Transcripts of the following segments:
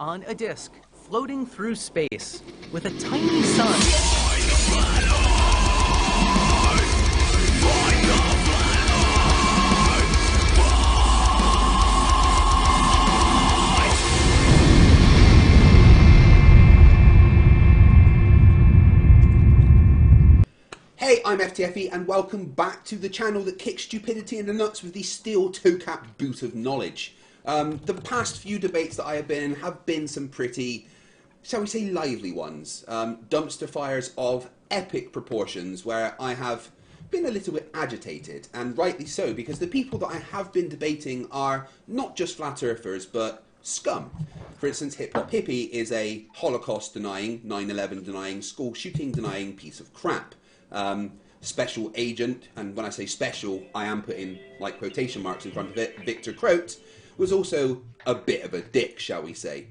on a disk floating through space with a tiny sun. Hey, I'm FTFE and welcome back to the channel that kicks stupidity in the nuts with the steel toe-capped boot of knowledge. The past few debates that I have been in have been some pretty, shall we say, lively ones. Dumpster fires of epic proportions where I have been a little bit agitated, and rightly so, because the people that I have been debating are not just flat earthers, but scum. For instance, Hip Hop Hippie is a Holocaust denying, 9/11 denying, school shooting denying piece of crap. Special agent, and when I say special, I am putting like quotation marks in front of it, Victor Croat, was also a bit of a dick, shall we say.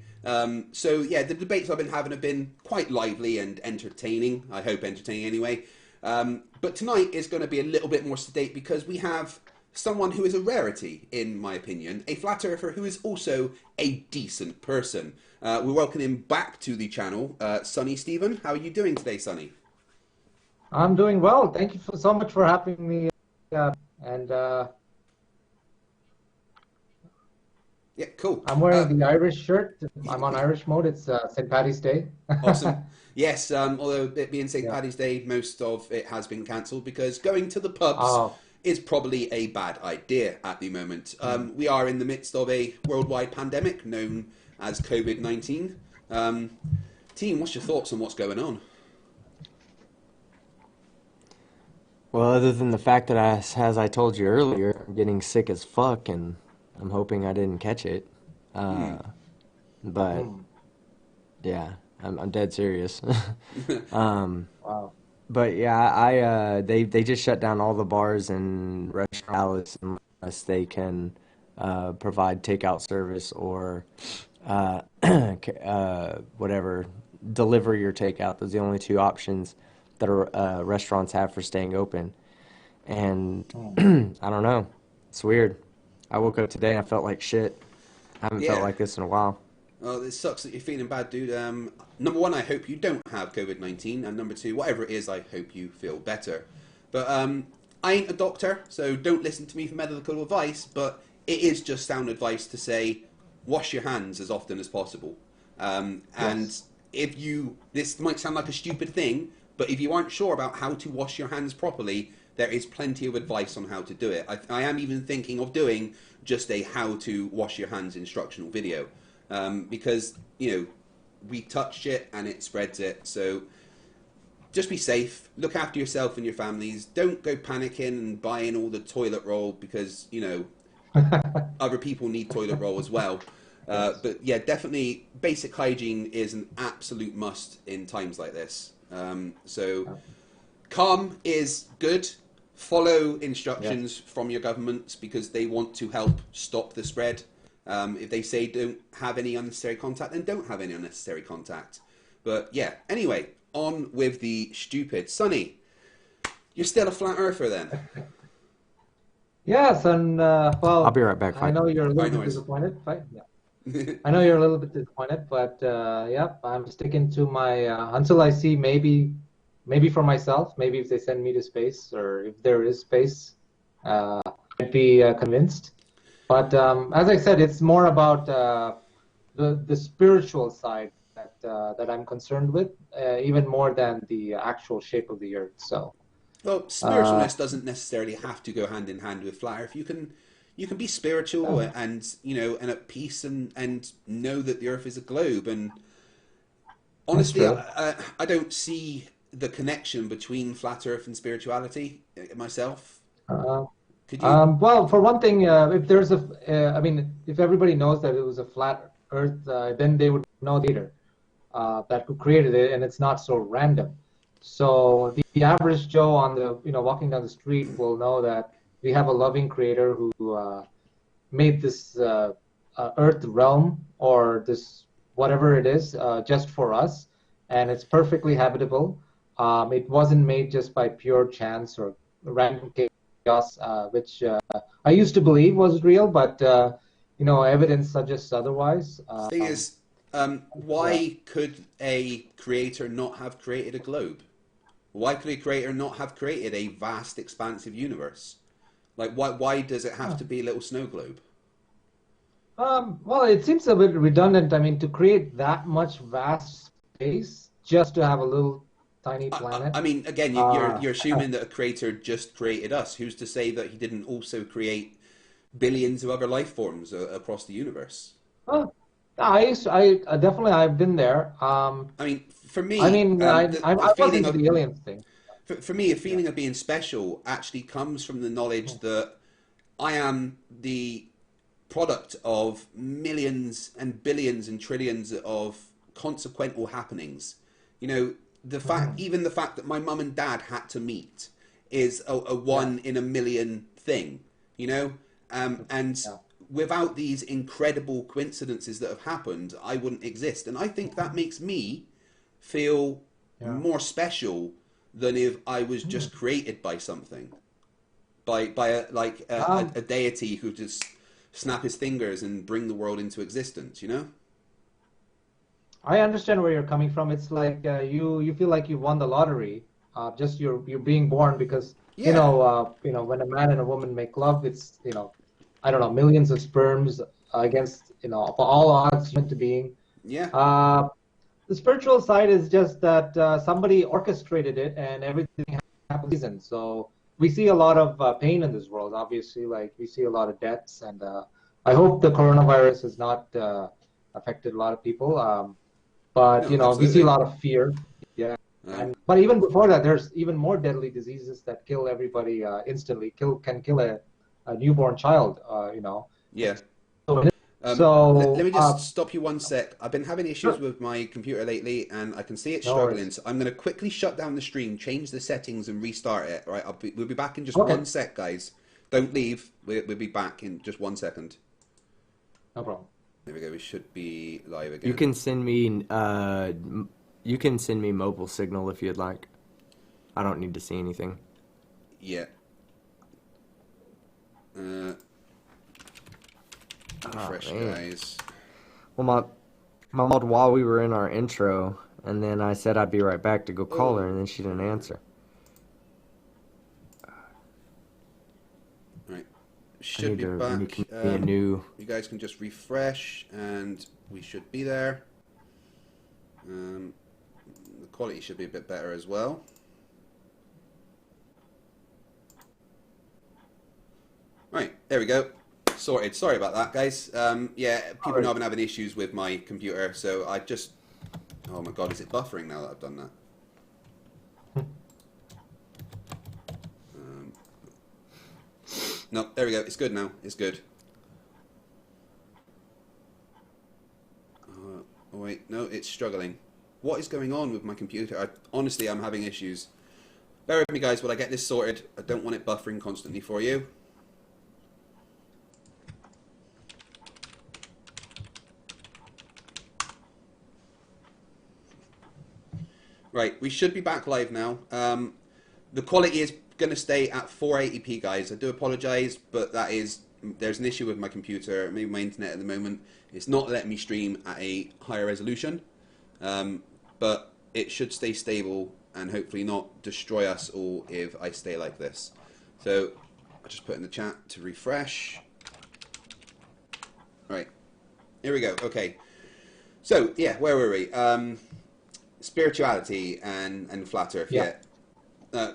So yeah, the debates I've been having have been quite lively and entertaining. I hope entertaining anyway. But tonight is going to be a little bit more sedate because we have someone who is a rarity, in my opinion, a flat earther who is also a decent person. We welcome him back to the channel. Sonny Stephen, how are you doing today, Sonny? I'm doing well. Thank you so much for having me. Yeah, cool. I'm wearing the Irish shirt. I'm on Irish mode. It's St. Paddy's Day. Awesome. Yes, although it being St. Paddy's Day, most of it has been cancelled because going to the pubs is probably a bad idea at the moment. We are in the midst of a worldwide pandemic known as COVID-19. Team, what's your thoughts on what's going on? Well, other than the fact that as I told you earlier, I'm getting sick as fuck, and I'm hoping I didn't catch it. But yeah, I'm dead serious. Wow. But yeah, they just shut down all the bars and restaurants unless they can provide takeout service or whatever, deliver your takeout. Those are the only two options that restaurants have for staying open. And I don't know, it's weird. I woke up today and I felt like shit. I haven't felt like this in a while. Well, it sucks that you're feeling bad, dude. Number one, I hope you don't have COVID-19, and number two, whatever it is, I hope you feel better. But I ain't a doctor, so don't listen to me for medical advice, but it is just sound advice to say wash your hands as often as possible. And if this might sound like a stupid thing, but if you aren't sure about how to wash your hands properly, there is plenty of advice on how to do it. I am even thinking of doing just a how to wash your hands instructional video. Because, you know, we touched it and it spreads it. So just be safe. Look after yourself and your families. Don't go panicking and buying all the toilet roll because, you know, other people need toilet roll as well. But yeah, definitely basic hygiene is an absolute must in times like this. So calm is good. Follow instructions from your governments because they want to help stop the spread. If they say don't have any unnecessary contact, then don't have any unnecessary contact. But yeah, anyway, on with the stupid. Sonny, you're still a flat earther then? Yes, and well, I'll be right back. I know you're a little bit disappointed. Yeah. I know you're a little bit disappointed, but yeah, I'm sticking to my until I see maybe for myself, maybe if they send me to space or if there is space, I'd be convinced. But as I said, it's more about the spiritual side that I'm concerned with, even more than the actual shape of the Earth. So, well, spiritualness doesn't necessarily have to go hand in hand with flat Earth. You can be spiritual and and at peace and know that the Earth is a globe. And honestly, I don't see the connection between flat Earth and spirituality myself. Could you? Well, for one thing, if there's I mean, if everybody knows that it was a flat Earth, then they would know the creator that who created it, and it's not so random. So the average Joe on the walking down the street will know that we have a loving creator who made this Earth realm or this whatever it is just for us, and it's perfectly habitable. It wasn't made just by pure chance or random chaos, which I used to believe was real, but evidence suggests otherwise. Thing is, Why could a creator not have created a globe? Why could a creator not have created a vast, expansive universe? Like, why does it have to be a little snow globe? Well, it seems a bit redundant. I mean, to create that much vast space just to have a little tiny planet. I mean, again, Uh, you're assuming that a creator just created us. Who's to say that he didn't also create billions of other life forms across the universe? well, I definitely I've been there. I mean, for I me, mean, the I was feeling into of the aliens thing. for me, a Yeah. feeling of being special actually comes from the knowledge that I am the product of millions and billions and trillions of consequential happenings. You know, Mhm. even the fact that my mum and dad had to meet is a Yeah. one in a million thing. You know, and Yeah. without these incredible coincidences that have happened, I wouldn't exist. And I think that makes me feel Yeah. more special than if I was Hmm. just created by something, by Um, a deity who just snap his fingers and bring the world into existence. You know? I understand where you're coming from. It's like you feel like you won the lottery. Just you're being born because Yeah, when a man and a woman make love, it's I don't know, millions of sperms against for all odds meant to being. yeah. Uh, the spiritual side is just that somebody orchestrated it and everything happens reason. So we see a lot of pain in this world. Obviously, like we see a lot of deaths, and I hope the coronavirus has not affected a lot of people. But No, we see a absolutely. lot of fear. Yeah, Um, and but even before that, there's even more deadly diseases that kill everybody instantly. Can kill a newborn child. yeah. So, Let so me just stop you one sec. I've been having issues sure, with my computer lately, and I can see it's no struggling. worries. So I'm going to quickly shut down the stream, change the settings, and restart it. All right, we'll be back in just Okay, one sec, guys. Don't leave. We'll be back in just 1 second. no problem. There we go. We should be live You again. can send me you can send me mobile signal if you'd like. I don't need to see anything. Yeah. Uh, Oh refresh, man. guys. Well, my mom while we were in our intro, and then I said I'd be right back to go call her, Oh. and then she didn't answer. Right. I Should need be to make back. me a new. You guys can just refresh, and we should be there. The quality should be a bit better as well. Right, there we go. Sorted. Sorry about that, guys. Yeah, people know I've been having issues with my computer, so I just... Oh my god, is it buffering now that I've done that? No, there we go. It's good now. It's good. Oh, wait, no, it's struggling. What is going on with my computer? Honestly, I'm having issues. Bear with me, guys, while I get this sorted. I don't want it buffering constantly for you. Right, we should be back live now. The quality is going to stay at 480p, guys. I do apologise, but there's an issue with my computer, maybe my internet at the moment. It's not letting me stream at a higher resolution, but it should stay stable and hopefully not destroy us all if I stay like this. So I'll just put in the chat to refresh. Right, here we go. Okay, so yeah, where were we? Spirituality and flat Earth. Yeah. Yeah. Uh,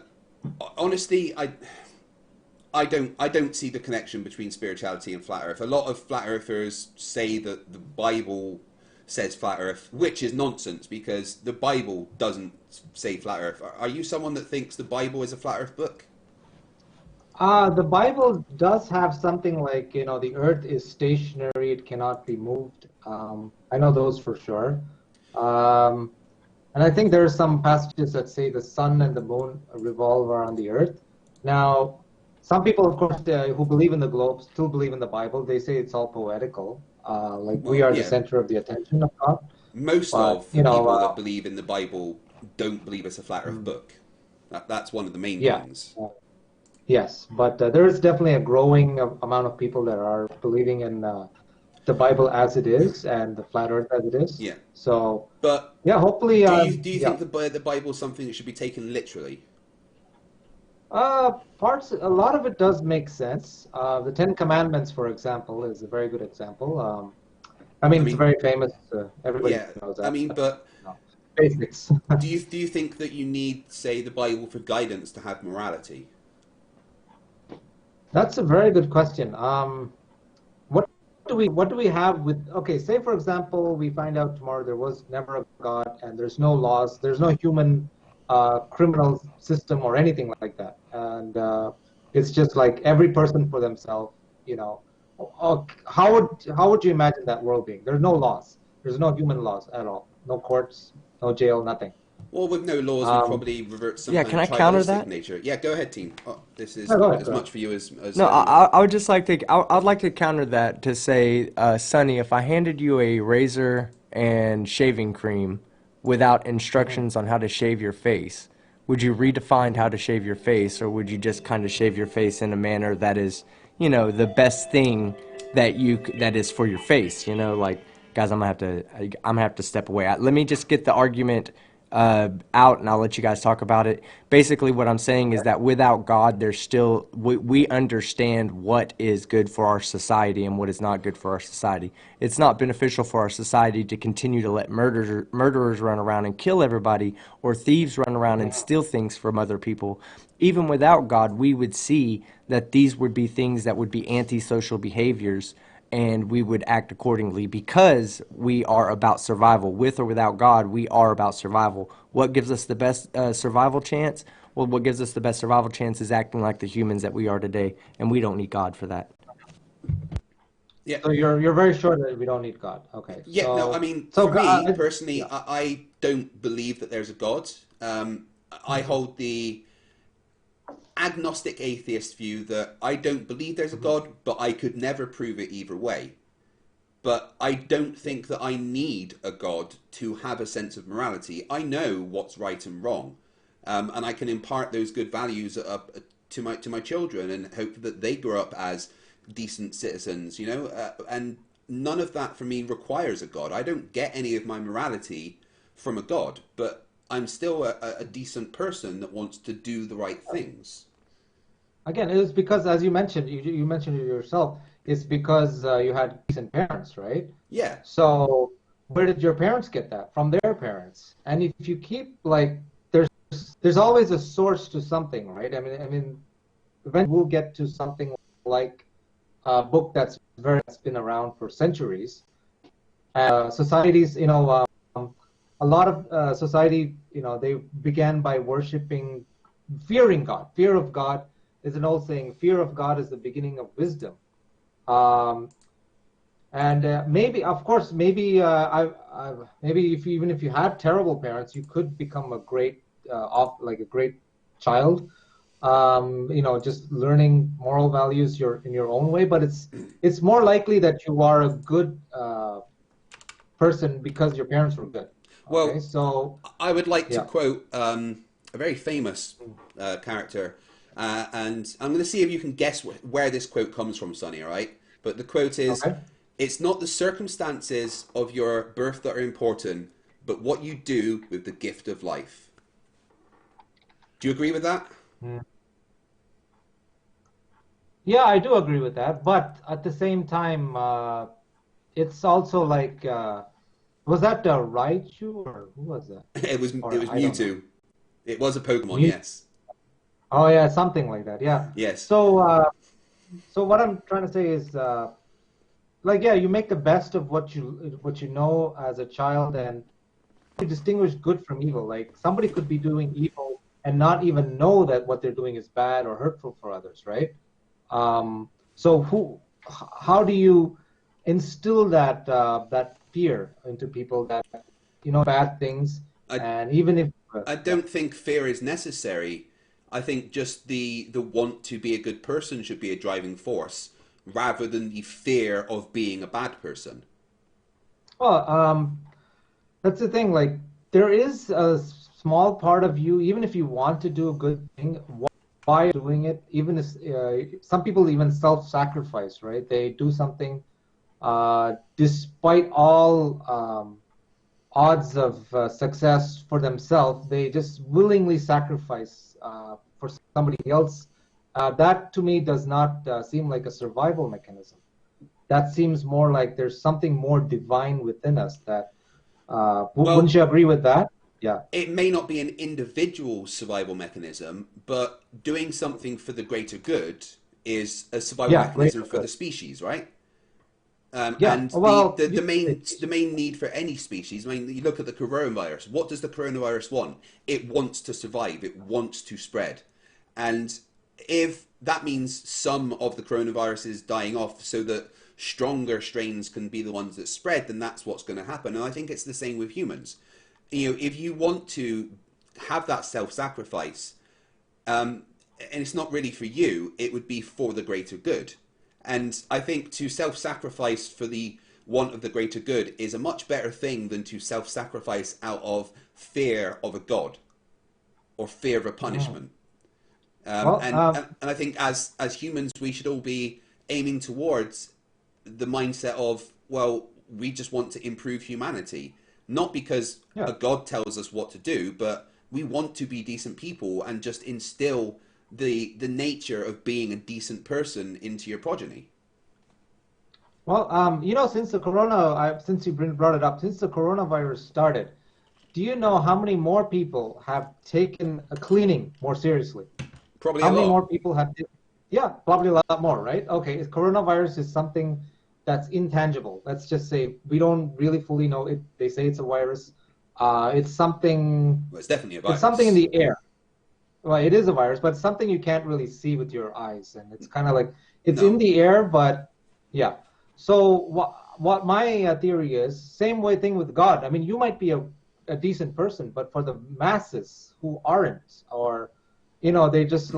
honestly, I don't see the connection between spirituality and flat Earth. A lot of flat earthers say that the Bible says flat Earth, which is nonsense because the Bible doesn't say flat Earth. Are you someone that thinks the Bible is a flat Earth book? The Bible does have something like, the earth is stationary, it cannot be moved. I know those for sure. Um, and I think there are some passages that say the sun and the moon revolve around the earth. Now, some people, of course, who believe in the globe still believe in the Bible. They say it's all poetical, like we Well, are the yeah. center of the attention of God. Most But, of the people that believe in the Bible don't believe it's a flat Earth mm, book. That's one of the main yeah. things. Yes, but there is definitely a growing amount of people that are believing in the Bible as it is and the flat Earth as it is. Yeah. So But yeah, hopefully. do you Yeah. think the Bible is something that should be taken literally? A lot of it does make sense. The Ten Commandments, for example, is a very good example. I mean, I it's mean, very famous. Everybody yeah. knows I that. mean, but You know, basics. do you think that you need, say, the Bible for guidance to have morality? That's a very good question. What what do we have with? Okay, say for example, we find out tomorrow there was never a God and there's no laws, there's no human criminal system or anything like that, and it's just like every person for themselves. You know, how would you imagine that world being? There's no laws, there's no human laws at all, no courts, no jail, nothing. Well, with no laws, we Um, probably revert to some Yeah, kind can of I counter tribalistic that? nature. Yeah, go ahead, team. Oh, this is no, go ahead, as go ahead. much for you as No, anyone. I would just like to. I'd like to counter that to say, Sonny, if I handed you a razor and shaving cream without Mhm. instructions on how to shave your face, would you redefine how to shave your face, or would you just kind of shave your face in a manner that is, the best thing that is for your face? Like, guys, I'm gonna have to step away. Let me just get the argument out, and I'll let you guys talk about it. Basically, what I'm saying is that without God, there's still we understand what is good for our society and what is not good for our society. It's not beneficial for our society to continue to let murderers run around and kill everybody, or thieves run around and steal things from other people. Even without God, we would see that these would be things that would be antisocial behaviors, and we would act accordingly because we are about survival. With or without God, we are about survival. What gives us the best survival chance? Well, what gives us the best survival chance is acting like the humans that we are today, and we don't need God for that. Yeah, So you're very sure that we don't need God. Okay. yeah. No, I mean, So for me personally, yeah. I don't believe that there's a God. I Mhm. hold the agnostic atheist view that I don't believe there's a Mhm. God, but I could never prove it either way. But I don't think that I need a God to have a sense of morality. I know what's right and wrong, and I can impart those good values up to my children and hope that they grow up as decent citizens. And none of that for me requires a God. I don't get any of my morality from a God, but I'm still a decent person that wants to do the right things. Again, it was because, as you mentioned, you mentioned it yourself. It's because you had decent parents, right? Yeah, So where did your parents get that? From their parents. And if you keep like, there's always a source to something, right? I mean, eventually we'll get to something like a book that's been around for centuries. Societies, a lot of society, they began by worshiping, fearing God. Fear of God is an old saying. Fear of God is the beginning of wisdom. Um, and maybe, of course, maybe even if you had terrible parents, you could become a great, like a great child. Just learning moral values in your own way. But it's more likely that you are a good person because your parents were good. Okay, well, so I would like to yeah. quote a very famous character, and I'm going to see if you can guess where this quote comes from, Sonny, all right? But the quote is, Okay. "It's not the circumstances of your birth that are important, but what you do with the gift of life." Do you agree with that? Mm. Yeah, I do agree with that. But at the same time, it's also like, was that Raichu or who was that? It Or was I don't know. Mewtwo. It was a Pokemon, Mew. yes. Oh yeah, something like that. Yeah. Yes. So what I'm trying to say is, like, yeah, you make the best of what you know as a child, and you distinguish good from evil. Like somebody could be doing evil and not even know that what they're doing is bad or hurtful for others, right? So how do you instill that fear into people that bad things, I and even if I yeah. don't think fear is necessary. I think just the want to be a good person should be a driving force rather than the fear of being a bad person. Well, that's the thing. Like there is a small part of you, even if you want to do a good thing, why doing it? Even if some people even self-sacrifice, right? They do something despite all odds of success for themselves, they just willingly sacrifice for somebody else. That to me does not seem like a survival mechanism. That seems more like there's something more divine within us. That wouldn't you agree with that? Yeah. It may not be an individual survival mechanism, but doing something for the greater good is a survival Yeah, mechanism greater for the good. species, right? Yeah. And Well, the main need for any species. I mean, you look at the coronavirus. What does the coronavirus want? It wants to survive. It wants to spread, and if that means some of the coronavirus is dying off, so that stronger strains can be the ones that spread, then that's what's going to happen. And I think it's the same with humans. You know, if you want to have that self-sacrifice, and it's not really for you, it would be for the greater good. And I think to self-sacrifice for the want of the greater good is a much better thing than to self-sacrifice out of fear of a god or fear of a punishment. well, And I think as humans, we should all be aiming towards the mindset of, well, we just want to improve humanity, not because yeah. a god tells us what to do, but we want to be decent people and just instill the nature of being a decent person into your progeny. Well, since since you brought it up, since the coronavirus started, do you know how many more people have taken a cleaning more seriously? Probably How a many lot. more people have? Yeah, probably a lot more, right? Okay, coronavirus is something that's intangible. Let's just say we don't really fully know it. They say it's a virus. It's something. Well, it's definitely a It's something in virus. the air. Well, it is a virus, but it's something you can't really see with your eyes, and it's kind of like it's in No. the air, but yeah. So what my theory is, same way thing with God. I mean, you might be a decent person, but for the masses who aren't, or they just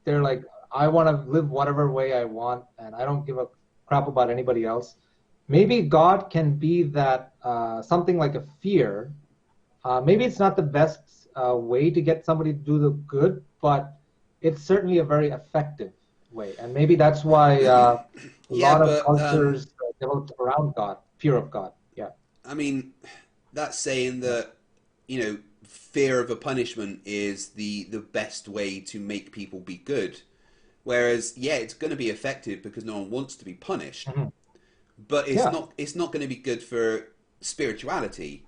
they're like, I want to live whatever way I want, and I don't give a crap about anybody else. Maybe God can be that something like a fear. Maybe it's not the best way to get somebody to do the good, but it's certainly a very effective way. And maybe that's why a Yeah, lot of but cultures developed around God, fear of God. Yeah. I mean, that's saying that, fear of a punishment is the best way to make people be good. Whereas, yeah, it's going to be effective because no one wants to be punished, Mhm. but Yeah. it's not going to be good for spirituality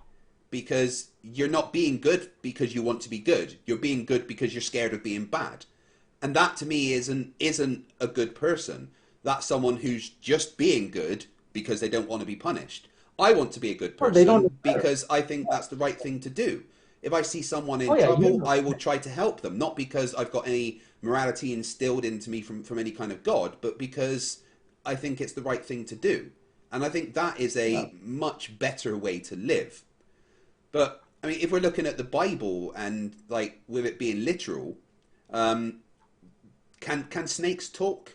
because you're not being good because you want to be good. You're being good because you're scared of being bad. And that to me isn't a good person. That's someone who's just being good because they don't want to be punished. I want to be a good Well, they don't know person better. because I think that's the right thing to do. If I see someone Oh in yeah, you trouble, know. I will try to help them, not because I've got any morality instilled into me from any kind of God, but because I think it's the right thing to do. And I think that is Yeah. a much better way to live. But I mean, if we're looking at the Bible and like with it being literal, um, can snakes talk?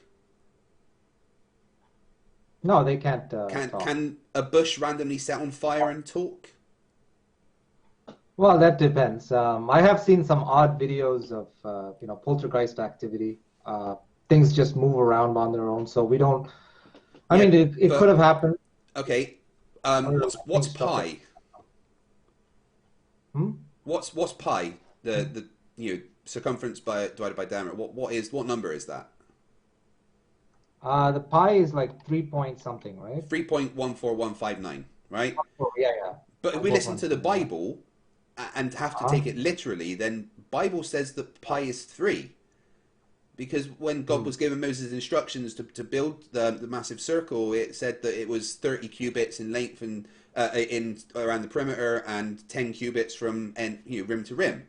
No, they can't talk. Can a bush randomly set on fire and talk? Well, that depends. I have seen some odd videos of poltergeist activity. Things just move around on their own, so we don't. I Yeah, mean, it could have but happened. okay. Or What's things stop it. pi? Hmm? What's pi? The circumference divided by diameter. What number is that? The pi is like 3 point something, right? 3.14159, right? Oh, yeah, yeah. But if we listen to the 14.1. Yeah. Bible and have to Uh-huh. take it literally, then Bible says that pi is 3. Because when God Hmm. was giving Moses instructions to build the massive circle, it said that it was 30 cubits in length and in around the perimeter and 10 cubits from rim to rim,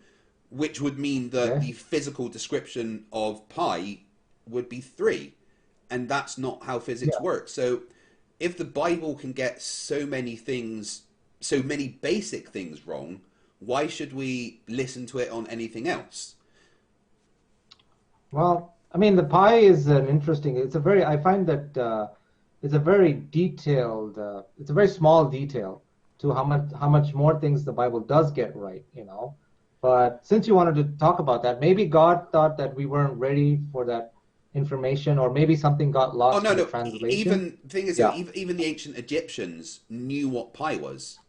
which would mean that Okay. the physical description of pi would be 3, and that's not how physics Yeah. works. So if the Bible can get so many things, so many basic things wrong, why should we listen to it on anything else? Well, I mean, the pi is an interesting. I find that it's a very detailed. It's a very small detail to how much more things the Bible does get right. But since you wanted to talk about that, maybe God thought that we weren't ready for that information, or maybe something got Oh lost no, in the no. translation. Even thing is, Yeah. even the ancient Egyptians knew what pi was.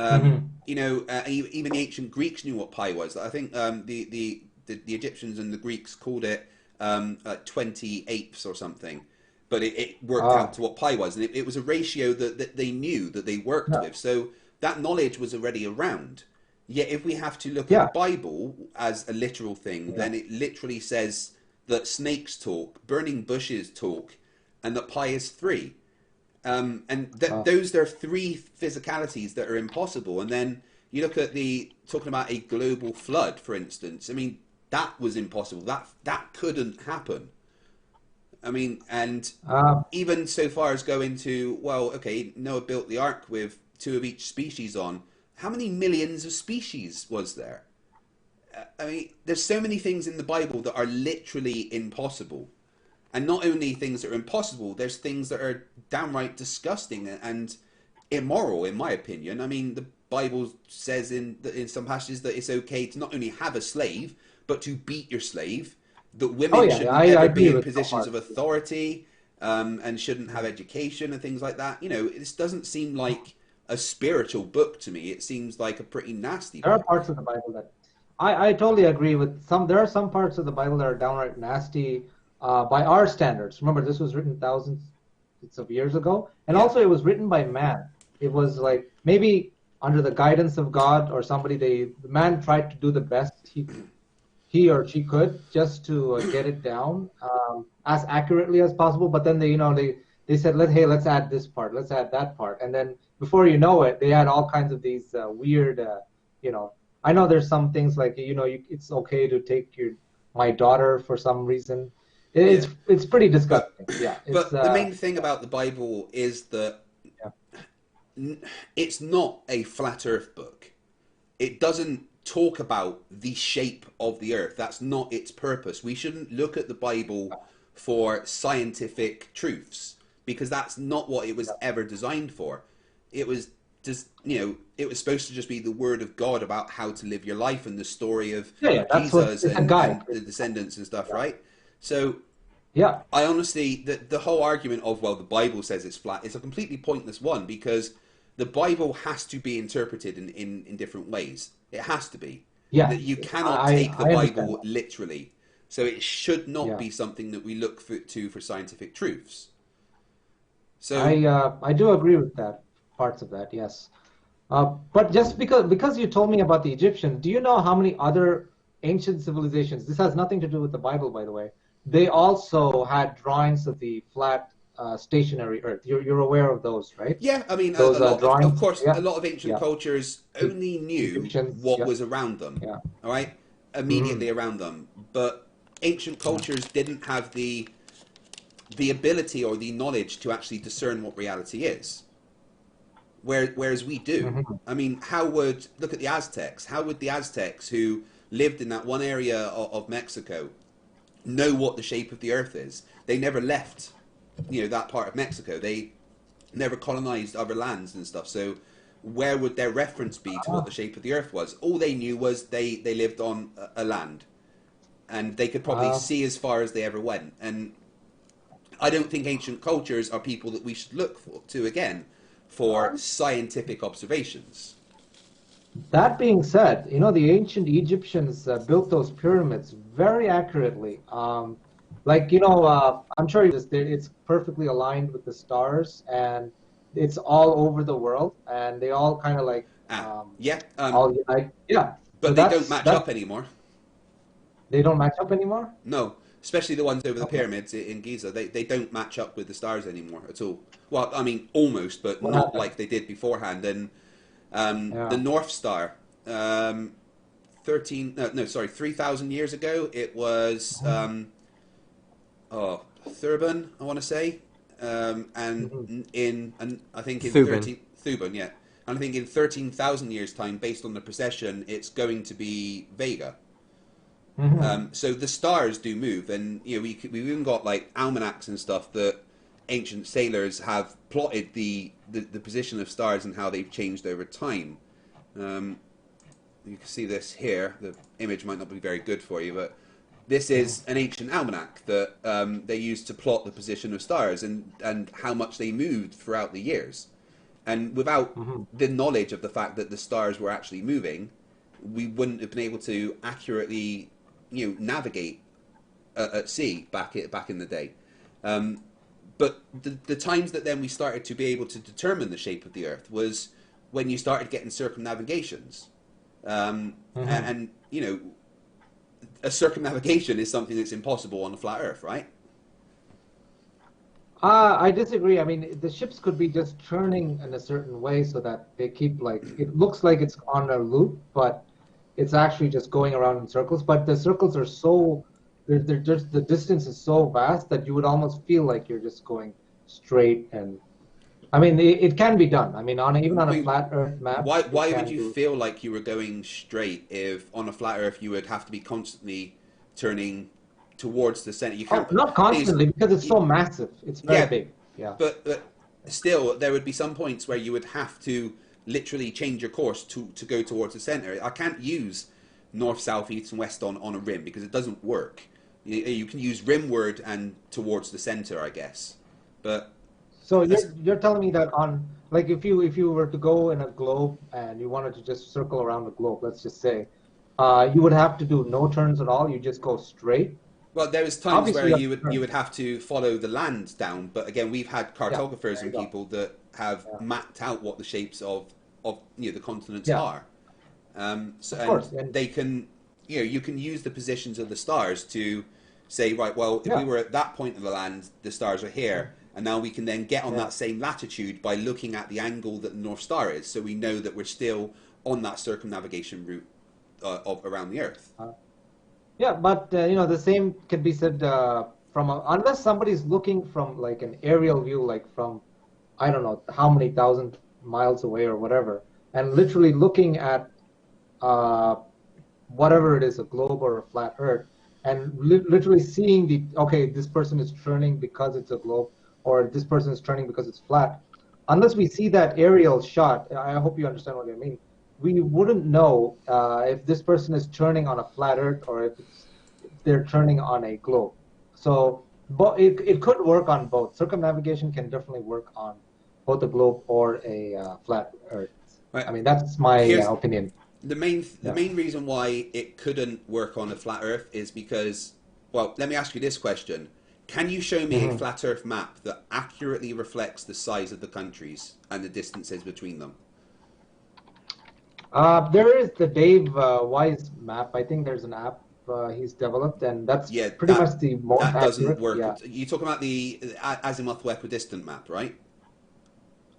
Hmm. Even the ancient Greeks knew what pi was. I think the Egyptians and the Greeks called it 28ths or something, but it worked out Ah, to what pi was, and it was a ratio that they knew that they worked yeah, with. So that knowledge was already around. Yet if we have to look at the yeah, Bible as a literal thing, yeah. then it literally says that snakes talk, burning bushes talk, and that pi is 3. And Ah, those are 3 physicalities that are impossible. And then you look at the talking about a global flood, for instance. I mean, that was impossible. That couldn't happen. I mean, and ah, even so far as going to, well, okay, Noah built the ark with 2 of each species on. How many millions of species was there? I mean, there's so many things in the Bible that are literally impossible. And not only things that are impossible, there's things that are downright disgusting and immoral, in my opinion. I mean, the Bible says in some passages that it's okay to not only have a slave, but to beat your slave. That oh women yeah, yeah, shouldn't I ever be agree in with some positions of parts. authority, and shouldn't have Mm. education and things like that. This doesn't seem like a spiritual book to me. It seems like a pretty nasty There are book. parts of the Bible that I totally agree with. Some there are some parts of the Bible that are downright nasty by our standards. Remember, this was written thousands of years ago, and Yeah, also it was written by man. It was like maybe under the guidance of God or somebody. The man tried to do the best he or she could just to get it down as accurately as possible. But then they said, let's add this part, let's add that part, and then before you know it, they had all kinds of these weird, you know. I know there's some things like it's okay to take your my daughter for some reason. yeah. It's pretty But disgusting. Yeah, it's but the main thing yeah, about the Bible is that yeah, it's not a flat Earth book. It doesn't talk about the shape of the Earth. That's not its purpose. We shouldn't look at the Bible for scientific truths because that's not what it was yeah, ever designed for. It was just, it was supposed to just be the word of God about how to live your life and the story of yeah, yeah. That's what Jesus it's a and guide. the descendants and stuff, Yeah, right? So yeah, I honestly, the whole argument of, well, the Bible says it's flat is a completely pointless one because the Bible has to be interpreted in different ways. It has to be. yeah. That you cannot I take the I understand Bible that. literally. So it should not Yeah. be something that we look to for scientific truths. So, I do agree with that, parts of that, yes. But just because you told me about the Egyptian, do you know how many other ancient civilizations? This has nothing to do with the Bible, by the way. They also had drawings of the flat stationary Earth. You're aware of those, right? yeah, I mean, a Those lot of drawings. course, a Yeah, lot of ancient yeah. cultures The only knew Egyptians. what Yeah, was around them, yeah. all right, Hmm. immediately around them. But ancient Yeah. cultures didn't have the ability or the knowledge to actually discern what reality is. Whereas we do. Hmm. I mean, how would look at the Aztecs? How would the Aztecs who lived in that one area of Mexico know what the shape of the Earth is? They never left, that part of Mexico. They never colonized other lands and stuff. So where would their reference be to what the shape of the Earth was? All they knew was they lived on a land, and they could probably Uh, see as far as they ever went. And I don't think ancient cultures are people that we should look to again for scientific observations. That being said, the ancient Egyptians built those pyramids very accurately. Like, I'm sure it's perfectly aligned with the stars, and it's all over the world, and they all kind of like Ah, yeah, all unite. Yeah. So but they don't match that's up anymore. they don't match up anymore? No, especially the ones over the Okay. pyramids in Giza. They don't match up with the stars anymore at all. Well, I mean, almost, but What not happened? like they did beforehand. And the Yeah. North Star, 3,000 years ago, it was Thurbin, I want to say, Hmm. and I think in Thuban. 13 Thuban, yeah, and I think in 13,000 years' time, based on the precession, it's going to be Vega. Hmm. So the stars do move, and we've even got like almanacs and stuff that ancient sailors have plotted the position of stars and how they've changed over time. Um, you can see this here. The image might not be very good for you, but This is an ancient almanac that they used to plot the position of stars and how much they moved throughout the years. And without the knowledge of the fact that the stars were actually moving, we wouldn't have been able to accurately, navigate at sea back in the day. But the times that then we started to be able to determine the shape of the Earth was when you started getting circumnavigations. And, a circumnavigation is something that's impossible on a flat Earth, right? I disagree. I mean, the ships could be just turning in a certain way so that they keep it looks like it's on a loop, but it's actually just going around in circles. But the circles are so, they're just, the distance is so vast that you would almost feel like you're just going straight. And I mean, it can be done. I mean, even on a flat Earth map. Why would you feel like you were going straight if on a flat Earth you would have to be constantly turning towards the center? You can't. Not constantly, because it's so massive. It's very big. Yeah. But still, there would be some points where you would have to literally change your course to go towards the center. I can't use north, south, east, and west on a rim because it doesn't work. You can use rimward and towards the center, I guess. But so you're telling me that if you were to go in a globe and you wanted to just circle around the globe, let's just say, you would have to do no turns at all. You just go straight. Well, there was times where you would have to follow the land down, but again, we've had cartographers and people that have mapped out what the shapes of the continents are. And they can you can use the positions of the stars to say, right, well, if we were at that point of the land, the stars are here, and now we can then get on that same latitude by looking at the angle that the North Star is, so we know that we're still on that circumnavigation route around the Earth. Yeah, but the same can be said unless somebody's looking from an aerial view, from I don't know how many thousand miles away or whatever, and literally looking at whatever it is, a globe or a flat Earth, and literally seeing this person is turning because it's a globe, or this person is turning because it's flat. Unless we see that aerial shot, I hope you understand what I mean. We wouldn't know if this person is turning on a flat Earth or if they're turning on a globe. So it could work on both. Circumnavigation can definitely work on both a globe or a flat Earth. Right. I mean, that's my opinion. The main reason why it couldn't work on a flat Earth is because, well, let me ask you this question. Can you show me a flat Earth map that accurately reflects the size of the countries and the distances between them? There is the Dave Wise map. I think there's an app he's developed, and that's pretty much the most accurate. That doesn't work. Yeah. You're talking about the azimuth equidistant map, right?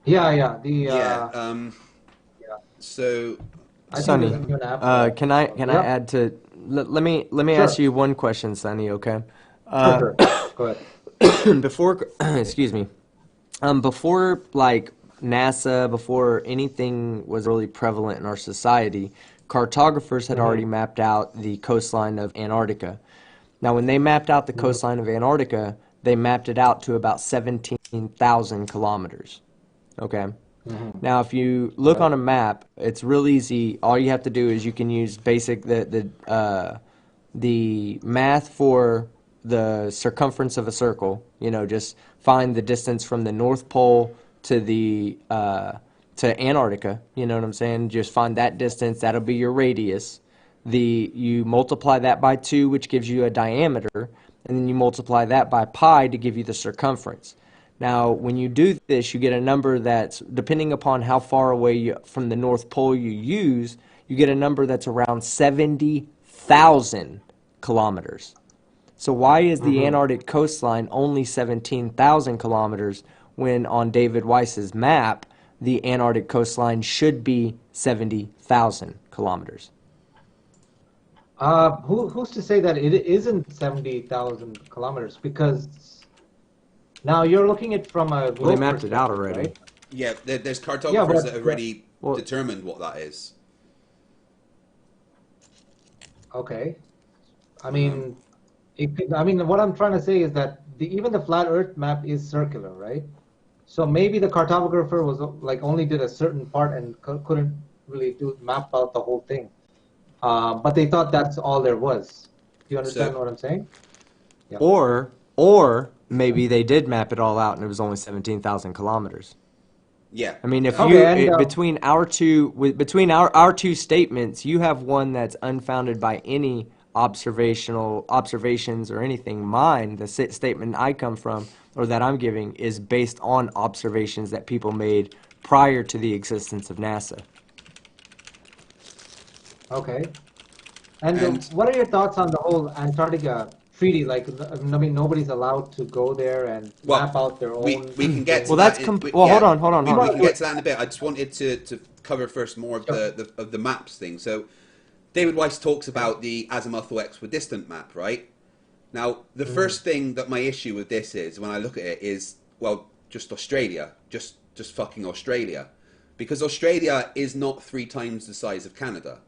Yeah. So, Sonny, can I add to? Let me ask you one question, Sonny. Okay. Sure. Go ahead. Before, excuse me. Before NASA, before anything was really prevalent in our society, cartographers had already mapped out the coastline of Antarctica. Now, when they mapped out the coastline of Antarctica, they mapped it out to about 17,000 kilometers. Okay? Now, if you look on a map, it's real easy. All you have to do is you can use basic the math for the circumference of a circle. Just find the distance from the North Pole to Antarctica. You know what I'm saying? Just find that distance. That'll be your radius. You multiply that by 2, which gives you a diameter, and then you multiply that by pi to give you the circumference. Now, when you do this, you get a number that's, depending upon how far away from the North Pole you use, you get a number that's around 70,000 kilometers. So why is the Antarctic coastline only 17,000 kilometers when on David Weiss's map, the Antarctic coastline should be 70,000 kilometers? Who's to say that it isn't 70,000 kilometers? Because now you're looking at it from a Well, they mapped it out already. Right? Yeah, there's cartographers that have already determined what that is. Okay. I mean, what I'm trying to say is that even the flat Earth map is circular, right? So maybe the cartographer was only did a certain part and couldn't really map out the whole thing. But they thought that's all there was. you understand what I'm saying? Yeah. Or maybe they did map it all out and it was only 17,000 kilometers. Yeah. I mean, if Okay, and, between our two statements, you have one that's unfounded by any observations or anything. Mine, the statement I come from or that I'm giving, is based on observations that people made prior to the existence of NASA. Okay. And And what are your thoughts on the whole Antarctica treaty? Like, I mean, nobody's allowed to go there and well, map out their own we can get to thing. Well, that. that's well. Yeah, Hold on. we can get to that in a bit. I just wanted to cover first more of Sure. the maps thing. So, David Weiss talks about the azimuthal equidistant map, right? Now, the first thing that my issue with this is, when I look at it, is, well, just Australia, just fucking Australia, because Australia is not 3 times the size of Canada.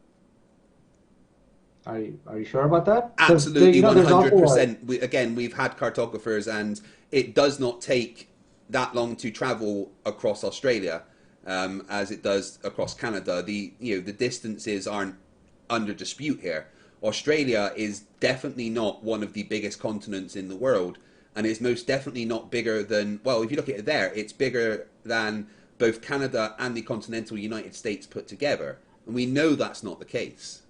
Are you sure about that? 'Cause Absolutely, there's also 100%. Again, we've had cartographers, and it does not take that long to travel across Australia as it does across Canada. The distances aren't under dispute here. Australia is definitely not one of the biggest continents in the world, and is most definitely not bigger than, well, if you look at it there, it's bigger than both Canada and the continental United States put together, and we know that's not the case.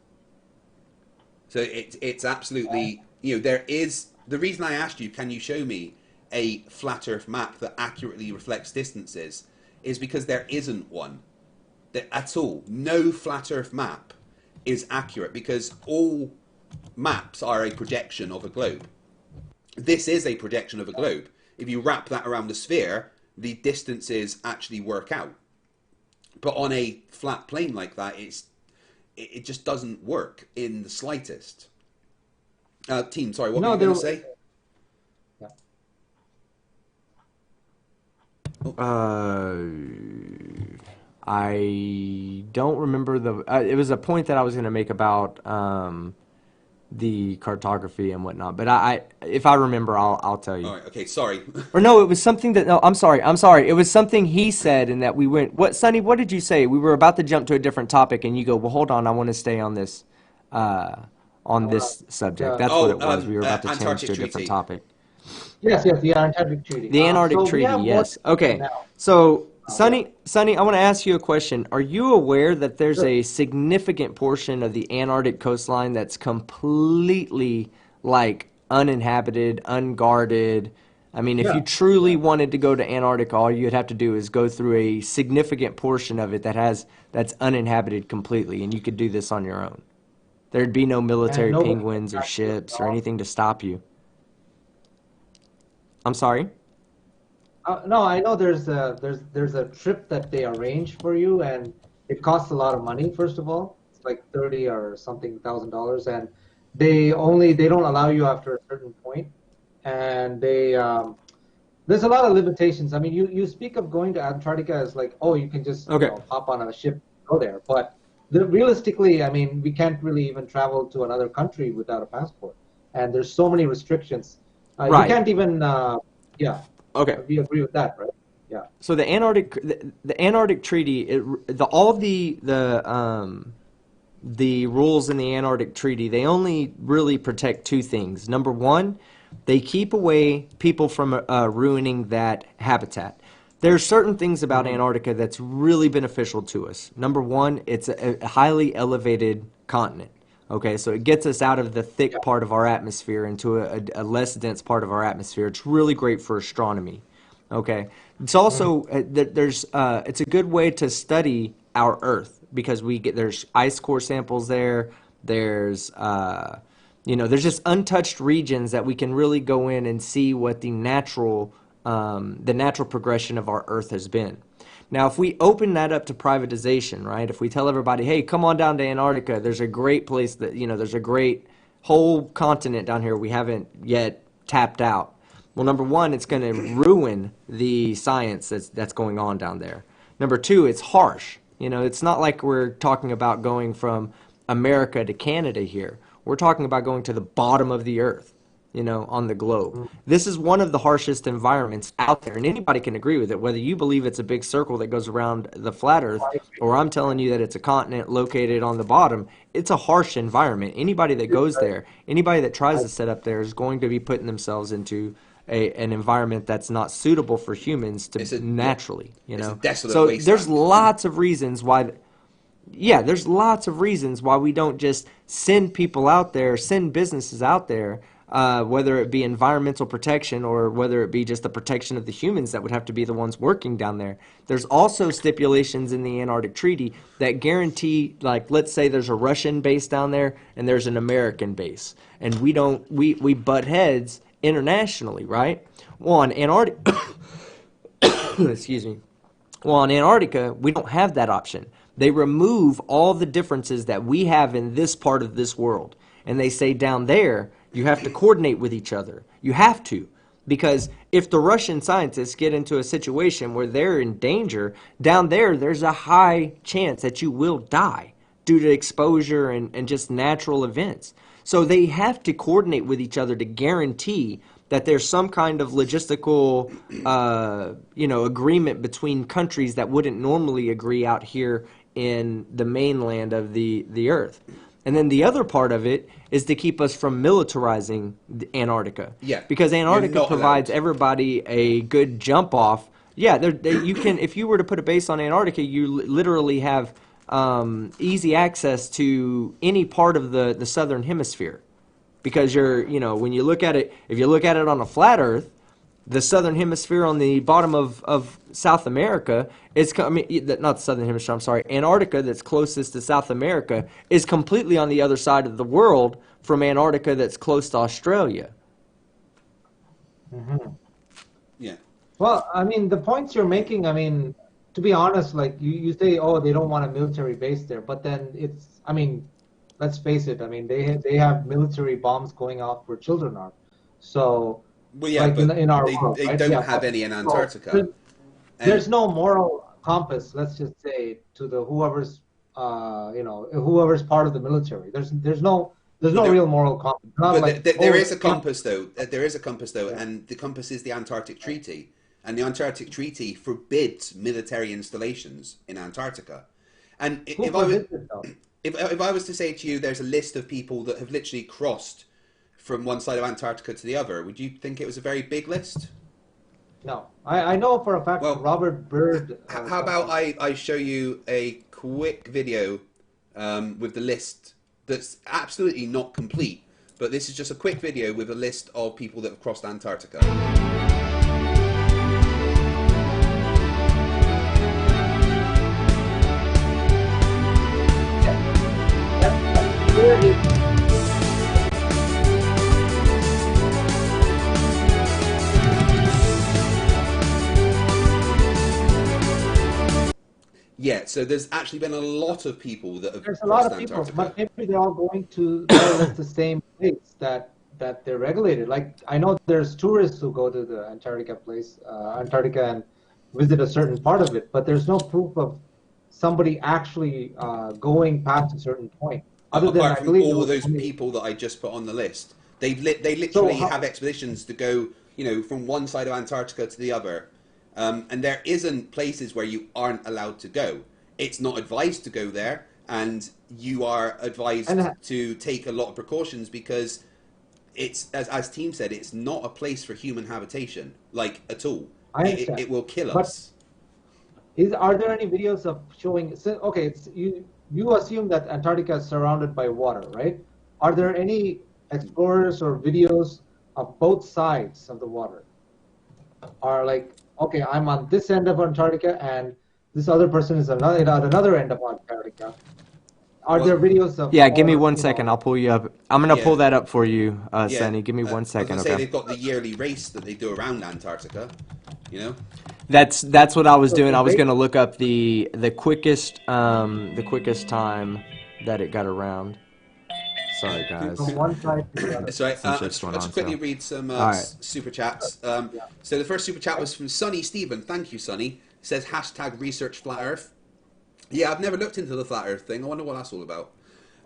So it's absolutely, there is, the reason I asked you, can you show me a flat Earth map that accurately reflects distances, is because there isn't one at all. No flat Earth map is accurate because all maps are a projection of a globe. This is a projection of a globe. If you wrap that around the sphere, the distances actually work out. But on a flat plane like that, it just doesn't work in the slightest. Team, sorry, what were you going to say? Yeah. I don't remember it was a point that I was going to make about the cartography and whatnot, but if I remember, I'll tell you. All right, okay, sorry. Or no, it was something that, no, I'm sorry. It was something he said, and that we went, Sonny, what did you say? We were about to jump to a different topic, and you go, well, hold on, I want to stay on this subject. yeah. That's what it was. We were about to change Antarctic to a different Treaty. topic. Yes, the Antarctic Treaty. The Antarctic So we Treaty, have more yes. Okay. now. So, Sonny, I want to ask you a question. Are you aware that there's a significant portion of the Antarctic coastline that's completely, like, uninhabited, unguarded? I mean, if Yeah. you truly wanted to go to Antarctica, all you'd have to do is go through a significant portion of it that's uninhabited completely, and you could do this on your own. There'd be no military nobody penguins or can ships or stop. anything to stop you. I'm sorry? No, I know there's a trip that they arrange for you, and it costs a lot of money. First of all, it's like $30 or something $1,000, and they don't allow you after a certain point, and there's a lot of limitations. I mean, you speak of going to Antarctica as like, oh, you can just Okay. hop on a ship and go there, but realistically, I mean, we can't really even travel to another country without a passport, and there's so many restrictions. Right. You can't even yeah. Okay. We agree with that, right? Yeah. So the Antarctic Treaty, all of the rules in the Antarctic Treaty, they only really protect 2 things. Number one, they keep away people from ruining that habitat. There are certain things about Antarctica that's really beneficial to us. Number one, it's a highly elevated continent. Okay, so it gets us out of the thick part of our atmosphere into a less dense part of our atmosphere. It's really great for astronomy. Okay, it's also it's a good way to study our Earth because there's ice core samples there. There's there's just untouched regions that we can really go in and see what the natural progression of our Earth has been. Now, if we open that up to privatization, right? If we tell everybody, hey, come on down to Antarctica, there's a great place there's a great whole continent down here we haven't yet tapped out. Well, number one, it's going to ruin the science that's going on down there. Number two, it's harsh. It's not like we're talking about going from America to Canada here. We're talking about going to the bottom of the Earth. on the globe. This is one of the harshest environments out there, and anybody can agree with it, whether you believe it's a big circle that goes around the flat Earth, or I'm telling you that it's a continent located on the bottom. It's a harsh environment. Anybody that goes there, anybody that tries to set up there is going to be putting themselves into an environment that's not suitable for humans to naturally, It's a desolate So wasteland. there's lots of reasons why. Yeah, there's lots of reasons why we don't just send people out there, send businesses out there, whether it be environmental protection or whether it be just the protection of the humans that would have to be the ones working down there. There's also stipulations in the Antarctic Treaty that guarantee, like, let's say there's a Russian base down there and there's an American base, and we butt heads internationally, right? Well, on Antarctica, excuse me. Well, on Antarctica, we don't have that option. They remove all the differences that we have in this part of this world. And they say down there, you have to coordinate with each other. You have to. Because if the Russian scientists get into a situation where they're in danger, down there, there's a high chance that you will die due to exposure and just natural events. So they have to coordinate with each other to guarantee that there's some kind of logistical, agreement between countries that wouldn't normally agree out here in the mainland of the Earth. And then the other part of it is to keep us from militarizing Antarctica. Yeah. Because Antarctica provides allowed. everybody a good jump off. Yeah, you can. If you were to put a base on Antarctica, you literally have easy access to any part of the southern hemisphere. Because when you look at it, if you look at it on a flat Earth, the southern hemisphere on the bottom of South America not the southern hemisphere, I'm sorry, Antarctica that's closest to South America is completely on the other side of the world from Antarctica that's close to Australia. Mm-hmm. Yeah. Well, I mean, the points you're making, I mean, to be honest, like you say, oh, they don't want a military base there, but then let's face it, I mean, they have military bombs going off where children are. So, Well, yeah, like but in our they world, right? don't Yeah, have but- any in so Antarctica. there's no moral compass, let's just say, to the whoever's part of the military. There's no real moral compass. Not But like, there is a compass, though. There is a compass, though, and the compass is the Antarctic Treaty. And the Antarctic Treaty forbids military installations in Antarctica. And Who forbids it, though? if I was to say to you, there's a list of people that have literally crossed from one side of Antarctica to the other, would you think it was a very big list? No, I know for a fact Well, Robert Byrd. How about I show you a quick video with the list that's absolutely not complete, but this is just a quick video with a list of people that have crossed Antarctica. Yeah, so there's actually been a lot of people that have There's a crossed lot of people, Antarctica. but maybe they're all going to more or less the same place that they're regulated. Like I know there's tourists who go to the Antarctica and visit a certain part of it, but there's no proof of somebody actually going past a certain point. Other than Apart I from believe all those people that I just put on the list, they literally have expeditions to go, from one side of Antarctica to the other, and there isn't places where you aren't allowed to go. It's not advised to go there, and you are advised to take a lot of precautions because it's, as Team said, it's not a place for human habitation, like at all. I understand. It will kill But us. Are there any videos of showing? Okay, you assume that Antarctica is surrounded by water, right? Are there any explorers or videos of both sides of the water? Are like, okay, I'm on this end of Antarctica and this other person is at another end of Antarctica. Are there videos of? Yeah, give me 1 second. I'll pull you up. I'm gonna pull that up for you, Sonny. Give me 1 second. I was gonna say Okay. they've got the yearly race that they do around Antarctica. That's what I was doing. I was gonna look up the quickest time that it got around. Sorry, guys. From one side to the other. So Some I'll shit's going just on, quickly so. read some Alright. super chats. So the first super chat was from Sonny Stephen. Thank you, Sonny. It says #research flat Earth. Yeah, I've never looked into the flat Earth thing. I wonder what that's all about.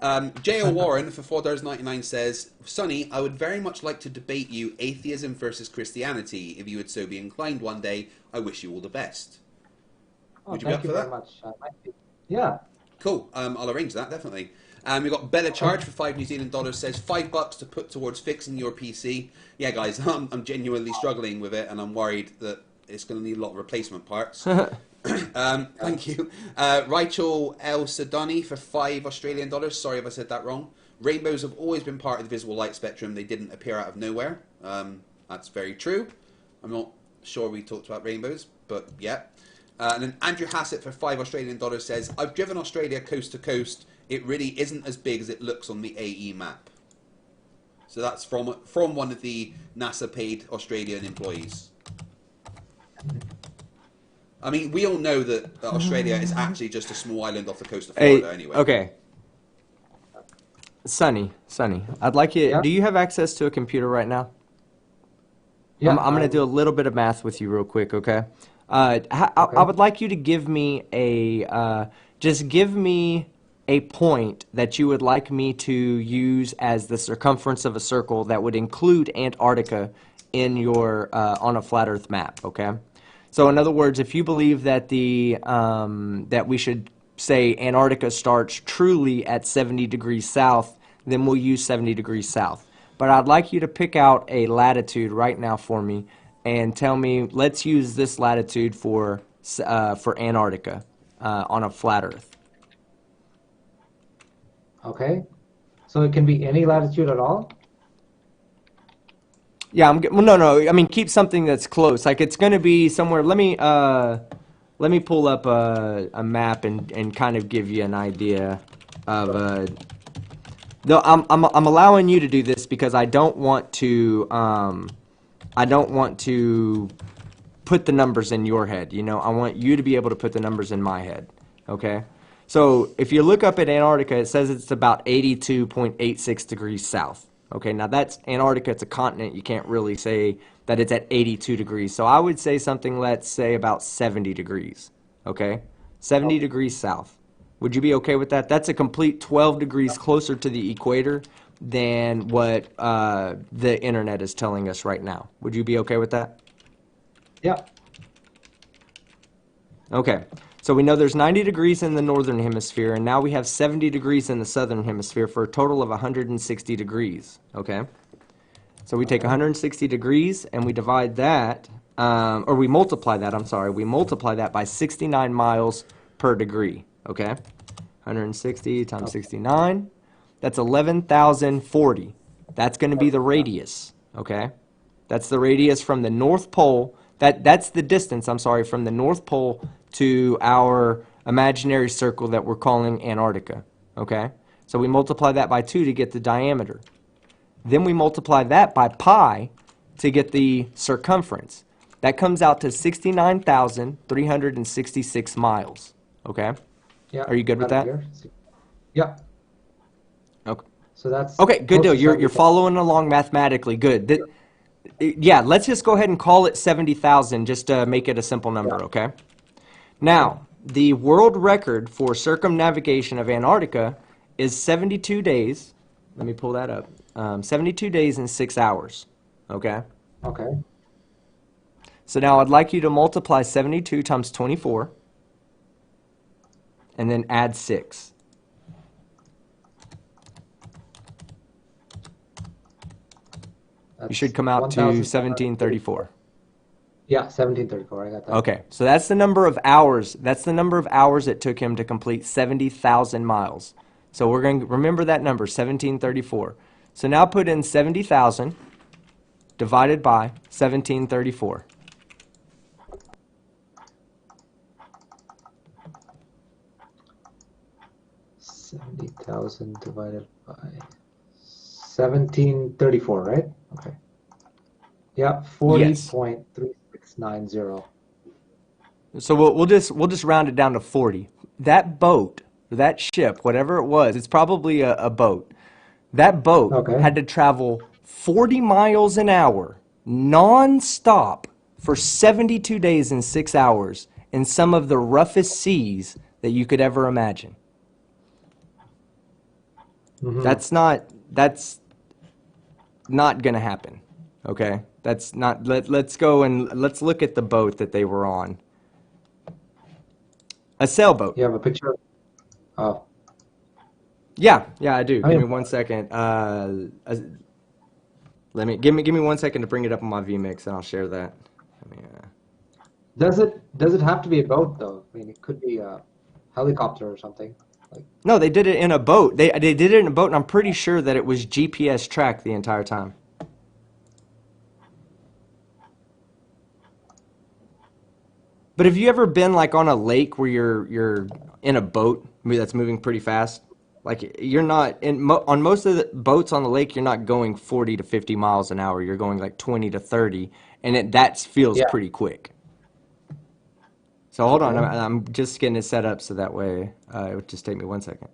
J.O. Warren for $4.99 says, Sonny, I would very much like to debate you atheism versus Christianity. If you would so be inclined one day, I wish you all the best. Oh, Would you be up thank you for very that? much. I might be. Yeah. Cool. I'll arrange that, definitely. We've got Bella Charge for $5 New Zealand dollars says $5 to put towards fixing your PC. Yeah, guys, I'm genuinely struggling with it, and I'm worried that it's going to need a lot of replacement parts. Thank you. Rachel El Sadani for $5 Australian dollars. Sorry if I said that wrong. Rainbows have always been part of the visible light spectrum. They didn't appear out of nowhere. That's very true. I'm not sure we talked about rainbows, but yeah. And then Andrew Hassett for $5 Australian dollars says, I've driven Australia coast to coast. It really isn't as big as it looks on the AE map. So that's from one of the NASA paid Australian employees. I mean, we all know that Australia is actually just a small island off the coast of Florida anyway. Okay. Sonny, I'd like you, Yeah? do you have access to a computer right now? Yeah. I'm going to do a little bit of math with you real quick, okay? I would like you to give me just give me a point that you would like me to use as the circumference of a circle that would include Antarctica in your, on a flat Earth map, okay? So in other words, if you believe that that we should say Antarctica starts truly at 70 degrees south, then we'll use 70 degrees south. But I'd like you to pick out a latitude right now for me and tell me, let's use this latitude for Antarctica on a flat Earth. Okay. So it can be any latitude at all? Yeah, well, no. I mean, keep something that's close. Like it's going to be somewhere. Let me pull up a map and kind of give you an idea of. Though I'm allowing you to do this because I don't want to put the numbers in your head. You know, I want you to be able to put the numbers in my head. Okay. So if you look up at Antarctica, it says it's about 82.86 degrees south. Okay, now that's Antarctica, it's a continent. You can't really say that it's at 82 degrees. So I would say something, let's say about 70 degrees. Okay, 70 degrees south. Would you be okay with that? That's a complete 12 degrees closer to the equator than what the internet is telling us right now. Would you be okay with that? Yeah. Okay. So we know there's 90 degrees in the northern hemisphere, and now we have 70 degrees in the southern hemisphere for a total of 160 degrees, okay? So we take 160 degrees and we divide that, or we multiply that, I'm sorry, we multiply that by 69 miles per degree, okay? 160 times 69, that's 11,040. That's going to be the radius, okay? That's the radius from the North Pole. That's the distance, I'm sorry, from the North Pole to our imaginary circle that we're calling Antarctica, okay? So we multiply that by 2 to get the diameter. Then we multiply that by pi to get the circumference. That comes out to 69,366 miles, okay? Yeah. Are you good with that? Yeah. Okay. So that's Okay, good deal. close to You're 70,000. following along mathematically. Good. Yeah, let's just go ahead and call it 70,000 just to make it a simple number, okay? Now, the world record for circumnavigation of Antarctica is 72 days. Let me pull that up. 72 days and 6 hours, okay? Okay. So now I'd like you to multiply 72 times 24 and then add 6. You should come out to 1734. Yeah, 1734. I got that. Okay, so that's the number of hours. That's the number of hours it took him to complete 70,000 miles. So we're going to remember that number, 1734. So now put in 70,000 divided by 1734. $70,000 divided by 1734, right? Okay. Yeah, 40.3690. So we'll just round it down to 40. That boat, that ship, whatever it was, it's probably a boat. That boat Okay. had to travel 40 miles an hour non-stop for 72 days and 6 hours in some of the roughest seas that you could ever imagine. That's not gonna happen. Okay, that's not. Let's go and let's look at the boat that they were on. A sailboat. You have a picture? Oh, Yeah, I do. I Give me mean, 1 second. Give me 1 second to bring it up on my vMix, and I'll share that. Let me, does it have to be a boat though? I mean, it could be a helicopter or something. Like, No, they did it in a boat. They did it in a boat, and I'm pretty sure that it was GPS tracked the entire time. But have you ever been like on a lake where you're in a boat that's moving pretty fast? Like you're not on most of the boats on the lake, you're not going 40 to 50 miles an hour. You're going like 20 to 30, and that feels yeah. pretty quick. So hold on, Okay. I'm just getting it set up so that way it would just take me 1 second.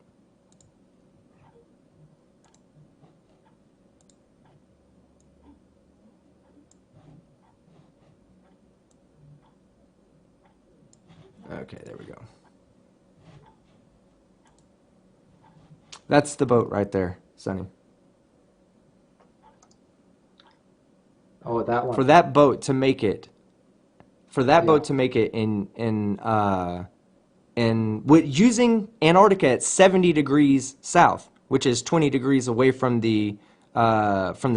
Okay, there we go. That's the boat right there, Sonny. Oh, that For one. that boat to make it, Yeah. using Antarctica at 70 degrees south, which is 20 degrees away from the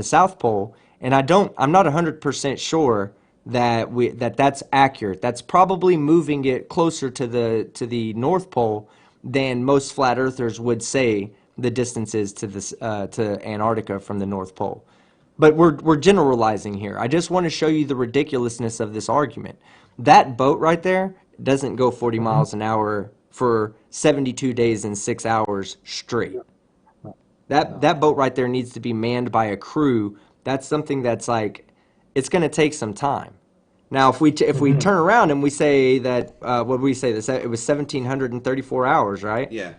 South Pole, and I'm not 100% sure that's accurate. That's probably moving it closer to the North Pole than most flat earthers would say the distance is to Antarctica from the North Pole. But we're generalizing here. I just want to show you the ridiculousness of this argument. That boat right there doesn't go 40 Hmm. miles an hour for 72 days and 6 hours straight. No, That no. boat right there needs to be manned by a crew. That's something that's like it's going to take some time. Now, if we Hmm. turn around and we say that what did we say? That it was 1,734 hours, right? Yeah.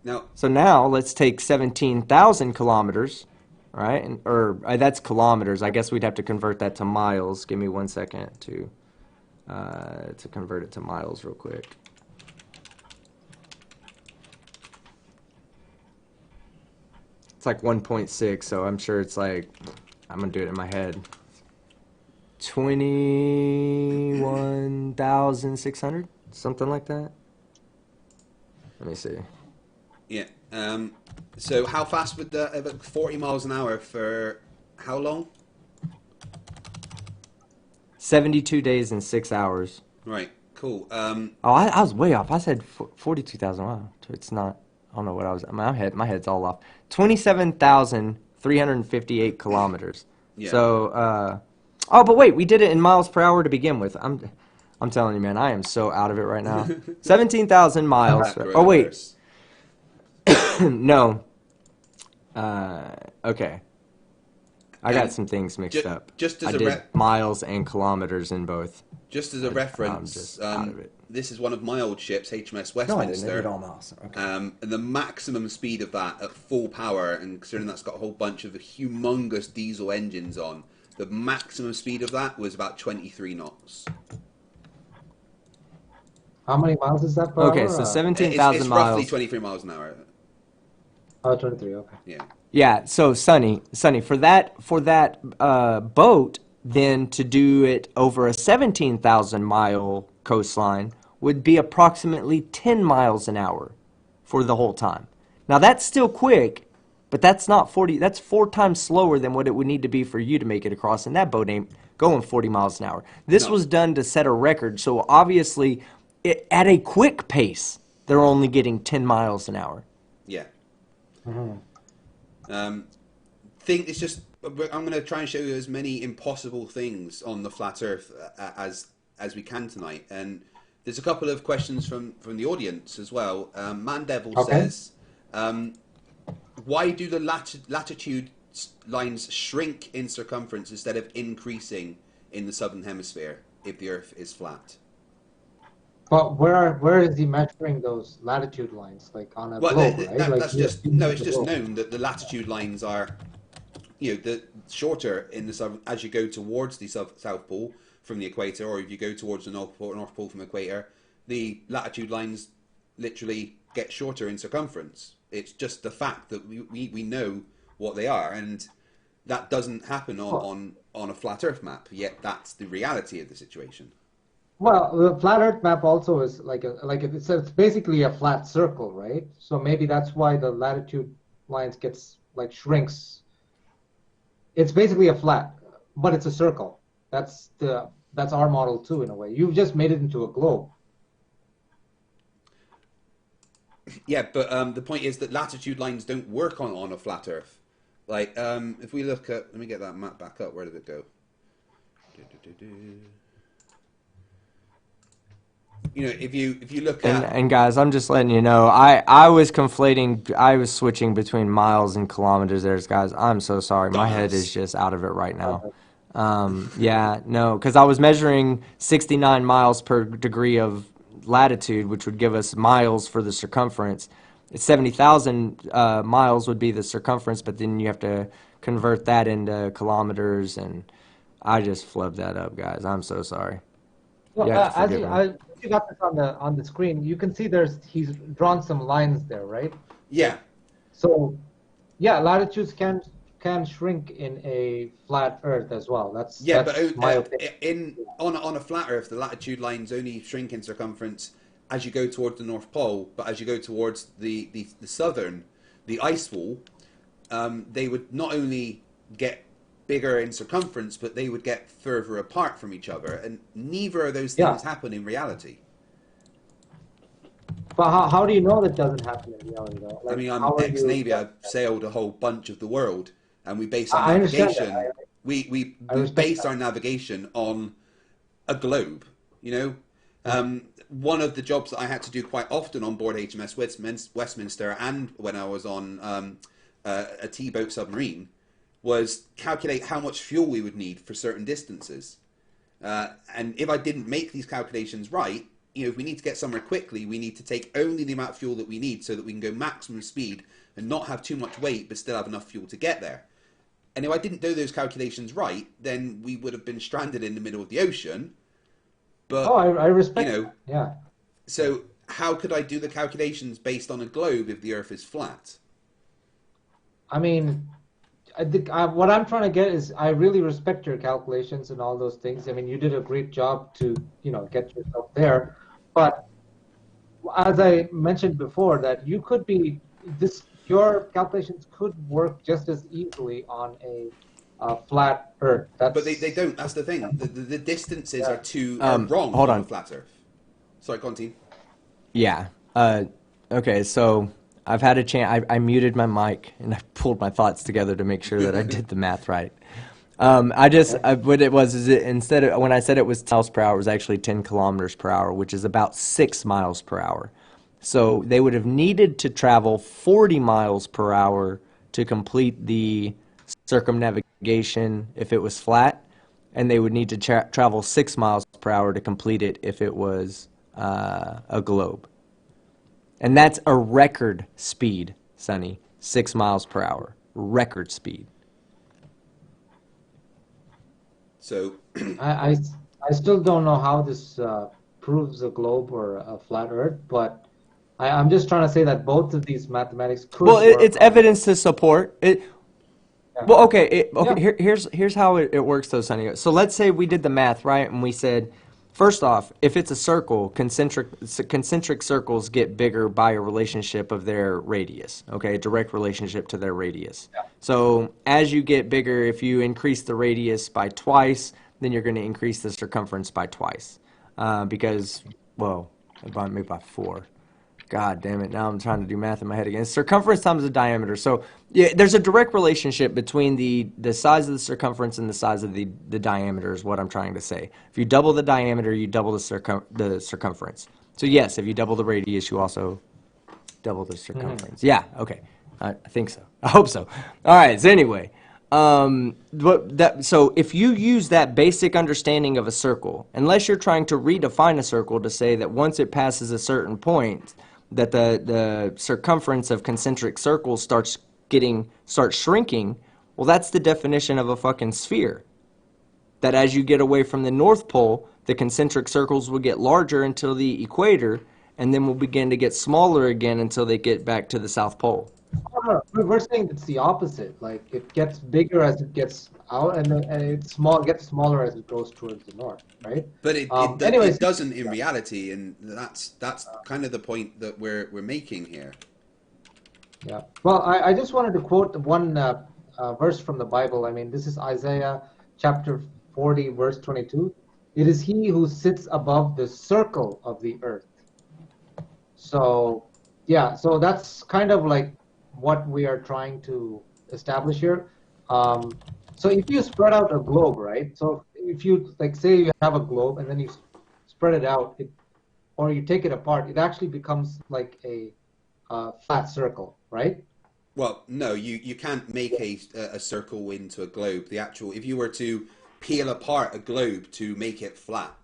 Now, So now let's take 17,000 kilometers, right? Or that's kilometers. I guess we'd have to convert that to miles. Give me 1 second to convert it to miles real quick. It's like 1.6, so I'm sure it's like, I'm going to do it in my head. 21,600? Something like that? Let me see. yeah. So how fast would about 40 miles an hour for how long? 72 days and 6 hours. Right. Cool. Oh, I was way off. I said 42,000. Wow. It's not. I don't know what I was. My head's all off. 27,358 kilometers. Yeah. So, oh, but wait, we did it in miles per hour to begin with. I'm telling you, man, I am so out of it right now. 17,000 miles. That Oh, wait. coronavirus. No. Okay. I got Um, some things mixed up. just as I a did miles and kilometers in both. Just as a I'm reference, just out of it. this is one of my old ships, HMS No, I didn't. I Westminster. did all miles. Okay. And the maximum speed of that at full power, and considering that's got a whole bunch of humongous diesel engines on, the maximum speed of that was about 23 knots. How many miles is that per Okay, hour? so It's 17,000 roughly miles. 23 miles an hour. 23. Okay. Yeah. Yeah, so Sonny, for that boat, then to do it over a 17,000 mile coastline would be approximately 10 miles an hour for the whole time. Now that's still quick, but that's not 40. That's 4 times slower than what it would need to be for you to make it across, and that boat ain't going 40 miles an hour. This No. was done to set a record, so obviously, at a quick pace, they're only getting 10 miles an hour. Yeah. Mhm. Think it's just I'm going to try and show you as many impossible things on the flat Earth as we can tonight, and there's a couple of questions from the audience as well. Man Devil Okay. says, why do the latitude lines shrink in circumference instead of increasing in the southern hemisphere if the Earth is flat? But where is he measuring those latitude lines? Like on a Well, globe, right? Like that's he just assumes no. it's It's a just globe. known that the latitude lines are, the shorter in the south as you go towards the South Pole from the equator, or if you go towards the North Pole from the equator, the latitude lines literally get shorter in circumference. It's just the fact that we know what they are, and that doesn't happen on a flat Earth map. Yet that's the reality of the situation. Well, the flat Earth map also is it's basically a flat circle, right? So maybe that's why the latitude lines gets like shrinks. It's basically a flat, but it's a circle. That's our model too, in a way. You've just made it into a globe. Yeah, but the point is that latitude lines don't work on a flat Earth. Like, if we look at, let me get that map back up. Where did it go? You know, if you look at And guys, I'm just letting you know, I was conflating, I was switching between miles and kilometers there, guys. I'm so sorry. My head is just out of it right now. Yeah, no, because I was measuring 69 miles per degree of latitude, which would give us miles for the circumference. 70,000 miles would be the circumference, but then you have to convert that into kilometers, and I just flubbed that up, guys. I'm so sorry. Well, You have to as forgive me. you got this on the screen, you can see he's drawn some lines there, right? yeah, So, yeah, latitudes can shrink in a flat Earth as well. That's but my opinion. on a flat Earth, the latitude lines only shrink in circumference as you go towards the North Pole. But as you go towards the southern, the ice wall, they would not only get bigger in circumference, but they would get further apart from each other, and neither of those things happen in reality. But how do you know that doesn't happen in reality, though? I mean, I'm how are ex-Navy. I've sailed a whole bunch of the world, and we base our I understand navigation. that. We respect base that. our navigation on a globe. You know, one of the jobs that I had to do quite often on board HMS Westminster, and when I was on a T-boat submarine, was calculate how much fuel we would need for certain distances. And if I didn't make these calculations right, you know, if we need to get somewhere quickly, we need to take only the amount of fuel that we need so that we can go maximum speed and not have too much weight, but still have enough fuel to get there. And if I didn't do those calculations right, then we would have been stranded in the middle of the ocean. But, I respect. you know, Yeah. so how could I do the calculations based on a globe if the Earth is flat? I mean, I think what I'm trying to get is I really respect your calculations and all those things. I mean, you did a great job to, get yourself there. But as I mentioned before, that you could be your calculations could work just as easily on a flat Earth. But they don't. That's the thing. The distances are wrong hold on on. a flat Earth. Sorry, Conti. Yeah. Okay, so I've had a chance. I muted my mic and I pulled my thoughts together to make sure that I did the math right. What it was is instead of when I said it was miles per hour, it was actually 10 kilometers per hour, which is about 6 miles per hour. So they would have needed to travel 40 miles per hour to complete the circumnavigation if it was flat, and they would need to travel 6 miles per hour to complete it if it was a globe. And that's a record speed, Sonny. 6 miles per hour. Record speed. So I still don't know how this proves a globe or a flat Earth, but I'm just trying to say that both of these mathematics could Well, work it's on evidence to support it. Yeah. Well, okay. Yeah. Here's how it works, though, Sonny. So let's say we did the math, right? And we said, first off, if it's a circle, concentric circles get bigger by a relationship of their radius. Okay, direct relationship to their radius. Yeah. So as you get bigger, if you increase the radius by twice, then you're going to increase the circumference by twice. Maybe by 4. God damn it, now I'm trying to do math in my head again. It's circumference times the diameter. So yeah, there's a direct relationship between the size of the circumference and the size of the diameter is what I'm trying to say. If you double the diameter, you double the circumference. So yes, if you double the radius, you also double the circumference. Yeah, okay. I think so. I hope so. All right, so anyway. So if you use that basic understanding of a circle, unless you're trying to redefine a circle to say that once it passes a certain point, that the circumference of concentric circles starts shrinking, well, that's the definition of a fucking sphere. That as you get away from the North Pole, the concentric circles will get larger until the equator, and then will begin to get smaller again until they get back to the South Pole. We're saying it's the opposite. Like it gets bigger as it gets out, and then it gets smaller as it goes towards the north, right? But Anyways, it doesn't in reality, and that's kind of the point that we're making here. yeah. Well, I just wanted to quote one verse from the Bible. I mean, this is Isaiah chapter 40, verse 22. It is he who sits above the circle of the earth. So, yeah, so that's kind of like what we are trying to establish here. So if you spread out a globe, right? So if you, like, say you have a globe and then you spread it out, or you take it apart, it actually becomes like a flat circle, right? Well, no, you can't make a circle into a globe. If you were to peel apart a globe to make it flat,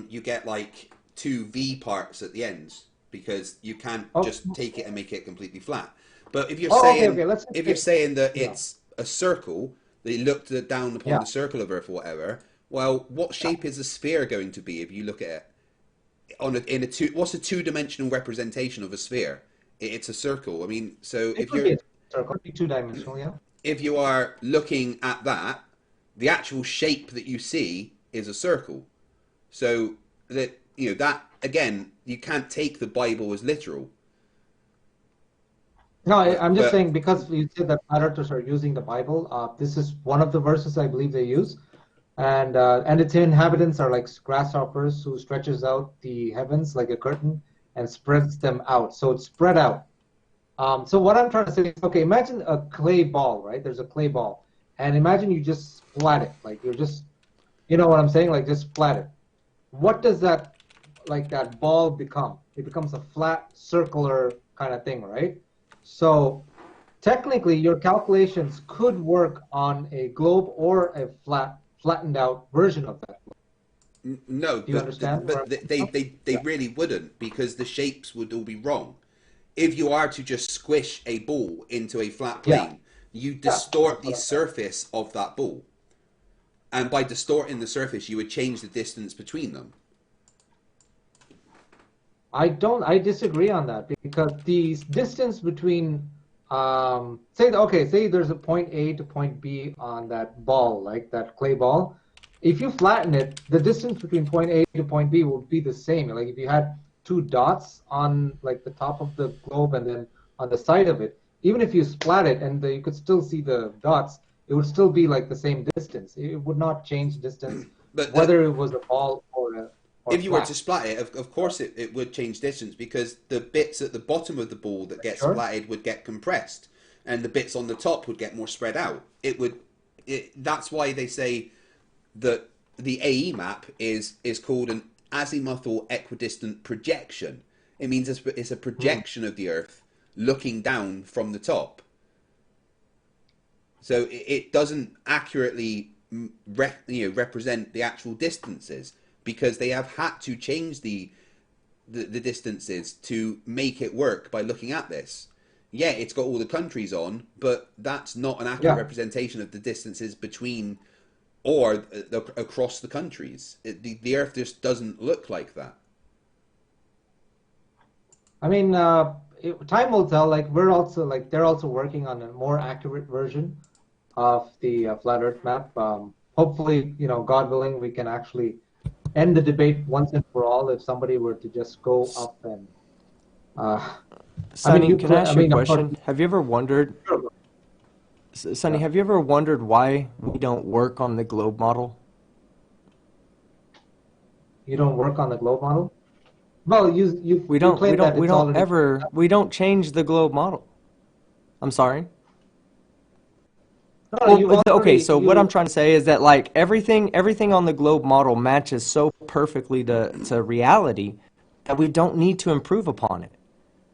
you get like two V parts at the ends because you can't just take it and make it completely flat. But if you're saying that it's a circle, they looked down upon the circle of Earth or whatever, well, what shape is a sphere going to be if you look at it what's a two-dimensional representation of a sphere? It's a circle. I mean, so if you're two-dimensional, yeah. If you are looking at that, the actual shape that you see is a circle. So that that again, you can't take the Bible as literal. No, I'm just saying because you said that flat earthers are using the Bible. This is one of the verses I believe they use, and its inhabitants are like grasshoppers who stretches out the heavens like a curtain and spreads them out. So it's spread out. So what I'm trying to say is, okay, imagine a clay ball, right? There's a clay ball, and imagine you just splat it, like you're just, you know what I'm saying, like just splat it. What does that ball become? It becomes a flat, circular kind of thing, right? So technically, your calculations could work on a globe or a flattened out version of that. No, Do you understand? But they really wouldn't, because the shapes would all be wrong. If you are to just squish a ball into a flat plane, you distort the surface of that ball. And by distorting the surface, you would change the distance between them. I disagree on that, because the distance between, say there's a point A to point B on that ball, like that clay ball. If you flatten it, the distance between point A to point B will be the same. Like if you had two dots on like the top of the globe and then on the side of it, even if you splat it and you could still see the dots, it would still be like the same distance. It would not change distance, whether it was a ball or a if you were to splat it, of course it would change distance, because the bits at the bottom of the ball that get splatted would get compressed, and the bits on the top would get more spread out. That's why they say that the AE map is called an azimuth or equidistant projection. It means it's a projection of the Earth looking down from the top. So it doesn't accurately represent the actual distances, because they have had to change the distances to make it work by looking at this. Yeah, it's got all the countries on, but that's not an accurate representation of the distances between or across the countries. The Earth just doesn't look like that. I mean, time will tell. Like they're also working on a more accurate version of the flat Earth map. Hopefully, God willing, we can actually end the debate once and for all. If somebody were to just go up and, Sonny, can I ask you a question? Have you ever wondered, Sonny, have you ever wondered why we don't work on the globe model? You don't work on the globe model? Well, we don't change the globe model. I'm sorry. No, what I'm trying to say is that like everything on the globe model matches so perfectly to reality that we don't need to improve upon it.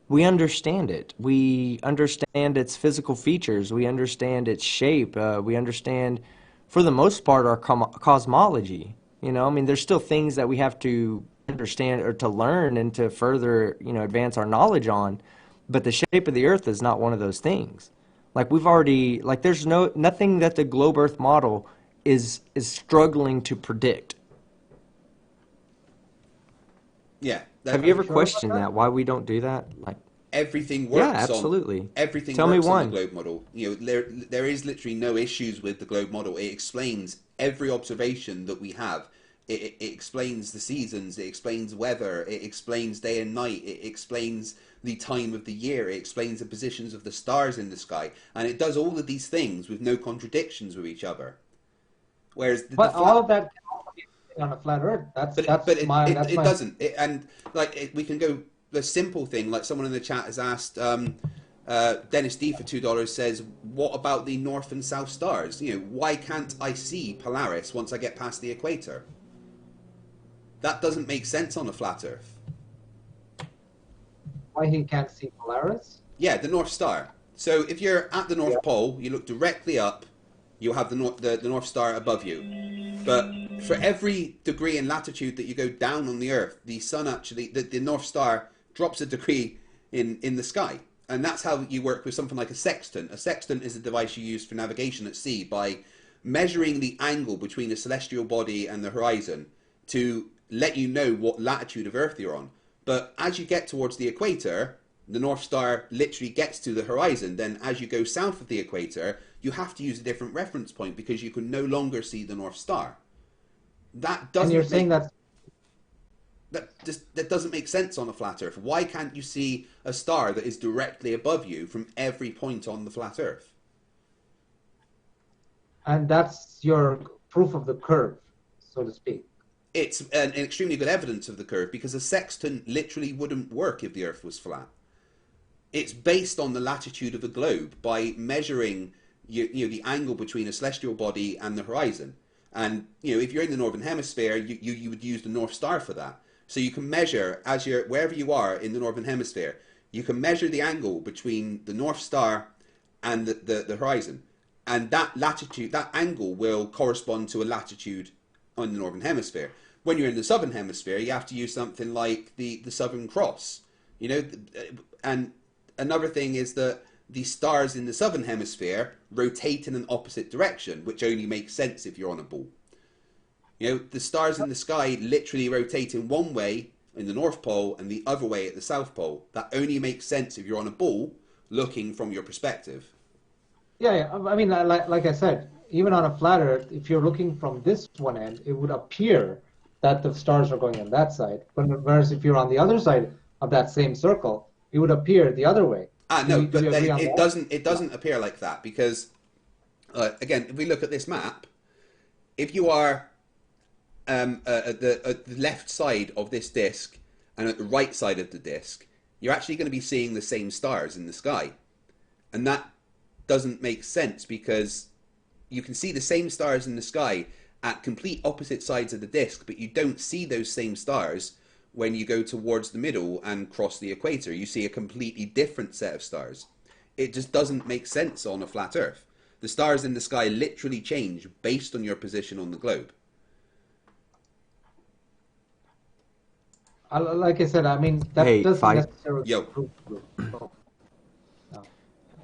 We understand it. We understand its physical features. We understand its shape. We understand, for the most part, our cosmology. I mean, there's still things that we have to understand or to learn and to further, advance our knowledge on. But the shape of the Earth is not one of those things. Like there's nothing that the globe Earth model is struggling to predict. Yeah. Have you ever Sure about questioned that? that? Why we don't do that? Like, Everything yeah, works on absolutely. everything Tell me works on the one. globe model. There is literally no issues with the globe model. It explains every observation that we have. It explains the seasons. It explains weather. It explains day and night. It explains the time of the year. It explains the positions of the stars in the sky, and it does all of these things with no contradictions with each other. Whereas the But all flat, of that can also be on a flat Earth. That's but it, but that's it, my it, that's it my doesn't. And like we can go the simple thing. Like someone in the chat has asked, Dennis D for $2 says, "What about the north and south stars? Why can't I see Polaris once I get past the equator? That doesn't make sense on a flat Earth." why he can't see Polaris. Yeah, the North Star. So if you're at the Yeah. North Pole, you look directly up, you'll have the North Star above you. But for every degree in latitude that you go down on the Earth, the sun actually, the North Star drops a degree in the sky. And that's how you work with something like a sextant. A sextant is a device you use for navigation at sea by measuring the angle between a celestial body and the horizon to let you know what latitude of Earth you're on. But as you get towards the equator, the North Star literally gets to the horizon. Then as you go south of the equator, you have to use a different reference point because you can no longer see the North Star. That And you're doesn't saying make that doesn't make sense on a flat Earth. Why can't you see a star that is directly above you from every point on the flat Earth? that's your proof of the curve, so to speak. It's an extremely good evidence of the curve because a sextant literally wouldn't work if the Earth was flat. It's based on the latitude of the globe by measuring the angle between a celestial body and the horizon. And if you're in the northern hemisphere, you would use the North Star for that. So you can measure as you're wherever you are in the northern hemisphere, you can measure the angle between the North Star and the horizon, and that latitude, that angle will correspond to a latitude on the northern hemisphere. When you're in the southern hemisphere, you have to use something like the Southern Cross, and another thing is that the stars in the southern hemisphere rotate in an opposite direction, which only makes sense if you're on a ball. The stars in the sky literally rotate in one way in the North Pole and the other way at the South Pole. That only makes sense if you're on a ball looking from your perspective. Yeah. I mean, like I said, even on a flat Earth, if you're looking from this one end, it would appear that the stars are going on that side. Whereas if you're on the other side of that same circle, it would appear the other way. No, Do but you agree on it that? doesn't. It doesn't appear like that because, again, if we look at this map, if you are at the left side of this disk and at the right side of the disk, you're actually going to be seeing the same stars in the sky, and that doesn't make sense because you can see the same stars in the sky at complete opposite sides of the disk, but you don't see those same stars when you go towards the middle and cross the equator. You see a completely different set of stars. It just doesn't make sense on a flat Earth. The stars in the sky literally change based on your position on the globe. Like I said, I mean, that Hey, doesn't fight. necessarily Yo. prove true. So,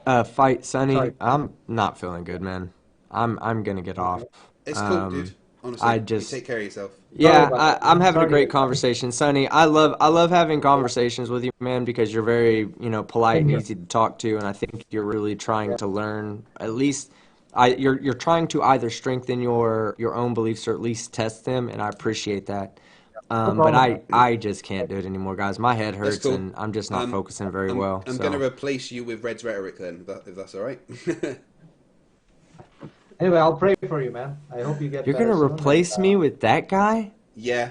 no. Fight, Sonny. Sorry. I'm not feeling good, man. I'm gonna get off. Okay. It's cool, dude. I Honestly, you just take care of yourself. Sorry Yeah, about that, I'm man. having a Sorry to hear great that. conversation, Sonny. I love having conversations with you, man, because you're very, polite Same and here. easy to talk to, and I think you're really trying Yeah. to learn. At least, you're trying to either strengthen your own beliefs or at least test them, and I appreciate that. No But problem, man. I just can't do it anymore, guys. My head That's hurts, cool. and I'm just not focusing very well. I'm going to So replace you with Red's rhetoric then, if that's all right. Anyway, I'll pray for you, man. I hope you get you're better gonna soon. replace me with that guy? Yeah.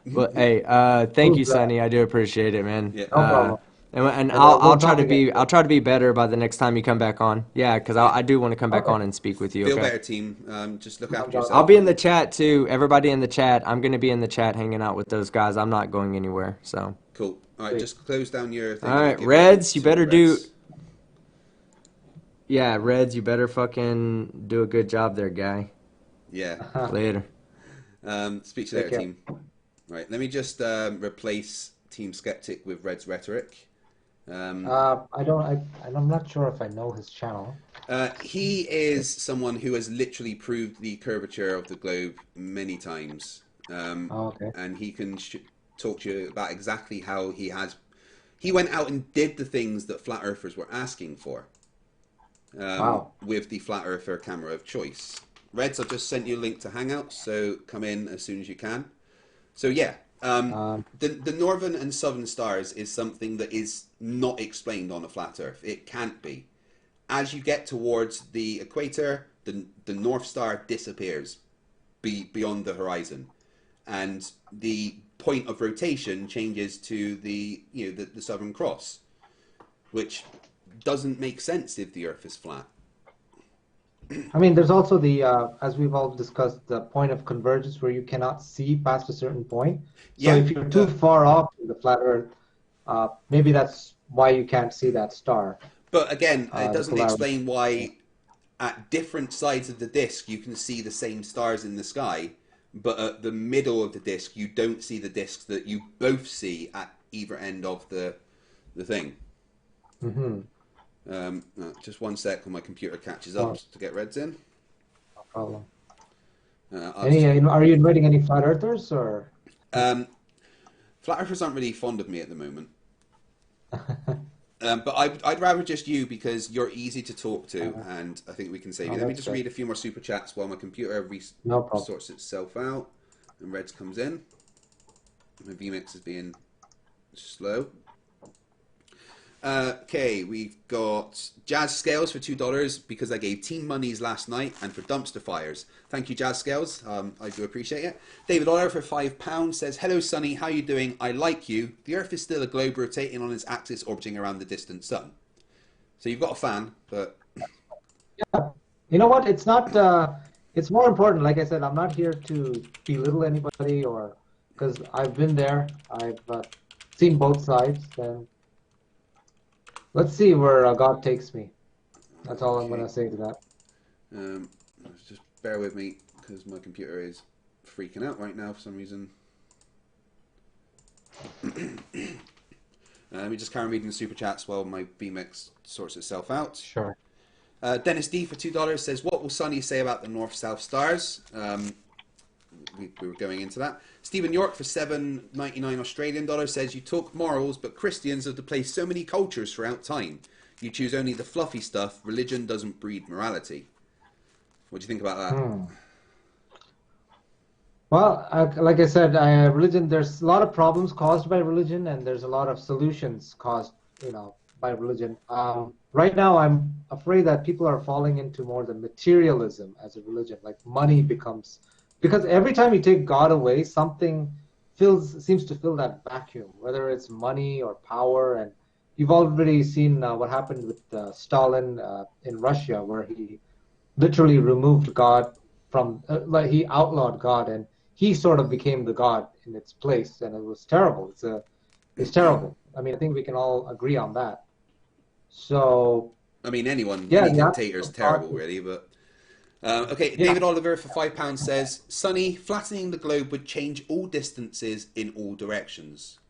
Well, hey, thank you, Who's that? Sonny. I do appreciate it, man. Yeah. No problem. And And I'll we'll try talk to again. be better by the next time you come back on. Yeah, because Yeah. I do want to come back Okay. on and speak with you. Feel Okay. better, team. Just look after I'll yourself. I'll be in the chat too. Everybody in the chat. I'm gonna be in the chat hanging out with those guys. I'm not going anywhere. So. Cool. All right, Sweet. just close down your thing. All and right, give Reds, it you to better do. Reds. Yeah, Reds, you better fucking do a good job there, guy. Yeah. Later. Speak to you Take later, care. team. Right, let me just replace Team Skeptic with Red's rhetoric. I'm not sure if I know his channel. He is someone who has literally proved the curvature of the globe many times. Okay. and he can talk to you about exactly how he went out and did the things that flat earthers were asking for, Wow. with the flat earther camera of choice. Reds, I've just sent you a link to Hangouts, so come in as soon as you can. So yeah, the northern and southern stars is something that is not explained on a flat Earth. It can't be. As you get towards the equator, the North Star disappears beyond the horizon, and the point of rotation changes to the Southern Cross, which doesn't make sense if the Earth is flat. I mean, there's also the, as we've all discussed, the point of convergence where you cannot see past a certain point. So Yeah, if you're too far off the flat Earth, maybe that's why you can't see that star. but again, it The doesn't polarity. explain why at different sides of the disk you can see the same stars in the sky, but at the middle of the disk you don't see the disks that you both see at either end of the thing. Mm-hmm. Just one sec when my computer catches up Oh, to get Reds in. no problem. I'll just, Are you inviting any flat earthers or? flat earthers aren't really fond of me at the moment. But I'd rather just you because you're easy to talk to, and I think we can save you. Oh, Let me that's just good. read a few more super chats while my computer No problem. sorts itself out, and Reds comes in. My vmix is being slow. Okay, we've got Jazz Scales for $2 because I gave team monies last night and for dumpster fires. Thank you, Jazz Scales. I do appreciate it. David Oller for £5 says, "Hello, Sonny. How you doing? I like you. The Earth is still a globe rotating on its axis, orbiting around the distant sun." So you've got a fan, but Yeah. You know what? It's not. It's more important. Like I said, I'm not here to belittle anybody or because I've been there. I've seen both sides. And let's see where God takes me. That's all I'm okay. gonna say to that. Just bear with me because my computer is freaking out right now for some reason. Let me just carry on reading the super chats while my vmix sorts itself out. Sure. Dennis D for $2 says, "What will Sonny say about the North-South stars?" We were going into that. Stephen York for $7.99 Australian dollars says, "You talk morals, but Christians have displaced so many cultures throughout time. You choose only the fluffy stuff. Religion doesn't breed morality." What do you think about that? Well, like I said, religion. There's a lot of problems caused by religion, and there's a lot of solutions caused, by religion. Right now, I'm afraid that people are falling into more the materialism as a religion. Like money becomes, because every time you take God away, something seems to fill that vacuum. Whether it's money or power, and you've already seen what happened with Stalin in Russia, where he literally removed God from, like he outlawed God, and he sort of became the God in its place, and it was terrible. It's terrible. I mean, I think we can all agree on that. So, I mean, yeah, any the dictator is absence of God terrible, really. But okay, yeah. David Oliver for £5 says, "Sonny, flattening the globe would change all distances in all directions."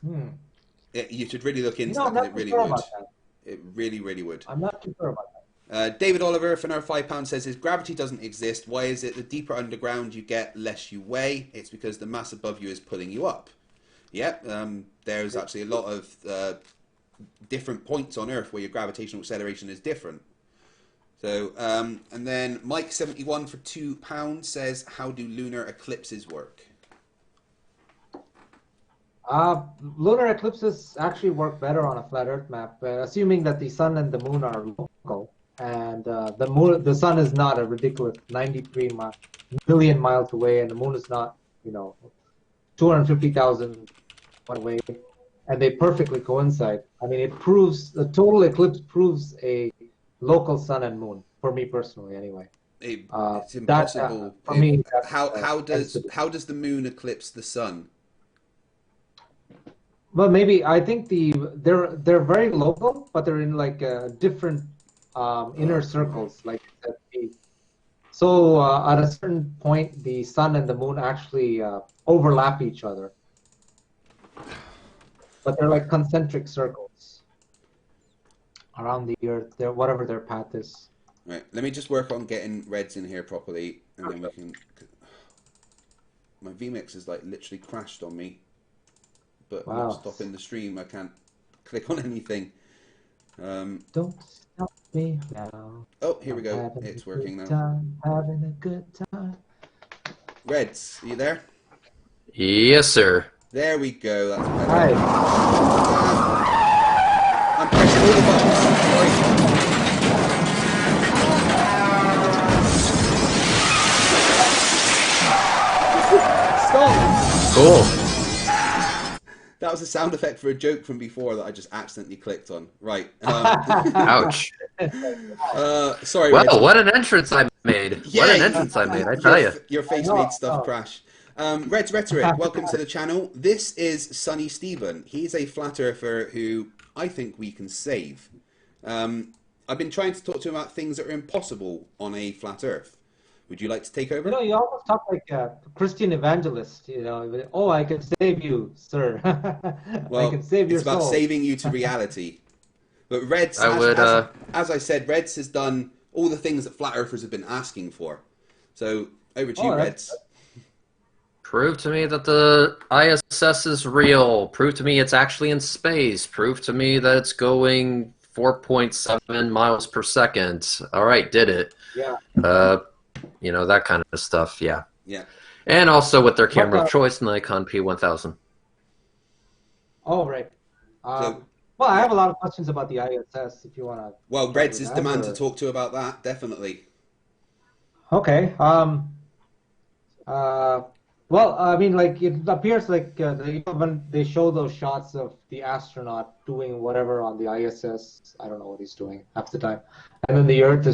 You should really look into that I'm because not it too really sure would. about that. It really, really would. I'm not too sure about that. David Oliver for another £5 says, "If gravity doesn't exist, why is it the deeper underground you get, less you weigh? It's because the mass above you is pulling you up." Yep, there's actually a lot of different points on Earth where your gravitational acceleration is different. So, and then Mike71 for £2 says, "How do lunar eclipses work?" Lunar eclipses actually work better on a flat Earth map, assuming that the sun and the moon are local, and the sun is not a ridiculous 93 million miles away, and the moon is not, 250,000 away, and they perfectly coincide. I mean, the total eclipse proves a local sun and moon for me personally, anyway. It's impossible. For me, How that's does the moon eclipse the sun? Well, maybe I think they're very local, but they're in like different inner circles. Like so, at a certain point, the sun and the moon actually overlap each other, but they're like concentric circles around the Earth. They're whatever their path is. Right. Let me just work on getting Reds in here properly, and then we can. my vMix is like literally crashed on me, but Wow. not stopping the stream. I can't click on anything. Don't stop me now. Oh, here we I'm go. having It's a working good now. time, having a good time. Reds, are you there? Yes, sir. There we go. That's better. Hi. I'm pressing all the buttons. Sorry. Stop! Cool. That was a sound effect for a joke from before that I just accidentally clicked on. Right. Ouch. Sorry, Well, Reds. what an entrance I made. Yeah, What an entrance I made, I tell you. Your face I know, made stuff I know. crash. Reds Rhetoric, welcome to the channel. This is Sonny Stephen. He's a flat earther who I think we can save. I've been trying to talk to him about things that are impossible on a flat earth. Would you like to take over? You know, you almost talk like a Christian evangelist. You know, oh, I can save you, sir. Well, I can save your it's about soul. saving you to reality. But Reds, I would, as I said, Reds has done all the things that flat earthers have been asking for. So over to you, Reds. Prove to me that the ISS is real. Prove to me it's actually in space. Prove to me that it's going 4.7 miles per second. All right, did it. Yeah. You know, that kind of stuff, yeah. Yeah. And also with their camera of choice, Nikon P1000. Oh, right. So, well, I have a lot of questions about the ISS if you want to. Well, Reds is the man to talk to about that, definitely. Okay. Well, I mean, like, it appears like when they show those shots of the astronaut doing whatever on the ISS, I don't know what he's doing half the time, and then the Earth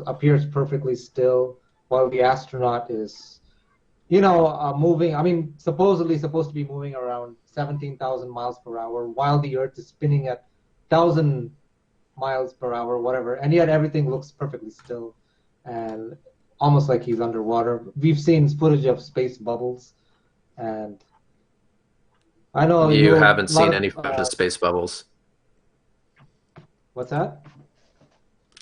appears perfectly still while the astronaut is, you know, moving. I mean, supposedly supposed to be moving around 17,000 miles per hour while the Earth is spinning at 1,000 miles per hour, whatever, and yet everything looks perfectly still and almost like he's underwater. We've seen footage of space bubbles, and I know You haven't seen any footage of space bubbles. What's that?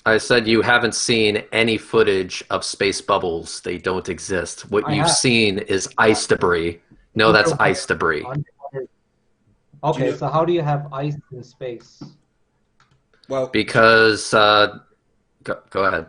I said you haven't seen any footage of space bubbles. They don't exist. What you've seen is ice debris. No, that's ice debris. Okay, so how do you have ice in space? Well, because go ahead.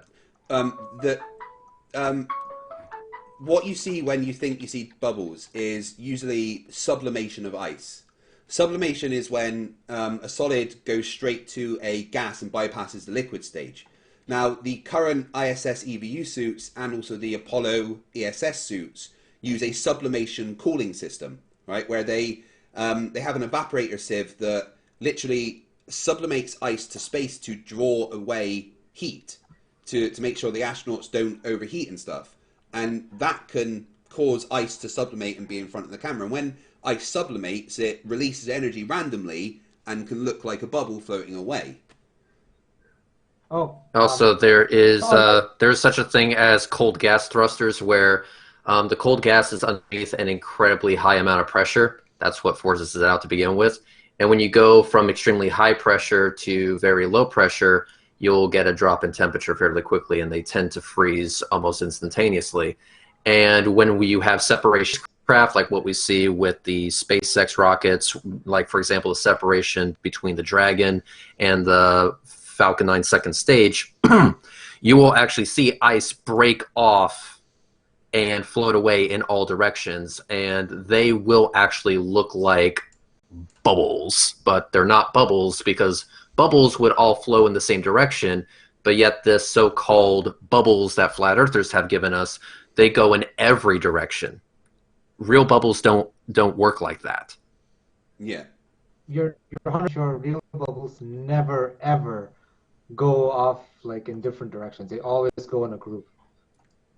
What you see when you think you see bubbles is usually sublimation of ice. Sublimation is when a solid goes straight to a gas and bypasses the liquid stage. Now, the current ISS EVU suits and also the Apollo ESS suits use a sublimation cooling system, right? Where they have an evaporator sieve that literally sublimates ice to space to draw away heat, to make sure the astronauts don't overheat and stuff. And that can cause ice to sublimate and be in front of the camera. And when ice sublimates, it releases energy randomly and can look like a bubble floating away. Oh. Also, there's such a thing as cold gas thrusters, where the cold gas is underneath an incredibly high amount of pressure. That's what forces it out to begin with. And when you go from extremely high pressure to very low pressure, you'll get a drop in temperature fairly quickly, and they tend to freeze almost instantaneously. And when you have separation craft, like what we see with the SpaceX rockets, like, for example, the separation between the Dragon and the Falcon 9 second stage, you will actually see ice break off and float away in all directions, and they will actually look like bubbles, but they're not bubbles because bubbles would all flow in the same direction, but yet the so-called bubbles that flat earthers have given us, they go in every direction. Real bubbles don't work like that. Yeah. You're 100% sure real bubbles never ever go off like in different directions. They always go in a group.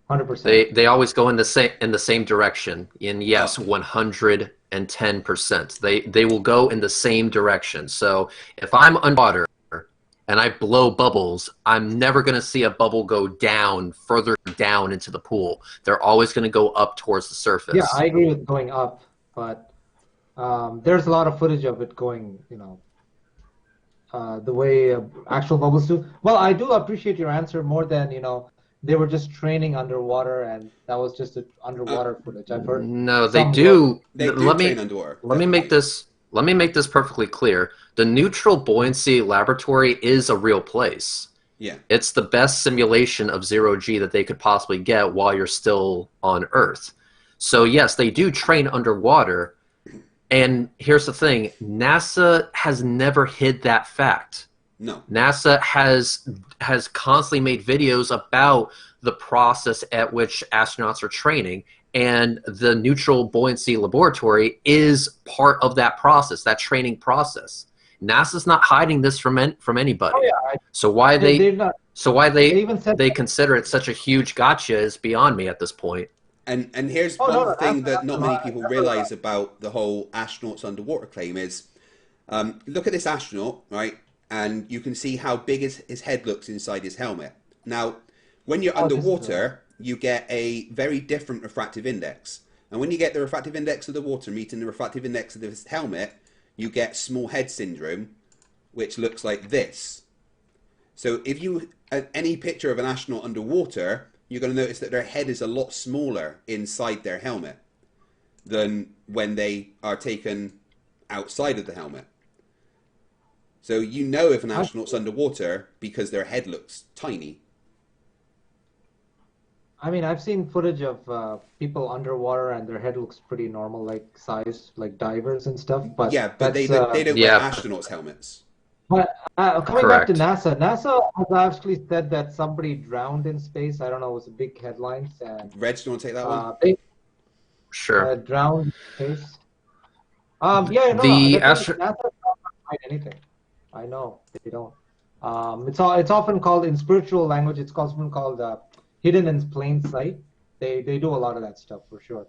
100%. They always go in the same direction. And yes, 110%. They will go in the same direction. So if I'm underwater and I blow bubbles, I'm never going to see a bubble go down further down into the pool. They're always going to go up towards the surface. Yeah, I agree with going up, but there's a lot of footage of it going, you know, the way actual bubbles do. Well, I do appreciate your answer more than, you know, they were just training underwater, and that was just underwater footage. I've heard. No, they some do. They do Let train me underwater. let me make this perfectly clear. The neutral buoyancy laboratory is a real place. Yeah. It's the best simulation of zero G that they could possibly get while you're still on Earth. So yes, they do train underwater. And here's the thing, NASA has never hid that fact. No. NASA has constantly made videos about the process at which astronauts are training, and the neutral buoyancy laboratory is part of that process, that training process. NASA's not hiding this from anybody. Oh, yeah. So why They're not. They even said they consider it such a huge gotcha is beyond me at this point. And here's Oh, one no, thing that not many I people never- realize about the whole astronauts underwater claim is, look at this astronaut, right? And you can see how big his head looks inside his helmet. Now, when you're Oh, this is underwater, you get a very different refractive index. And when you get the refractive index of the water meeting the refractive index of this helmet, you get small head syndrome, which looks like this. So if you any picture of an astronaut underwater, you're going to notice that their head is a lot smaller inside their helmet than when they are taken outside of the helmet. So you know if an astronaut's underwater because their head looks tiny. I mean, I've seen footage of people underwater and their head looks pretty normal, like size, like divers and stuff. But Yeah, but they that's, don't Yeah. wear astronauts' helmets. But coming back to Correct. NASA has actually said that somebody drowned in space. I don't know, it was a big headlines, and Reg, do you want to take that one? they Sure. drowned in space. Yeah, no, The the thing is, astro- NASA does not hide anything. I know they don't. It's often called in spiritual language. It's often called hidden in plain sight. They do a lot of that stuff for sure.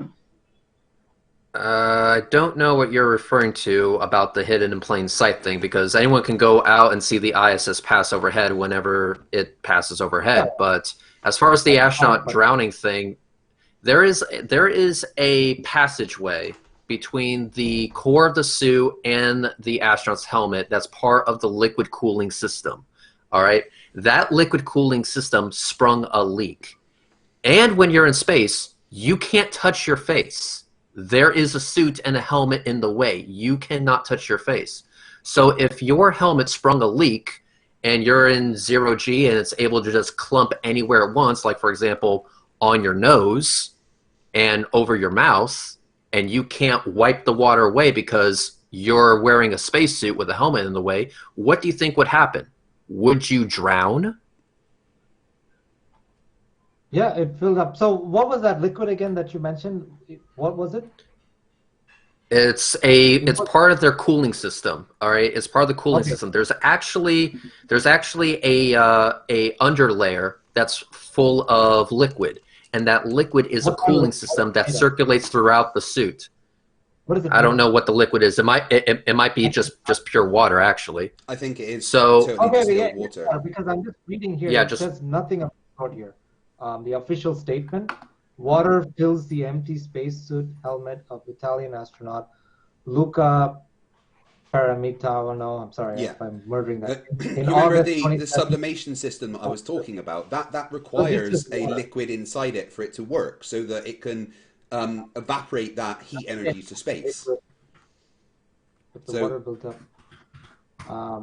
I don't know what you're referring to about the hidden in plain sight thing, because anyone can go out and see the ISS pass overhead whenever it passes overhead. Yeah. But as far as the astronaut But- drowning thing, there is a passageway between the core of the suit and the astronaut's helmet that's part of the liquid cooling system. All right, that liquid cooling system sprung a leak, and when you're in space, you can't touch your face. There is a suit and a helmet in the way. You cannot touch your face. So if your helmet sprung a leak and you're in zero G and it's able to just clump anywhere at once, like for example, on your nose and over your mouth, and you can't wipe the water away because you're wearing a spacesuit with a helmet in the way, what do you think would happen? Would you drown? Yeah, it filled up. So what was that liquid again that you mentioned? What was it? It's part of their cooling system. All right, it's part of the cooling Okay. system. There's actually a underlayer that's full of liquid, and that liquid is a What kind of cooling liquid? system that circulates throughout the suit. What is it? I don't know what the liquid is. It might be just pure water actually. I think it is So- totally Okay, distilled yeah, water. yeah, because I'm just reading here. Yeah, It just- says nothing about here. The official statement: water fills the empty spacesuit helmet of Italian astronaut Luca Paramitano. I'm sorry Yeah. if I'm murdering that. You In remember August the 27th. sublimation system that I was talking about? That requires a water. liquid inside it for it to work, so that it can evaporate that heat energy to space. If the So- water built up.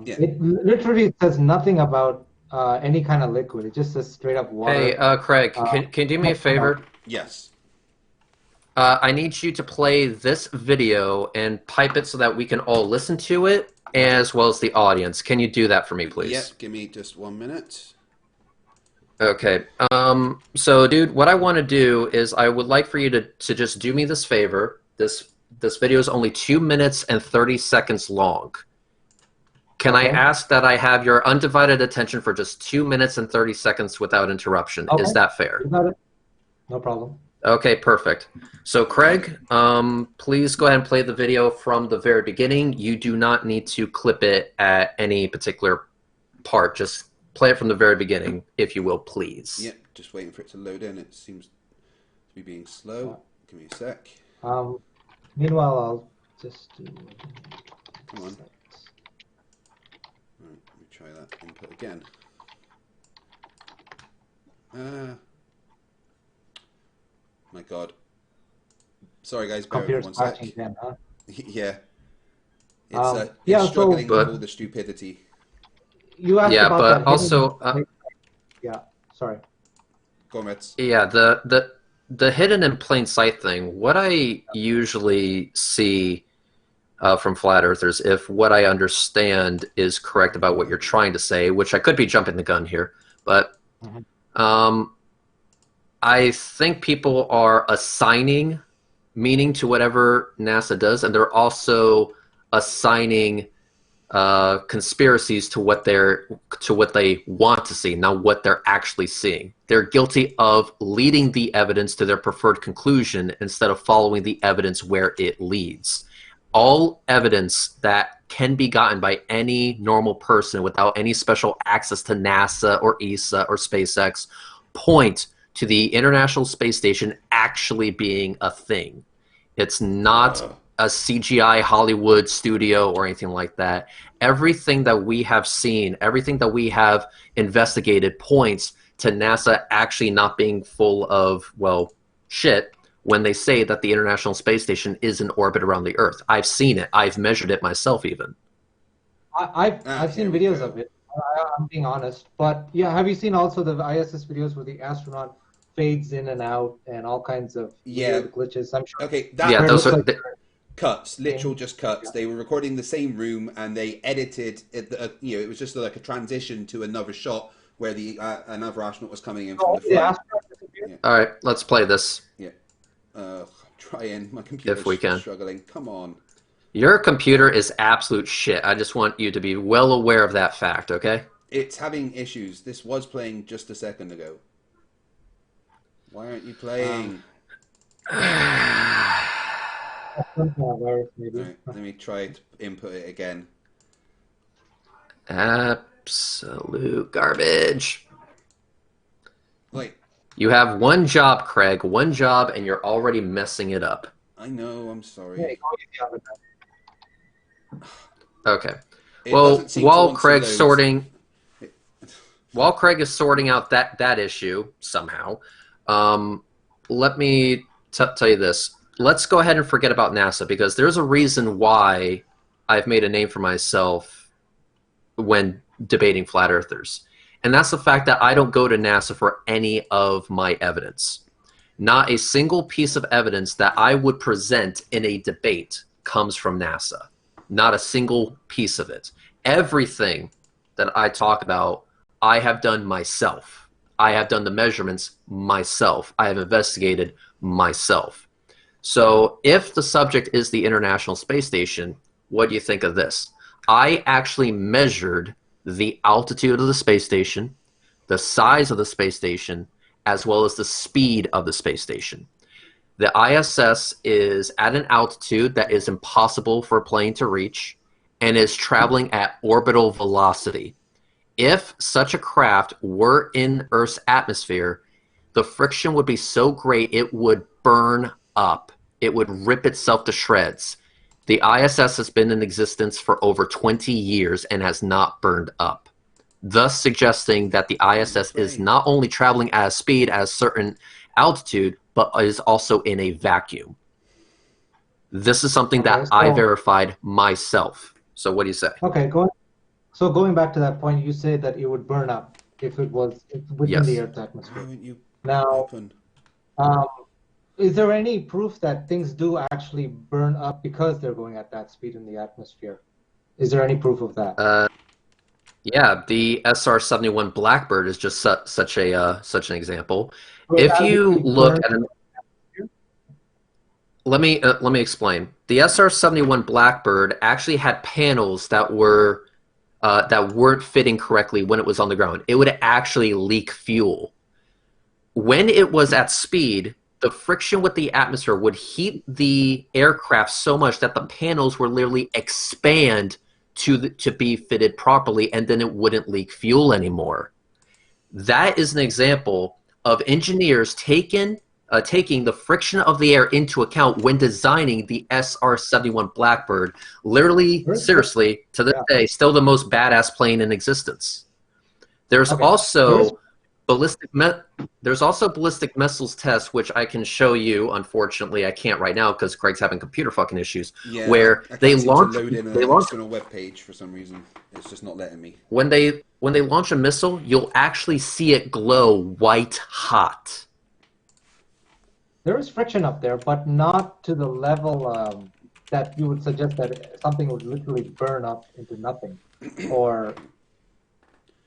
Yeah. It literally says nothing about any kind of liquid. It just says straight up water. Hey, Craig, can you do me a favor? Yes. I need you to play this video and pipe it so that we can all listen to it, as well as the audience. Can you do that for me, please? Yep. Give me just 1 minute. Okay. So, dude, what I want to do is I would like for you to just do me this favor. This video is only 2 minutes and 30 seconds long. Can I Okay. ask that I have your undivided attention for just 2 minutes and 30 seconds without interruption? Okay. Is that fair? You got it? No problem. Okay, perfect. So, Craig, please go ahead and play the video from the very beginning. You do not need to clip it at any particular part. Just play it from the very beginning, if you will, please. Yep. Just waiting for it to load in. It seems to be being slow. Give me a sec. Meanwhile, I'll just do. Come on. Right, let me try that input again. My God. Sorry, guys. Bear with me Computer's one sec. crashing again, huh? Yeah. It's Yeah, struggling so with But- all the stupidity. you asked Yeah, about but that. also, Yeah, sorry. Go on, Reds. yeah, the hidden in plain sight thing. What I usually see from flat earthers, if what I understand is correct about what you're trying to say, which I could be jumping the gun here, but I think people are assigning meaning to whatever NASA does, and they're also assigning conspiracies to what they want to see, not what they're actually seeing. They're guilty of leading the evidence to their preferred conclusion instead of following the evidence where it leads. All evidence that can be gotten by any normal person without any special access to NASA or ESA or SpaceX point to the International Space Station actually being a thing. It's not a CGI Hollywood studio or anything like that. Everything that we have seen, everything that we have investigated points to NASA actually not being full of, well, shit when they say that the International Space Station is in orbit around the Earth. I've seen it. I've measured it myself even. I've seen videos of it. I'm being honest. But yeah, have you seen also the ISS videos where the astronaut fades in and out and all kinds of weird glitches? I'm sure. Okay, Yeah, those are cuts, literal just cuts. They were recording the same room and they edited it. It was just like a transition to another shot where the another astronaut was coming in from the front. All right, let's play this. Yeah. Trying. My computer's If we can. struggling. Come on. Your computer is absolute shit. I just want you to be well aware of that fact, okay? It's having issues. This was playing just a second ago. Why aren't you playing? Right, let me try to input it again. Absolute garbage. Like, you have one job, Craig. One job, and you're already messing it up. I know. I'm sorry. Okay. Well, while Craig's sorting, while Craig is sorting out that issue somehow, let me tell you this. Let's go ahead and forget about NASA because there's a reason why I've made a name for myself when debating flat earthers. And that's the fact that I don't go to NASA for any of my evidence. Not a single piece of evidence that I would present in a debate comes from NASA. Not a single piece of it. Everything that I talk about, I have done myself. I have done the measurements myself. I have investigated myself. So if the subject is the International Space Station, what do you think of this? I actually measured the altitude of the space station, the size of the space station, as well as the speed of the space station. The ISS is at an altitude that is impossible for a plane to reach and is traveling at orbital velocity. If such a craft were in Earth's atmosphere, the friction would be so great it would burn up. It would rip itself to shreds. The ISS has been in existence for over 20 years and has not burned up, thus suggesting that the ISS is not only traveling at a speed at a certain altitude, but is also in a vacuum. This is something that I verified myself. So what do you say? Okay, going back to that point, you say that it would burn up if it was within the Earth's atmosphere. Now, is there any proof that things do actually burn up because they're going at that speed in the atmosphere? Is there any proof of that? Yeah, the SR-71 Blackbird is just such an example. If you look at let me explain. The SR-71 Blackbird actually had panels that weren't fitting correctly when it was on the ground. It would actually leak fuel. When it was at speed, the friction with the atmosphere would heat the aircraft so much that the panels would literally expand to be fitted properly, and then it wouldn't leak fuel anymore. That is an example of engineers taking the friction of the air into account when designing the SR-71 Blackbird. Literally, seriously, to this day, still the most badass plane in existence. There's also there's also ballistic missiles tests, which I can show you. Unfortunately, I can't right now because Craig's having computer fucking issues. Yeah, where I they can't seem launch to load in they an launch external web page for some reason. It's just not letting me. when they launch a missile, you'll actually see it glow white hot. There is friction up there, but not to the level that you would suggest that something would literally burn up into nothing. Or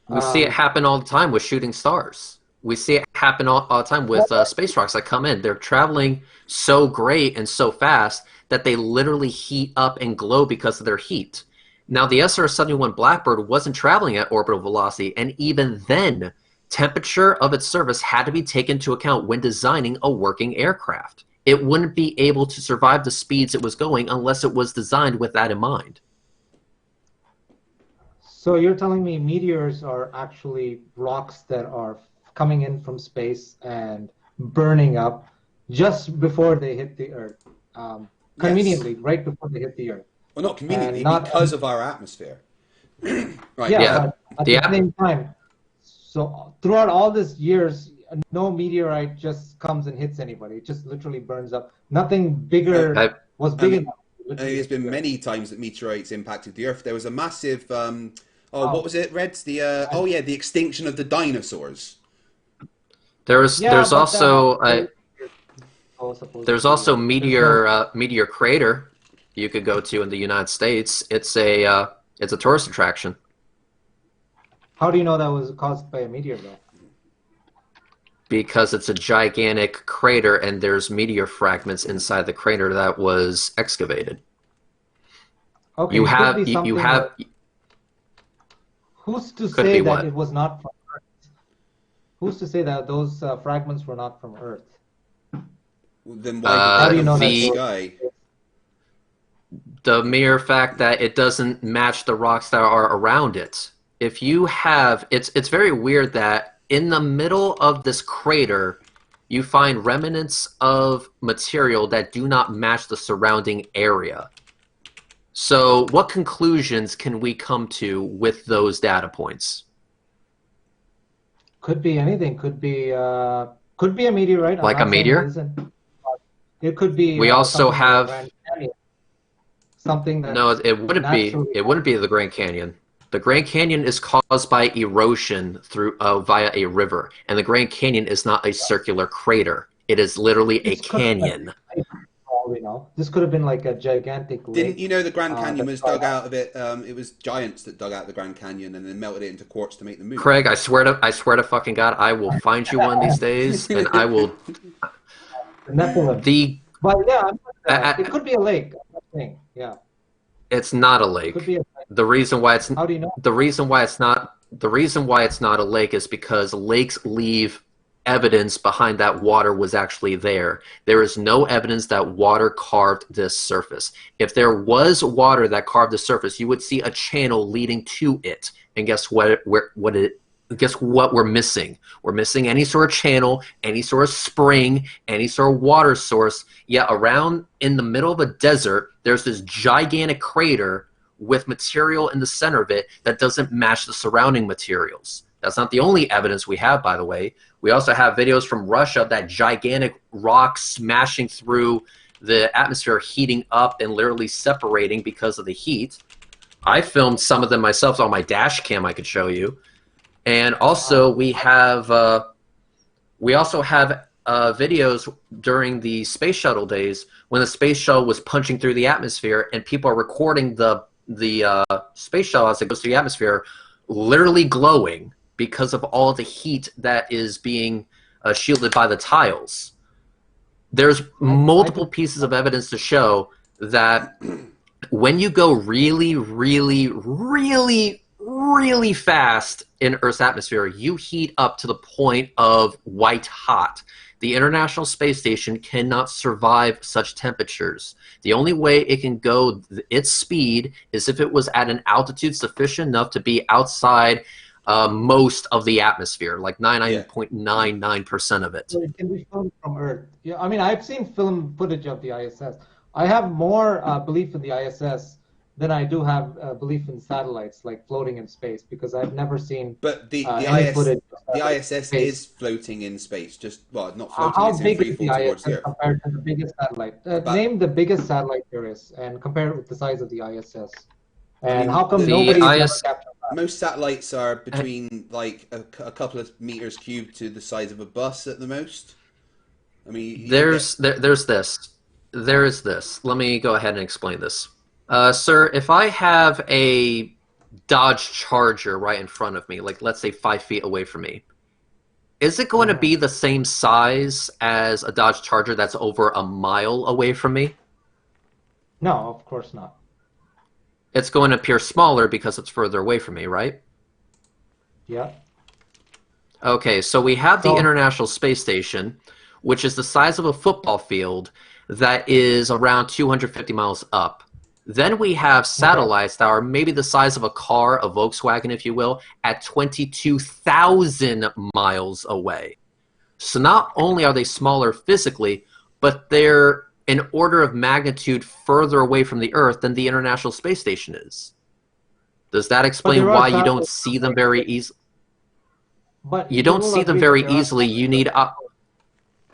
We see it happen all the time with shooting stars. We see it happen all the time with space rocks that come in. They're traveling so great and so fast that they literally heat up and glow because of their heat. Now, the SR-71 Blackbird wasn't traveling at orbital velocity, and even then, temperature of its surface had to be taken into account when designing a working aircraft. It wouldn't be able to survive the speeds it was going unless it was designed with that in mind. so you're telling me meteors are actually rocks that are coming in from space and burning up just before they hit the Earth, conveniently, right before they hit the Earth. Well, not conveniently, And not because of our atmosphere. Right. Yeah, Yeah. but at the same time, so throughout all these years, no meteorite just comes and hits anybody. It just literally burns up. Nothing bigger was big enough. There's been many times that meteorites impacted the Earth. There was a massive, what was it, Reds? The the extinction of the dinosaurs. There's also meteor. meteor crater you could go to in the United States. It's a tourist attraction. How do you know that was caused by a meteor, though? Because it's a gigantic crater and there's meteor fragments inside the crater that was excavated. Okay, You it could have be something who's to Could say be that what? it was not from Earth? Who's to say that those fragments were not from Earth? Then How why do did you know the that? sky? The mere fact that it doesn't match the rocks that are around it. If you have, it's very weird that in the middle of this crater, you find remnants of material that do not match the surrounding area. So what conclusions can we come to with those data points? Could be anything. Could be a meteorite. I'm Like not a saying meteor? It isn't. It could be. We also something like have- Grand Canyon. Something that No, it wouldn't be. naturally- It wouldn't be the Grand Canyon. The Grand Canyon is caused by erosion through via a river, and the Grand Canyon is not a circular crater. It is literally a This could have been canyon. all we know. This could have been like a gigantic lake. Didn't you know the Grand Canyon was that's dug out of it? It was giants that dug out the Grand Canyon and then melted it into quartz to make the moon. Craig, I swear to fucking God, I will find you one of these days, and I will. The Nephilim. The But yeah, I- it could be a lake. I'm not saying. Yeah, it's not a it lake. could be a lake. The reason why it's How do you know? the reason why it's not a lake is because lakes leave evidence behind that water was actually there. There is no evidence that water carved this surface. If there was water that carved the surface, you would see a channel leading to it. And guess what? Guess what we're missing? We're missing any sort of channel, any sort of spring, any sort of water source. Yet around in the middle of a desert, there's this gigantic crater with material in the center of it that doesn't match the surrounding materials. That's not the only evidence we have, by the way. We also have videos from Russia of that gigantic rock smashing through the atmosphere, heating up and literally separating because of the heat. I filmed some of them myself on my dash cam I could show you. And also we have videos during the space shuttle days when the space shuttle was punching through the atmosphere and people are recording the space shuttle as it goes through the atmosphere literally glowing because of all the heat that is being shielded by the tiles. There's multiple pieces of evidence to show that when you go really, really, really, really fast in Earth's atmosphere, you heat up to the point of white hot. The International Space Station cannot survive such temperatures. The only way it can go its speed is if it was at an altitude sufficient enough to be outside most of the atmosphere, like 99.99% of it. So it can be filmed from Earth. Yeah, I mean, I've seen film footage of the ISS. I have more belief in the ISS then I do have a belief in satellites like floating in space because I've never seen But any footage of the satellites in ISS space. is floating in space. Just well, not floating. How It's in big free is fall the towards the ISS Earth. compared to the biggest satellite? About Name the biggest satellite there is and compare it with the size of the ISS. I And how mean, come The nobody's ever IS captured that? most satellites are between like a couple of meters cubed to the size of a bus at the most. I mean, you don't get. there's this. There is this. Let me go ahead and explain this. Sir, if I have a Dodge Charger right in front of me, like let's say 5 feet away from me, is it going to Mhm. be the same size as a Dodge Charger that's over a mile away from me? No, of course not. It's going to appear smaller because it's further away from me, right? Yeah. Okay, so we have the So, International Space Station, which is the size of a football field that is around 250 miles up. Then we have okay. satellites that are maybe the size of a car, a Volkswagen, if you will, at 22,000 miles away. So not only are they smaller physically, but they're an order of magnitude further away from the Earth than the International Space Station is. Does that But explain there are why you don't satellites see out them there. very easily? But You you don't will see them agree that very there are easily. You satellites need out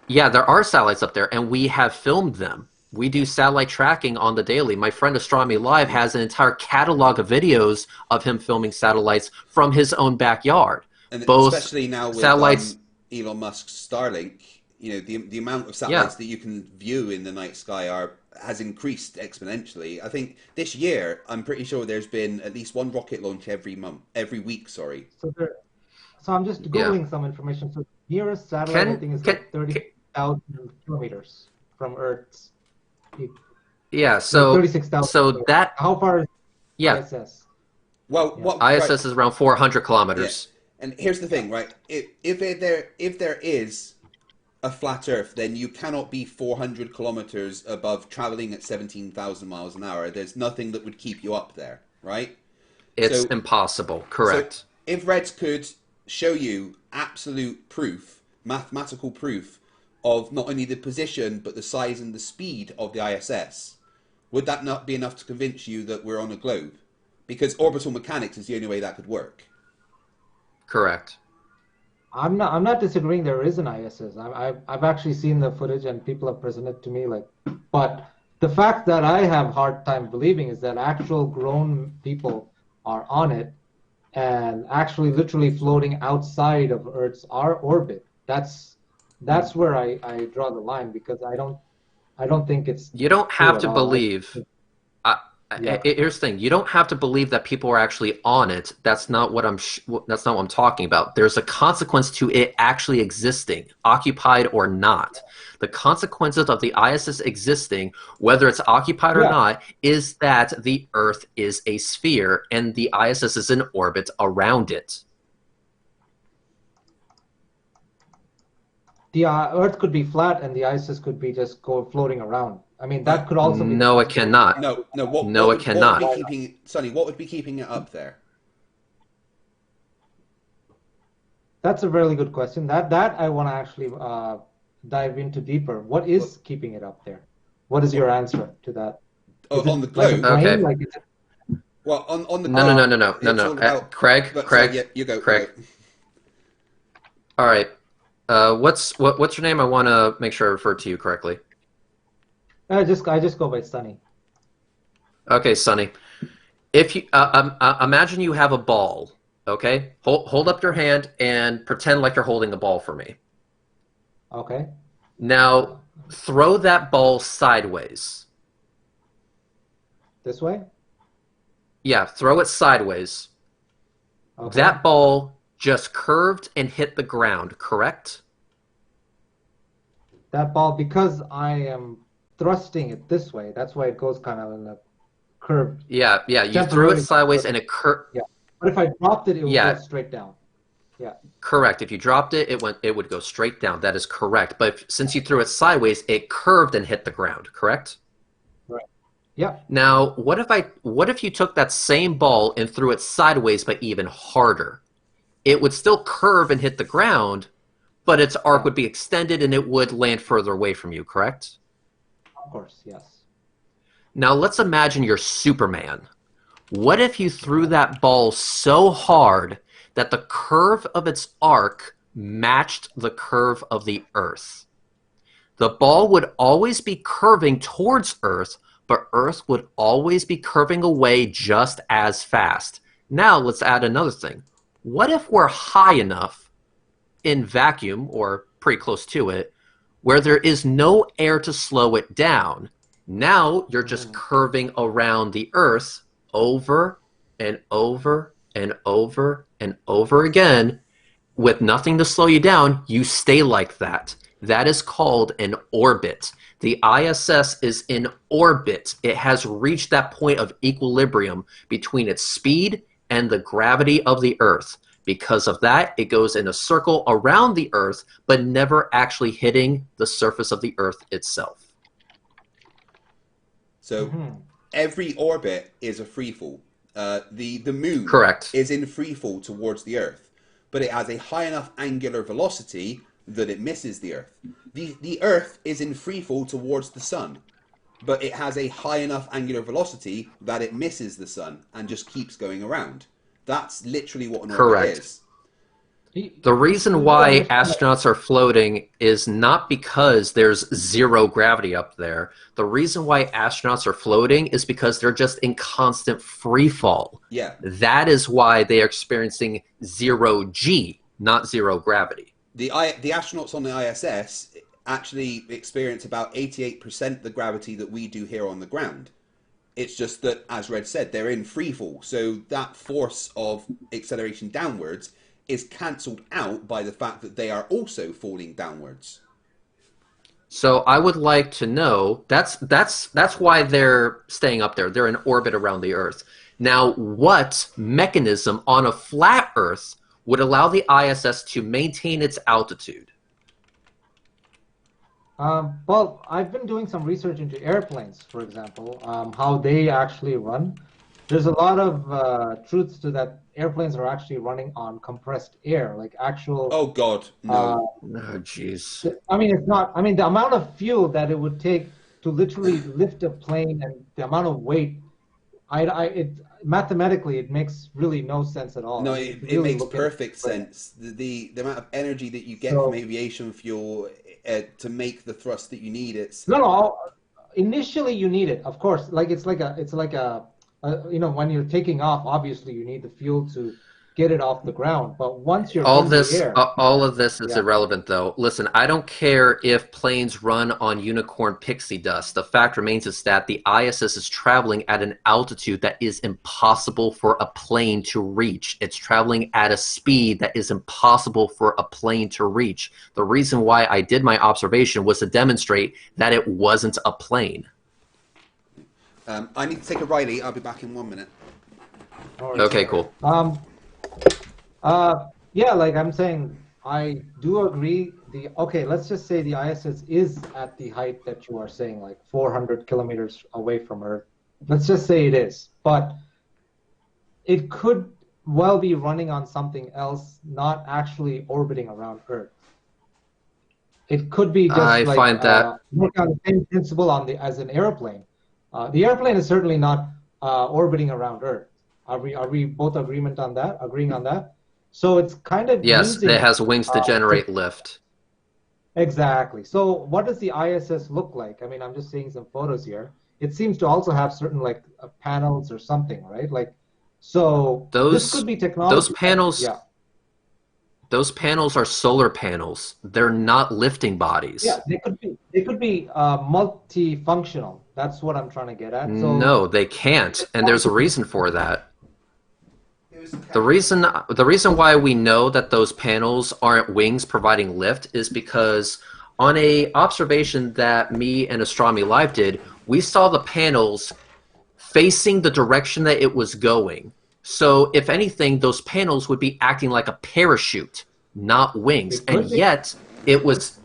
yeah, there are satellites up there, and we have filmed them. We do satellite tracking on the daily. My friend Astronomy Live has an entire catalog of videos of him filming satellites from his own backyard. And Both especially now with satellites, Elon Musk's Starlink, you know, the amount of yeah, satellites that you can view in the night sky has increased exponentially. I think this year, I'm pretty sure there's been at least one rocket launch every week. Sorry. there. So I'm just yeah. Googling some information. So the nearest satellite, I Can think, is can, like can 36,000 kilometers from Earth's, yeah? like So 36,000 so kilometers. that How far is yeah, ISS? Well, Yeah. what right? ISS is around 400 Yeah. kilometers. And here's the thing, right? If there is a flat Earth, then you cannot be 400 kilometers above traveling at 17,000 miles an hour. There's nothing that would keep you up there, right? It's So, impossible. so Correct. if Reds could show you absolute proof, mathematical proof of not only the position but the size and the speed of the ISS, would that not be enough to convince you that we're on a globe? Because orbital mechanics is the only way that could work. Correct. I'm not disagreeing there is an ISS. I've actually seen the footage and people have presented to me like, but the fact that I have hard time believing is that actual grown people are on it and actually literally floating outside of Earth's our orbit. That's where I draw the line because I don't think it's You don't true have at to all. believe. Yeah. Here's the thing: you don't have to believe that people are actually on it. That's not what that's not what I'm talking about. There's a consequence to it actually existing, occupied or not. The consequences of the ISS existing, whether it's occupied or Yeah. not, is that the Earth is a sphere and the ISS is in orbit around it. The Earth could be flat and the ISS could be just floating around. I mean, that could also be the No, it possibility. cannot. No. No, it cannot. What would be keeping Sonny? What would be keeping it up there? That's a really good question. That I want to actually dive into deeper. What is keeping it up there? What is your answer to that? Oh, Is it on the like a globe. plane? Okay. Like is it, Well, on the No. it's all about Craig. But Craig. sorry, yeah, you go. Craig. You go. All right. What's your name? I want to make sure I refer to you correctly. I just go by Sunny. Okay, Sonny. If you imagine you have a ball, okay? Hold up your hand and pretend like you're holding the ball for me. Okay. Now, throw that ball sideways. This way? Yeah, throw it sideways. Okay. That ball just curved and hit the ground, correct? That ball, because I am thrusting it this way, that's why it goes kind of in a curved. Yeah. You threw it Temporarily sideways curved. and it curved. Yeah. But if I dropped it, it would Yeah. go straight down. Yeah. Correct. If you dropped it, it would go straight down. That is correct. But since you threw it sideways, it curved and hit the ground, correct? Right. Yeah. Now, what if you took that same ball and threw it sideways but even harder? It would still curve and hit the ground, but its arc would be extended and it would land further away from you, correct? Of course, yes. Now let's imagine you're Superman. What if you threw that ball so hard that the curve of its arc matched the curve of the Earth? The ball would always be curving towards Earth, but Earth would always be curving away just as fast. Now let's add another thing. What if we're high enough in vacuum, or pretty close to it, where there is no air to slow it down? Now you're just curving around the Earth over and over and over and over again with nothing to slow you down. You stay like that. That is called an orbit. The ISS is in orbit. It has reached that point of equilibrium between its speed and the gravity of the Earth. Because of that, it goes in a circle around the Earth, but never actually hitting the surface of the Earth itself. So every orbit is a free fall. The moon Correct. is in free fall towards the Earth, but it has a high enough angular velocity that it misses the Earth. The Earth is in free fall towards the sun, but it has a high enough angular velocity that it misses the sun and just keeps going around. That's literally what an orbit is. The reason why astronauts are floating is not because there's zero gravity up there. The reason why astronauts are floating is because they're just in constant free fall. Yeah. That is why they are experiencing zero G, not zero gravity. The astronauts on the ISS actually experience about 88% the gravity that we do here on the ground. It's just that, as Red said, they're in free fall. So that force of acceleration downwards is cancelled out by the fact that they are also falling downwards. So I would like to know, that's why they're staying up there. They're in orbit around the Earth. Now, what mechanism on a flat Earth would allow the ISS to maintain its altitude? Well, I've been doing some research into airplanes, for example, how they actually run. There's a lot of truths to that. Airplanes are actually running on compressed air, like actual. Oh God, no! Oh, jeez. I mean, it's not. I mean, the amount of fuel that it would take to literally lift a plane and the amount of weight, mathematically, it makes really no sense at all. No, It it really makes look at perfect sense. The amount of energy that you get from aviation fuel to make the thrust that you need, it's No. Initially, you need it, of course. Like it's like a you know, when you're taking off, obviously you need the fuel to get it off the ground. But once you're All in this, the air, all of this is irrelevant, though. Listen, I don't care if planes run on unicorn pixie dust. The fact remains is that the ISS is traveling at an altitude that is impossible for a plane to reach. It's traveling at a speed that is impossible for a plane to reach. The reason why I did my observation was to demonstrate that it wasn't a plane. I need to take a Riley. I'll be back in 1 minute. Okay, cool. yeah, like I'm saying, I do agree. Okay, let's just say the ISS is at the height that you are saying, like 400 kilometers away from Earth. Let's just say it is, but it could well be running on something else, not actually orbiting around Earth. It could be just work on the same principle as an airplane. The airplane is certainly not orbiting around Earth. Are we both agreeing on that? So it's kind of yes, it has wings to generate lift. Exactly. So what does the ISS look like? I mean, I'm just seeing some photos here. It seems to also have certain like panels or something, right? Like, so this could be technology. Those panels. Yeah. Those panels are solar panels. They're not lifting bodies. Yeah, they could be multifunctional. That's what I'm trying to get at. So, no, they can't, and there's a reason for that. The reason why we know that those panels aren't wings providing lift is because on a observation that me and Astronomy Live did, we saw the panels facing the direction that it was going. So if anything, those panels would be acting like a parachute, not wings. And yet it was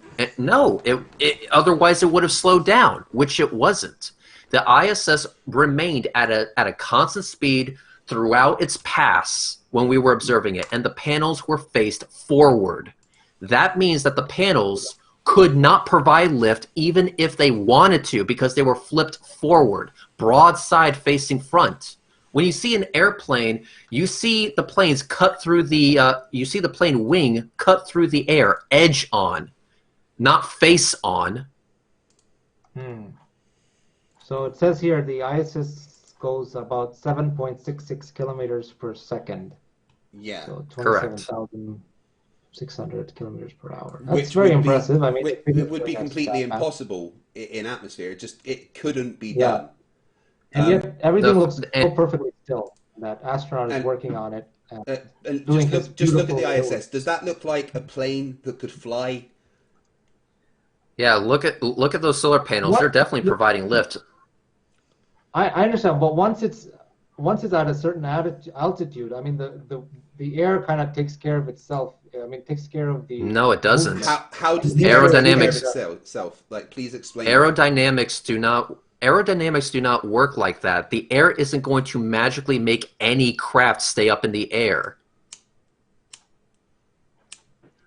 otherwise it would have slowed down, which it wasn't. The ISS remained at a constant speed throughout its pass when we were observing it, and the panels were faced forward. That means that the panels could not provide lift even if they wanted to because they were flipped forward, broadside facing front. When you see an airplane, you see the planes cut through the you see the plane wing cut through the air, edge on, not face on. So it says here the ISS goes about 7.66 kilometers per second. Yeah. So Correct. 27,600 kilometers per hour. That's Which very would impressive. Be, I mean, it would be that's completely that fast. impossible in atmosphere. It couldn't be Yeah. done. And yet everything looks so and- perfectly still. That astronaut is and- working on it. And Doing just look at the beautiful ISS. Does that look like a plane that could fly? Yeah, look at those solar panels. What- They're definitely providing lift. I understand, but once it's at a certain altitude, I mean the air kind of takes care of itself. I mean, takes care of the. No, it doesn't. movement. How does the air take care of Aerodynamics- itself? Like, please explain. Aerodynamics do not work like that. The air isn't going to magically make any craft stay up in the air.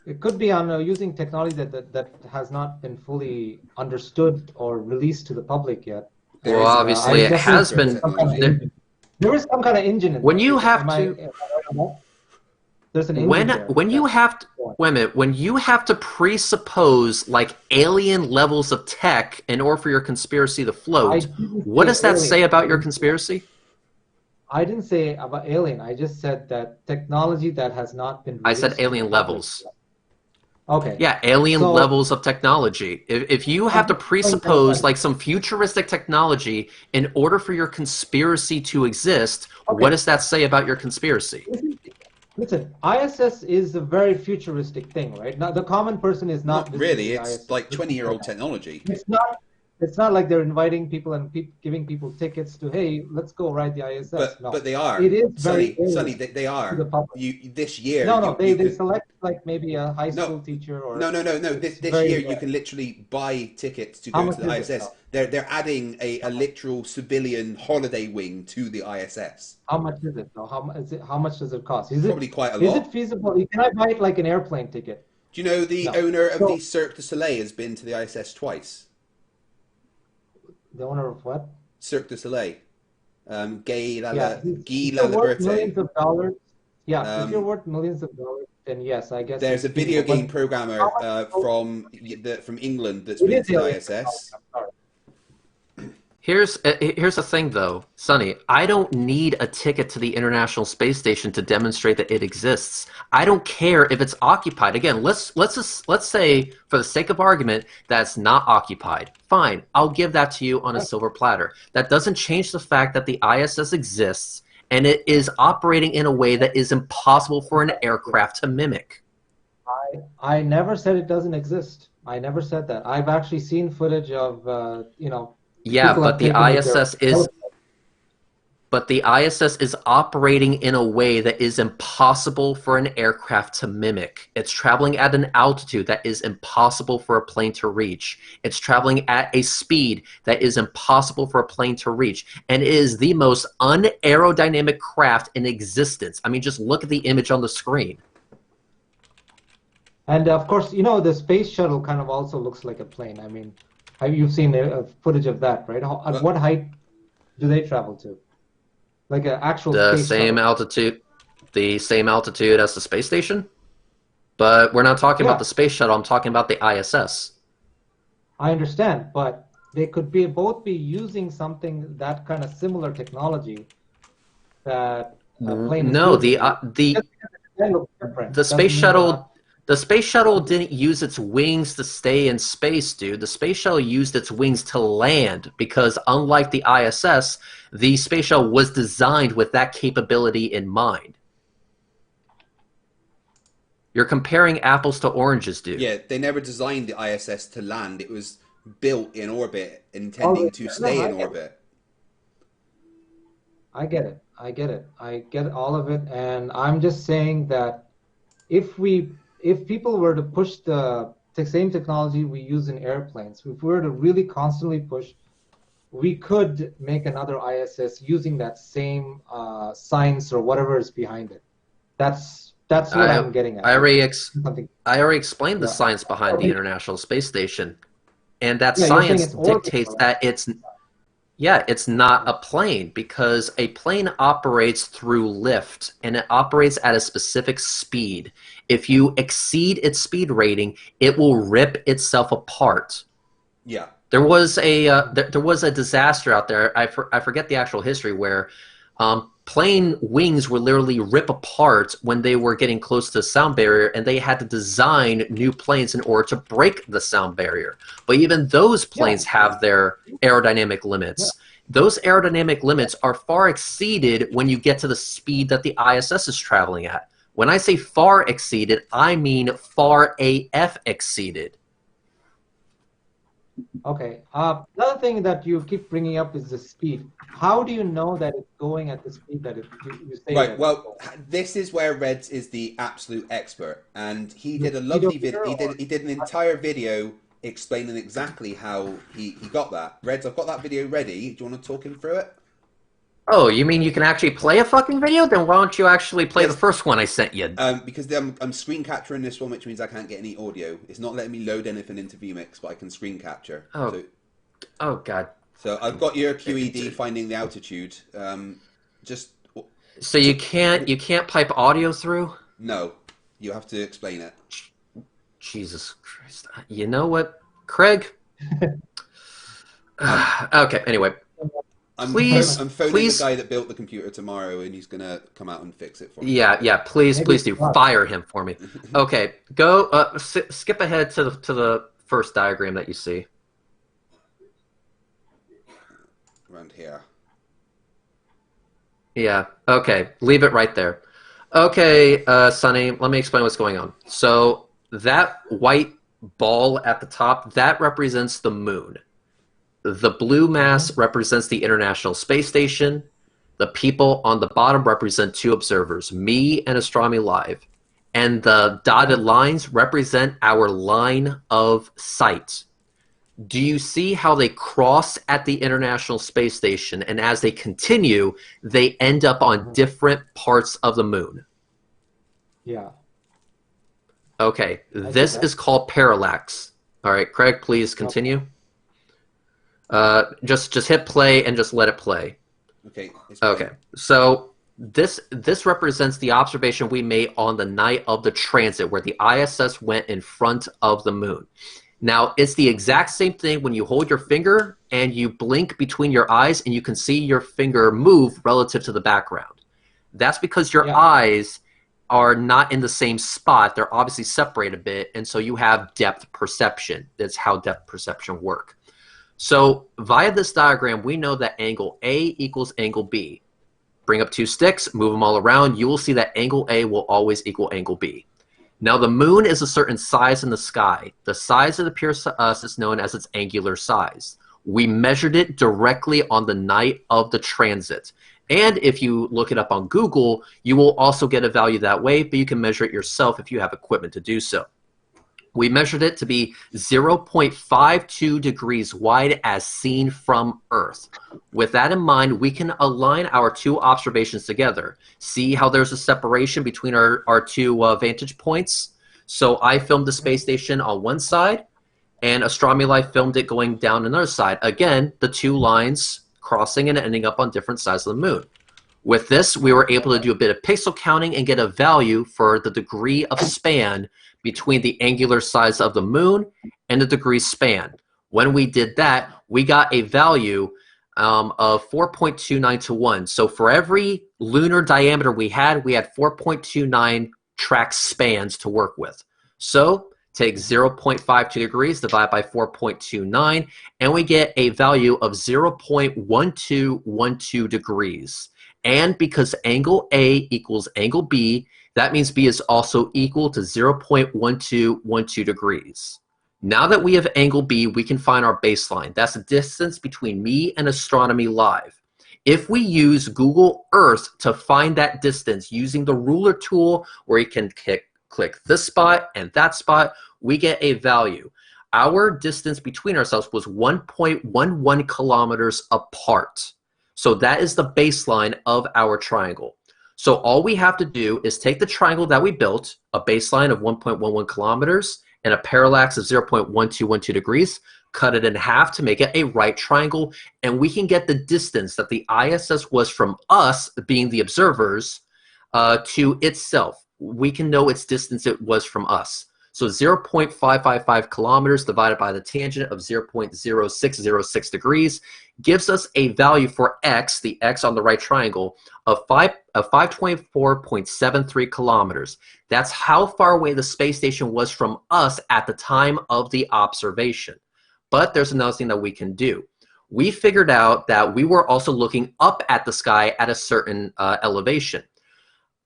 It could be on using technology that has not been fully understood or released to the public yet. There Well, is a- obviously it has been. There is some kind of engine in When there. you have Am I- to- am I right on that? There's an engine When there. when you have to wait a minute, when you have to presuppose like alien levels of tech in order for your conspiracy to I float, didn't what say does that alien. say about your conspiracy? I didn't say about alien. I just said that technology that has not been. I said released to the alien public levels. yet. Okay. Yeah, alien So- levels of technology. If you have to presuppose like some futuristic technology in order for your conspiracy to exist, Okay. what does that say about your conspiracy? Listen, ISS is a very futuristic thing, right? Now, the common person is not. Not really. visiting the It's ISS. like 20-year-old technology. It's not. It's not like they're inviting people and giving people tickets to, hey, let's go ride the ISS. No. But they are. It is very Sonny, alien they are. to the public. This year. No, you they can- select like maybe a high school teacher or. No. This very year you rare. can literally buy tickets to How go much to the is it, ISS. though? They're adding a literal civilian holiday wing to the ISS. How much is it though? How much does it cost? Is Probably quite a Is lot. it feasible? Can I buy it like an airplane ticket? Do you know the No. owner of So- the Cirque du Soleil has been to the ISS twice? The owner of what? Cirque du Soleil. Guy Yeah, if you're worth Laliberté. millions of dollars. Yeah, if you're Um, worth millions of dollars, then yes, I guess. There's a it's video feasible, game but programmer how much- from England that's It been is to the alien ISS. technology, I'm sorry. Here's the thing, though, Sonny. I don't need a ticket to the International Space Station to demonstrate that it exists. I don't care if it's occupied. Again, let's say, for the sake of argument, that it's not occupied. Fine, I'll give that to you on a silver platter. That doesn't change the fact that the ISS exists and it is operating in a way that is impossible for an aircraft to mimic. I never said it doesn't exist. I never said that. I've actually seen footage of, Yeah, people but have the taken with ISS their is telescope. but the ISS is operating in a way that is impossible for an aircraft to mimic. It's traveling at an altitude that is impossible for a plane to reach. It's traveling at a speed that is impossible for a plane to reach. And it is the most unaerodynamic craft in existence. I mean, just look at the image on the screen. And of course, the space shuttle kind of also looks like a plane. I mean, you've seen footage of that, right? At what height do they travel to? Like an actual The space same shuttle. altitude as the space station. But we're not talking Yeah. about the space shuttle. I'm talking about the ISS. I understand, but they could both be using something that kind of similar technology that a plane is No, using. the Just because the design looks different the doesn't space mean shuttle the space shuttle didn't use its wings to stay in space, dude. The space shuttle used its wings to land because unlike the ISS, the space shuttle was designed with that capability in mind. You're comparing apples to oranges, dude. Yeah, they never designed the ISS to land. It was built in orbit, intending to no, stay I in get it. orbit. I get it. I get all of it, and I'm just saying that if people were to push the same technology we use in airplanes, if we were to really constantly push, we could make another ISS using that same science or whatever is behind it. That's That's what I'm getting at. Something. I already explained the Yeah. science behind the International Space Station, and that Yeah, you're saying science it's orbital, dictates right? that it's not a plane, because a plane operates through lift and it operates at a specific speed. If you exceed its speed rating, it will rip itself apart. Yeah. There was a disaster out there. I forget the actual history where plane wings would literally rip apart when they were getting close to the sound barrier, and they had to design new planes in order to break the sound barrier. But even those planes have their aerodynamic limits. Those aerodynamic limits are far exceeded when you get to the speed that the ISS is traveling at. When I say far exceeded, I mean far AF exceeded. Okay. Another thing that you keep bringing up is the speed. How do you know that it's going at the speed that you say Right. that Well, this is where Reds is the absolute expert, and he did a speedometer lovely video. or- He did an entire video explaining exactly how he got that. Reds, I've got that video ready. Do you want to talk him through it? Oh, you mean you can actually play a fucking video? Then why don't you actually play Yes. the first one I sent you? Because I'm screen capturing this one, which means I can't get any audio. It's not letting me load anything into vMix, but I can screen capture. Oh. Oh God. So I've got your QED finding the altitude. Just So you can't pipe audio through? no, you have to explain it. Jesus Christ. You know what, Craig? Okay, anyway. I'm Please, I'm phoning please. the guy that built the computer tomorrow, and he's gonna come out and fix it for me. Yeah, please do. Fire him for me. Okay, go, skip ahead to the first diagram that you see. Around here. Yeah, okay, leave it right there. Okay, Sonny, let me explain what's going on. So that white ball at the top, that represents the moon. The blue mass represents the International Space Station. The people on the bottom represent two observers, me and Astronomy Live. And the dotted lines represent our line of sight. Do you see how they cross at the International Space Station, and as they continue, they end up on different parts of the moon? Yeah. Okay, this is called parallax. All right, Craig, please continue. Just hit play and just let it play. Okay. Okay. So this represents the observation we made on the night of the transit, where the ISS went in front of the moon. Now, it's the exact same thing when you hold your finger and you blink between your eyes, and you can see your finger move relative to the background. That's because your eyes are not in the same spot. They're obviously separated a bit, and so you have depth perception. That's how depth perception works. So via this diagram, we know that angle A equals angle B. Bring up two sticks, move them all around. You will see that angle A will always equal angle B. Now, the moon is a certain size in the sky. The size that appears to us is known as its angular size. We measured it directly on the night of the transit. And if you look it up on Google, you will also get a value that way, but you can measure it yourself if you have equipment to do so. We measured it to be 0.52 degrees wide as seen from Earth. With that in mind, we can align our two observations together. See how there's a separation between our two vantage points? So I filmed the space station on one side, and Astronomy Life filmed it going down another side. Again, the two lines crossing and ending up on different sides of the moon. With this, we were able to do a bit of pixel counting and get a value for the degree of span between the angular size of the moon and the degree span. When we did that, we got a value of 4.29 to 1. So for every lunar diameter we had 4.29 track spans to work with. So take 0.52 degrees, divide by 4.29, and we get a value of 0.1212 degrees. And because angle A equals angle B, that means B is also equal to 0.1212 degrees. Now that we have angle B, we can find our baseline. That's the distance between me and Astronomy Live. If we use Google Earth to find that distance using the ruler tool, where you can click this spot and that spot, we get a value. Our distance between ourselves was 1.11 kilometers apart. So that is the baseline of our triangle. So all we have to do is take the triangle that we built, a baseline of 1.11 kilometers and a parallax of 0.1212 degrees, cut it in half to make it a right triangle, and we can get the distance that the ISS was from us, being the observers, to itself. We can know its distance it was from us. So 0.555 kilometers divided by the tangent of 0.0606 degrees gives us a value for x, the x on the right triangle, of 524.73 kilometers. That's how far away the space station was from us at the time of the observation. But there's another thing that we can do. We figured out that we were also looking up at the sky at a certain elevation.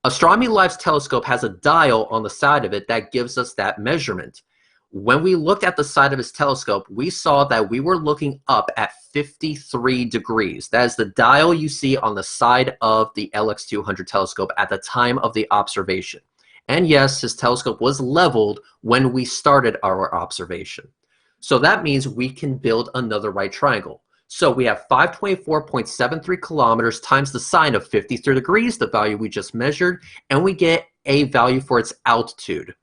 Astronomy Live's telescope has a dial on the side of it that gives us that measurement. When we looked at the side of his telescope, we saw that we were looking up at 53 degrees. That is the dial you see on the side of the LX200 telescope at the time of the observation. And yes, his telescope was leveled when we started our observation. So that means we can build another right triangle. So we have 524.73 kilometers times the sine of 53 degrees, the value we just measured, and we get a value for its altitude.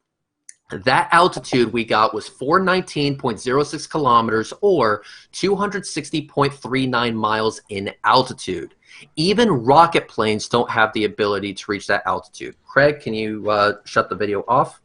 That altitude we got was 419.06 kilometers, or 260.39 miles in altitude. Even rocket planes don't have the ability to reach that altitude. Craig, can you shut the video off?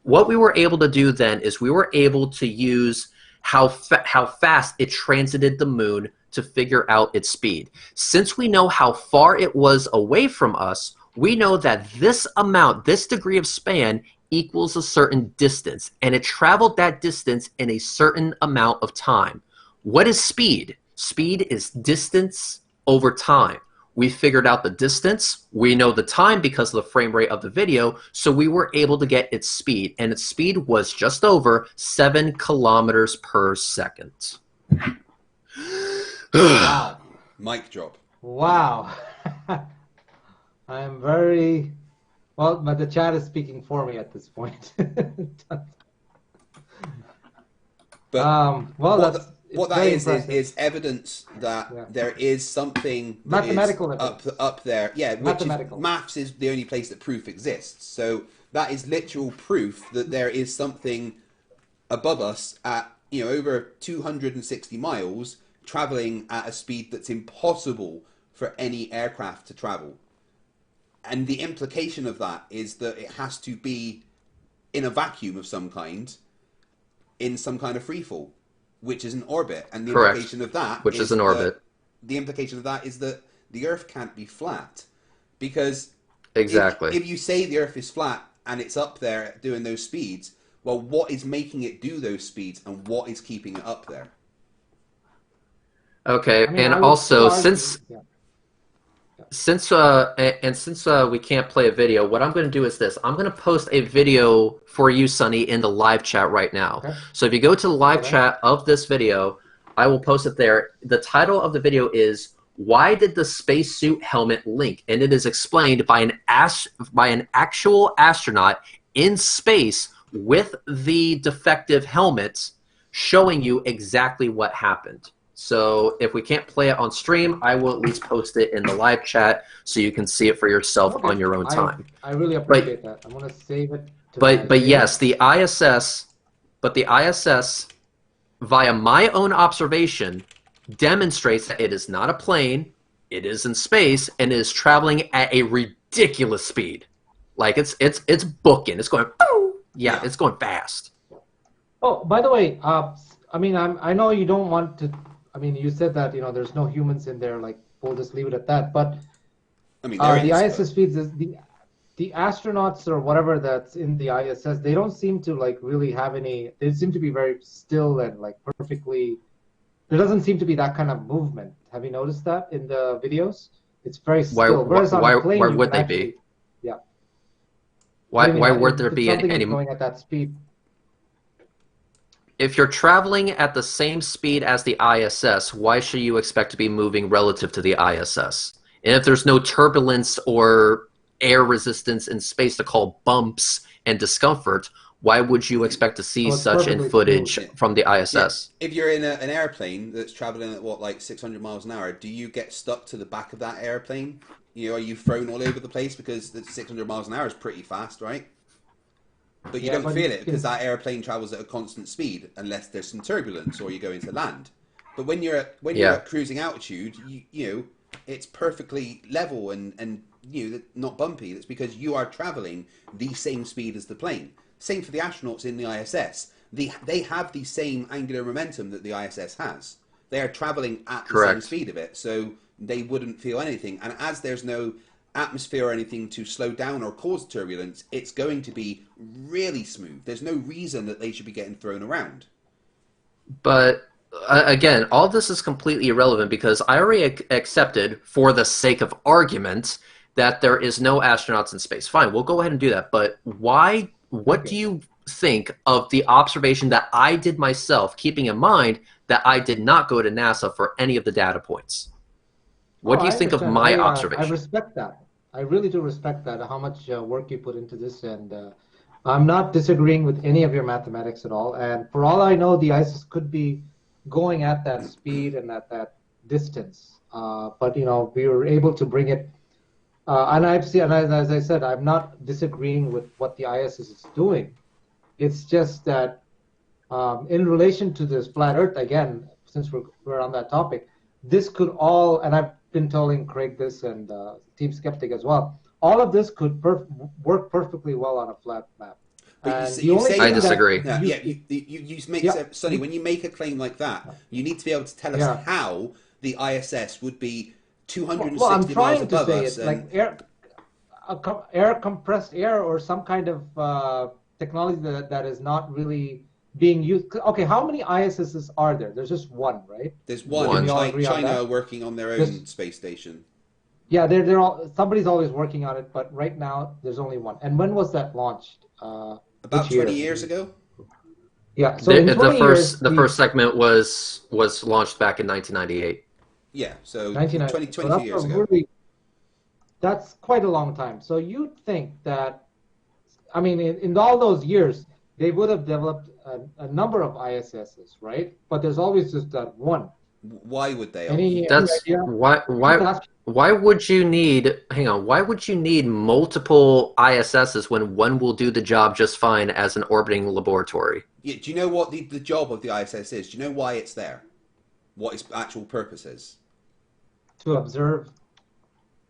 What we were able to do then is we were able to use how fast it transited the moon to figure out its speed. Since we know how far it was away from us, we know that this amount, this degree of span, equals a certain distance, and it traveled that distance in a certain amount of time. What is speed? Speed is distance over time. We figured out the distance, we know the time because of the frame rate of the video, so we were able to get its speed, and its speed was just over 7 kilometers per second. Wow. Mic drop. Wow. I am very... Well, but the chat is speaking for me at this point. But well, what that is evidence that there is something that mathematical is up there. Yeah, which is, maths is the only place that proof exists. So that is literal proof that there is something above us at over 260 miles, traveling at a speed that's impossible for any aircraft to travel. And the implication of that is that it has to be in a vacuum of some kind, in some kind of freefall, which is an orbit. And the implication of that is an orbit. The implication of that is that the Earth can't be flat, because exactly, if you say the Earth is flat and it's up there doing those speeds, well, what is making it do those speeds, and what is keeping it up there? Okay, and also since we can't play a video, what I'm going to do is this. I'm going to post a video for you, Sonny, in the live chat right now. Okay. So if you go to the live chat of this video, I will post it there. The title of the video is "Why Did the Spacesuit Helmet Link?" And it is explained by an actual astronaut in space with the defective helmets, showing you exactly what happened. So if we can't play it on stream, I will at least post it in the live chat so you can see it for yourself on your own time. I really appreciate that. I'm going to save it. But yes, the ISS via my own observation demonstrates that it is not a plane, it is in space, and it is traveling at a ridiculous speed. Like it's booking. It's going, yeah, it's going fast. Oh, by the way, I mean, I know you don't want to. I mean, you said that there's no humans in there. Like, we'll just leave it at that. But I mean, the ISS feeds the astronauts or whatever that's in the ISS. They don't seem to really have any. They seem to be very still and perfectly. There doesn't seem to be that kind of movement. Have you noticed that in the videos? It's very still. Why would they be? Yeah. Why would there be any going at that speed? If you're traveling at the same speed as the ISS, why should you expect to be moving relative to the ISS? And if there's no turbulence or air resistance in space to call bumps and discomfort, Why would you expect to see Oh, it's such in perfectly footage smooth. from the Yeah. ISS? If you're in an airplane that's traveling at what, like 600 miles an hour, do you get stuck to the back of that airplane? Are you thrown all over the place because the 600 miles an hour is pretty fast, right? But you Yeah, don't but feel it because that airplane travels at a constant speed unless there's some turbulence or you go into land. But when you're Yeah. at cruising altitude, it's perfectly level and not bumpy. That's because you are traveling the same speed as the plane. Same for the astronauts in the ISS. They have the same angular momentum that the ISS has. They are traveling at the same Correct. speed of it, so they wouldn't feel anything. And as there's no atmosphere or anything to slow down or cause turbulence, it's going to be really smooth. There's no reason that they should be getting thrown around. But again, all this is completely irrelevant because I already accepted, for the sake of argument, that there is no astronauts in space. Fine, we'll go ahead and do that. But why? What do you think of the observation that I did myself, keeping in mind that I did not go to NASA for any of the data points? What do you I think of understand. my I observation? respect that. I really do respect that, how much work you put into this. And I'm not disagreeing with any of your mathematics at all. And for all I know, the ISIS could be going at that speed and at that distance. But, we were able to bring it. And I've seen, and as I said, I'm not disagreeing with what the ISS is doing. It's just that in relation to this flat Earth, again, since we're on that topic, this could all, and I've been telling Craig this and Team Skeptic as well, all of this could work perfectly well on a flat map. But And the only say I thing disagree. that you make Yeah. Sonny, when you make a claim like that, you need to be able to tell us Yeah. how the ISS would be 260 well, I'm miles trying to above say us. it like air compressed air or some kind of technology that is not really being used. Okay, how many ISSs are there? There's just one, right? There's one. One. Can we all agree on China that? are working on their own There's- space station. Yeah, they're all, somebody's always working on it, but right now there's only one. And when was that launched? About Which year? 20 years ago. Yeah, so in 20 years, The first segment was launched back in 1998. Yeah, so 1990. 22 So years ago. That's quite a long time. So you'd think that, I mean, in all those years, they would have developed a number of ISSs, right? But there's always just that one. Why would they? Any That's idea? why would you need, hang on, why would you need multiple ISSs when one will do the job just fine as an orbiting laboratory? Yeah, do you know what the job of the ISS is? Do you know why it's there? What its actual purpose is? To observe.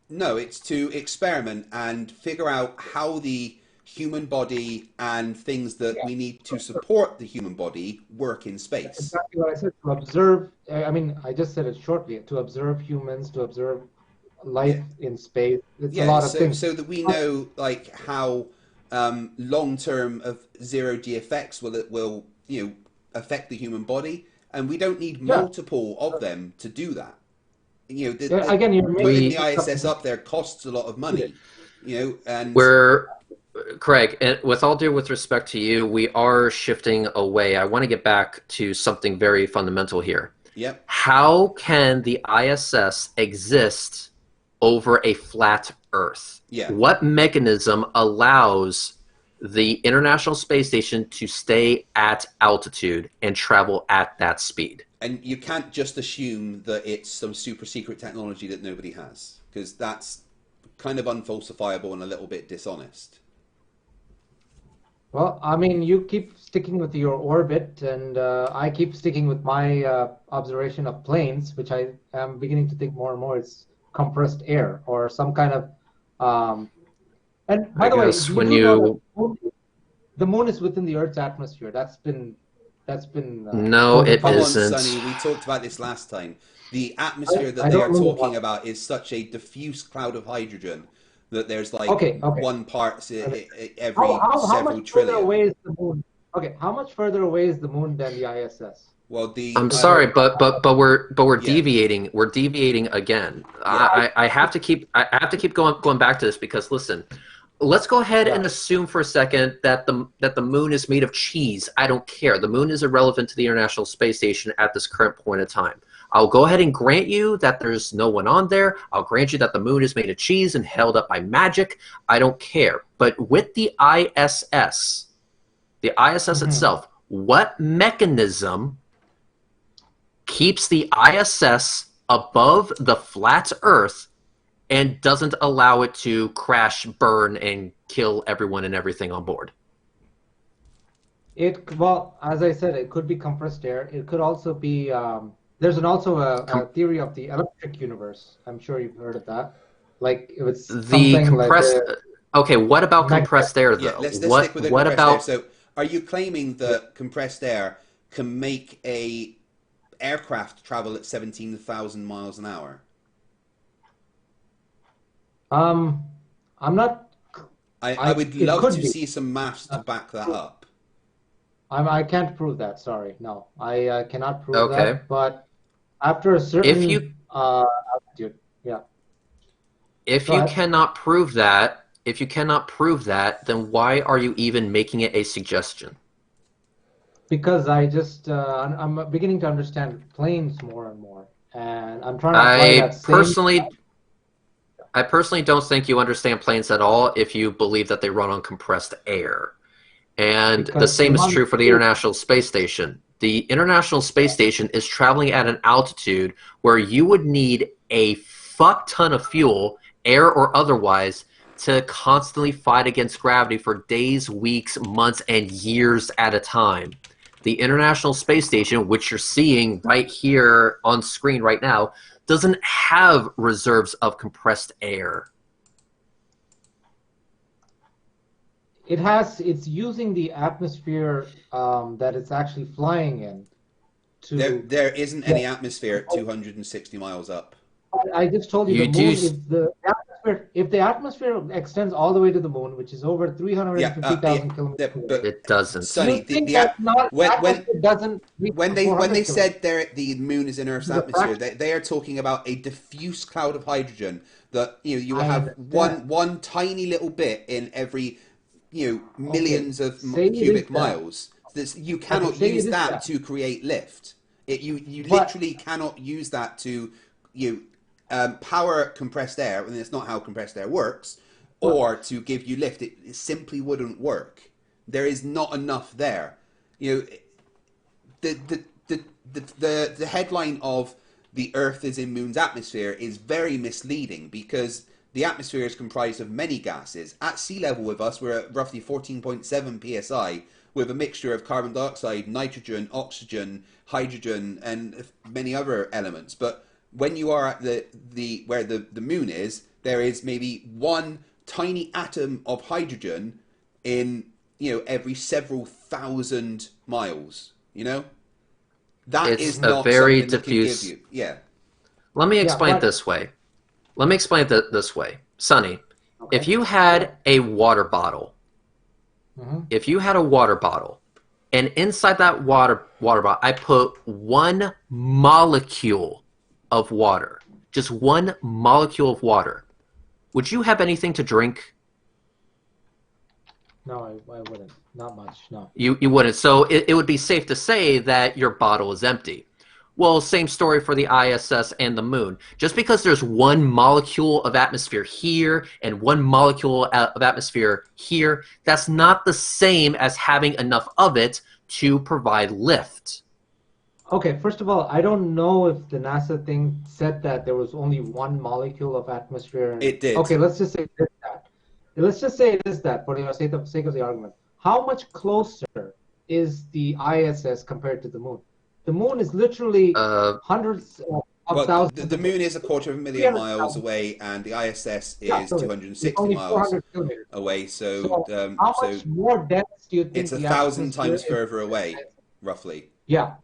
No, it's to experiment and figure out how the human body and things that we need to support the human body work in space. Exactly what I said. To observe. I mean, I just said it shortly. To observe humans, to observe life in space. It's a lot of things. So that we know like how long term of zero-G effects will affect the human body, and we don't need multiple of them to do that. Again, you're putting making the ISS up there costs a lot of money. And Craig, and with all due respect to you, we are shifting away. I want to get back to something very fundamental here. Yep. How can the ISS exist over a flat Earth? Yeah. What mechanism allows the International Space Station to stay at altitude and travel at that speed? And you can't just assume that it's some super secret technology that nobody has, because that's kind of unfalsifiable and a little bit dishonest. Well, I mean, you keep sticking with your orbit, and I keep sticking with my observation of planes, which I am beginning to think more and more it's compressed air or some kind of. And by the way, the moon is within the Earth's atmosphere. That's been. No, it Come isn't. on, Sonny. We talked about this last time. The atmosphere that I they are don't know talking what- about is such a diffuse cloud of hydrogen that there's like Okay. one part every How several much trillion. further away is the moon? Okay, how much further away is the moon than the ISS? Well, I'm sorry, but we're Yeah. deviating. We're deviating again. I have to keep going back to this because listen, let's go ahead and assume for a second that the moon is made of cheese. I don't care. The moon is irrelevant to the International Space Station at this current point in time. I'll go ahead and grant you that there's no one on there. I'll grant you that the moon is made of cheese and held up by magic. I don't care. But with the ISS, The ISS itself. What mechanism keeps the ISS above the flat Earth and doesn't allow it to crash, burn, and kill everyone and everything on board? Well, as I said, it could be compressed air. It could also be. There's also a theory of the electric universe. I'm sure you've heard of that. Like if it's The something compressed. like Okay, what about compressed air though? Yeah, let's what stick with the what compressed about? air. So, are you claiming that compressed air can make a aircraft travel at 17,000 miles an hour? I'm not. I would it love could to be. see some maths to back that up. I can't prove that. Sorry, no, I cannot prove Okay. that. But after a certain altitude, yeah. If Go you ahead. cannot prove that, then why are you even making it a suggestion? Because I'm beginning to understand planes more and more, and I'm trying to apply that same. I personally don't think you understand planes at all if you believe that they run on compressed air. And the Because same is true for the International Space Station. The International Space Station is traveling at an altitude where you would need a fuck ton of fuel, air or otherwise, to constantly fight against gravity for days, weeks, months, and years at a time. The International Space Station, which you're seeing right here on screen right now, doesn't have reserves of compressed air. It's using the atmosphere that it's actually flying in. There isn't any atmosphere at 260 miles up. I just told you, You the moon, do if the atmosphere extends all the way to the moon, which is over 350,000 kilometers away, It doesn't. Sonny, you think that's not, atmosphere doesn't reach when they 400 said the moon is in Earth's It's a atmosphere, fraction. they are talking about a diffuse cloud of hydrogen that you will I have understand. one tiny little bit in every millions of Say it is cubic that. miles. You cannot say it use is that that. to create lift. You But- literally cannot use that to power compressed air, and it's not how compressed air works, or to give you lift. It simply wouldn't work. There is not enough there. The headline of the Earth is in Moon's atmosphere is very misleading because the atmosphere is comprised of many gases. At sea level with us, we're at roughly 14.7 psi with a mixture of carbon dioxide, nitrogen, oxygen, hydrogen, and many other elements. But when you are at where the moon is, there is maybe one tiny atom of hydrogen in every several thousand miles. That It's is a not very something that can give diffuse- you. Yeah. Let me explain it but- this way. Sonny, if you had a water bottle, and inside that water bottle, I put one molecule of water, just one molecule of water, would you have anything to drink? No, I wouldn't. Not much, no. You wouldn't. So it would be safe to say that your bottle is empty. Well, same story for the ISS and the moon. Just because there's one molecule of atmosphere here and one molecule of atmosphere here, that's not the same as having enough of it to provide lift. Okay, first of all, I don't know if the NASA thing said that there was only one molecule of atmosphere. It did. Okay, let's just say it is that. Let's just say it is that for the sake of the argument. How much closer is the ISS compared to the moon? The moon is literally hundreds of thousands. The moon is 250,000 miles away, and the ISS is 260 miles away. So how much more dense do you think it's the 1,000 atmosphere times is? further away, roughly. Yeah.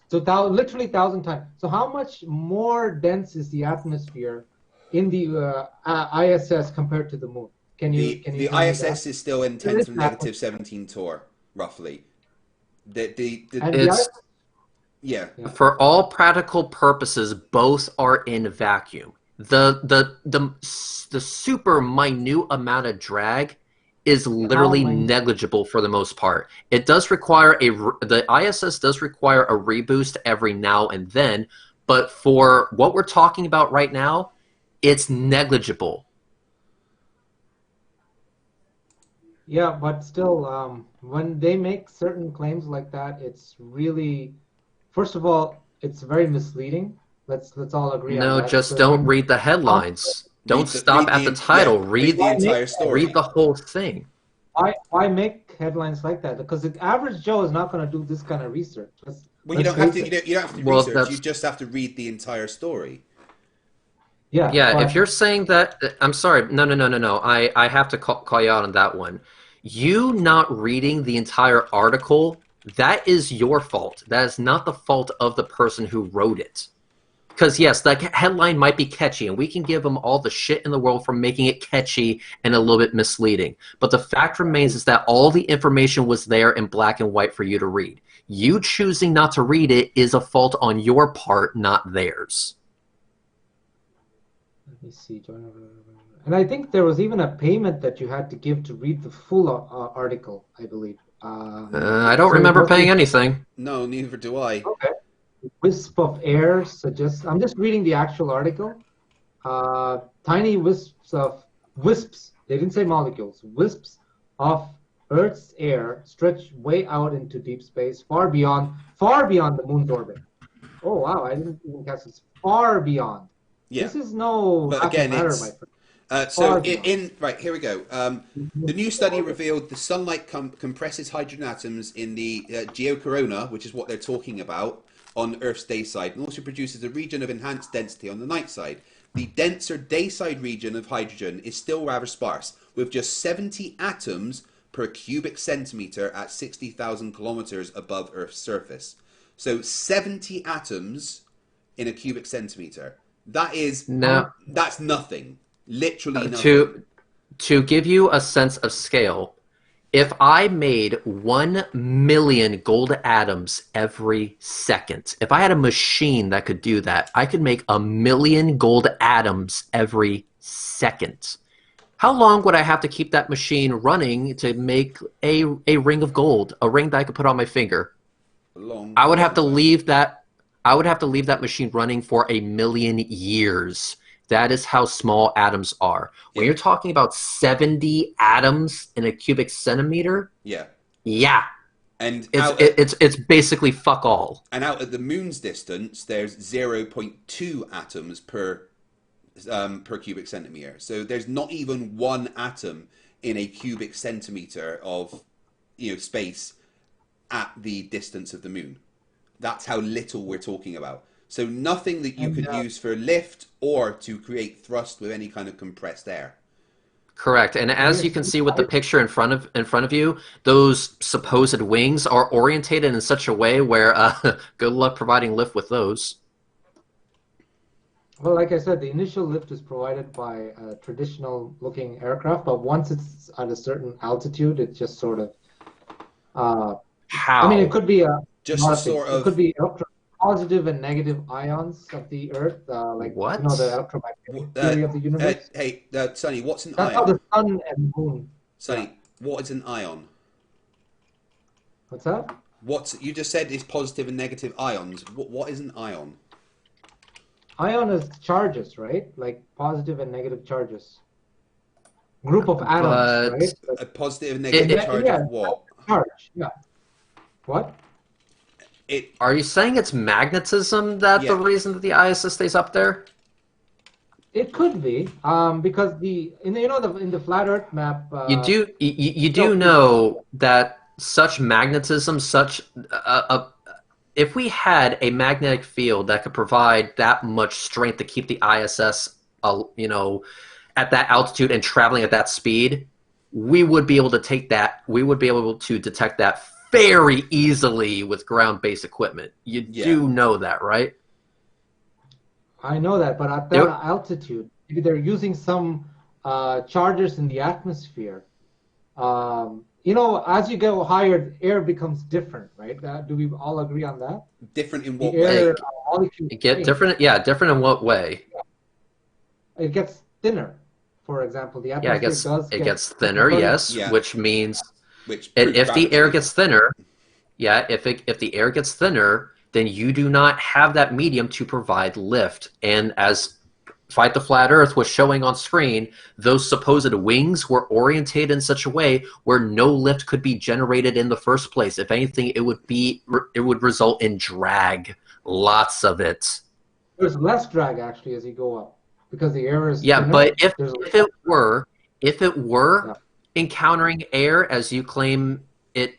So literally 1,000 times. So how much more dense is the atmosphere in the ISS compared to the moon? Can you The tell me ISS that? is still in 10 to the negative 17 torr, roughly. It's Yeah. For all practical purposes, both are in vacuum. The super minute amount of drag is literally negligible for the most part. It does require the ISS does require a reboost every now and then, but for what we're talking about right now, it's negligible. Yeah, but still, when they make certain claims like that, it's really, first of all, it's very misleading. Let's all agree on No, that just because don't read the headlines. Don't stop at the title. read the why make entire story. Read the whole thing. why make headlines like that? Because the average Joe is not going to do this kind of research. Well, you Let's don't have face to. it. You don't have to Well, research. You that's just have to read the entire story. Yeah, yeah. If but you're saying that, I'm sorry. No, no, no, no, no. I have to call you out on that one. You not reading the entire article, that is your fault. That is not the fault of the person who wrote it. Because yes, that headline might be catchy, and we can give them all the shit in the world for making it catchy and a little bit misleading. But the fact remains is that all the information was there in black and white for you to read. You choosing not to read it is a fault on your part, not theirs. let me see. And I think there was even a payment that you had to give to read the full article, I believe. I don't So it remember must be paying anything. No, neither do I. okay. Wisp of air suggests. I'm just reading the actual article. Tiny wisps. They didn't say molecules. Wisps of Earth's air stretch way out into deep space, far beyond the moon's orbit. Oh wow! I didn't even catch this. Far beyond. Yeah, This is no but dark again, matter, it's my friend. so Far beyond. right here we go. The new study revealed the sunlight compresses hydrogen atoms in the geocorona, which is what they're talking about, on Earth's day side, and also produces a region of enhanced density on the night side. The denser day side region of hydrogen is still rather sparse, with just 70 atoms per cubic centimeter at 60,000 kilometers above Earth's surface. So 70 atoms in a cubic centimeter. Now, That's nothing. Literally nothing. to give you a sense of scale, if I made 1 million gold atoms every second, if I had a machine that could do that, I could make 1 million gold atoms every second. How long would I have to keep that machine running to make a ring of gold, a ring that I could put on my finger? I would have to leave that machine running for 1 million years. That is how small atoms are. When Yeah. you're talking about 70 atoms in a cubic centimeter, Yeah. yeah, And it's basically fuck all. and out at the moon's distance, there's 0.2 atoms per cubic centimeter. So there's not even one atom in a cubic centimeter of space at the distance of the moon. That's how little we're talking about. So nothing that you could use for lift or to create thrust with any kind of compressed air. Correct. And as you can see with the picture in front of you, those supposed wings are orientated in such a way where good luck providing lift with those. Well, like I said, the initial lift is provided by a traditional-looking aircraft, but once it's at a certain altitude, it just sort of. How? I mean, it could be a Just lot a of things. sort It of could be positive and negative ions of the Earth, like What? the electromagnetic theory of the universe. hey, Sonny, what's an That's how ion? the sun and moon. Sonny, what is an ion? What's that? You just said is positive and negative ions. What is an ion? Ion is charges, right? Like positive and negative charges. Group of atoms, right? Like, A positive and negative charge yeah, of what? charge. Yeah. What? Are you saying it's magnetism that the reason that the ISS stays up there? It could be, because in the flat Earth map. You do know that such magnetism, if we had a magnetic field that could provide that much strength to keep the ISS, at that altitude and traveling at that speed, we would be able to take that. We would be able to detect that very easily with ground-based equipment. You do know that, right? I know that, but at that altitude, maybe they're using some charges in the atmosphere. As you go higher, air becomes different, right? Do we all agree on that? Different in what The air way? molecules Different. Yeah, different in what way? It gets thinner. For example, the atmosphere It gets thinner. Yes, Yeah. which means Which if the air gets thinner, if the air gets thinner, then you do not have that medium to provide lift. And as Fight the Flat Earth was showing on screen, those supposed wings were orientated in such a way where no lift could be generated in the first place. If anything, it would result in drag, lots of it. There's less drag actually as you go up because the air is Yeah, thinner. but if There's it were Yeah. encountering air as you claim it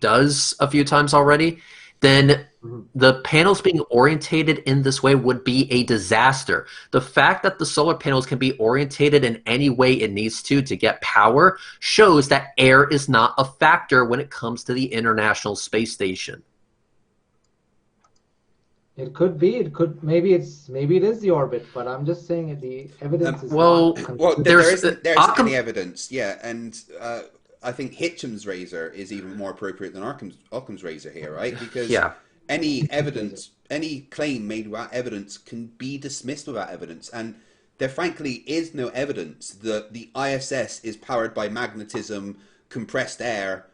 does a few times already, then the panels being orientated in this way would be a disaster. The fact that the solar panels can be orientated in any way it needs to get power shows that air is not a factor when it comes to the International Space Station. It could be. It could. Maybe it is the orbit. But I'm just saying the evidence is well, not. Well, There's- there isn't any Occam- evidence, yeah, and I think Hitchum's razor is even more appropriate than Occam's razor here, right? Because Yeah. any evidence, any claim made without evidence can be dismissed without evidence, and there frankly is no evidence that the ISS is powered by magnetism, compressed air,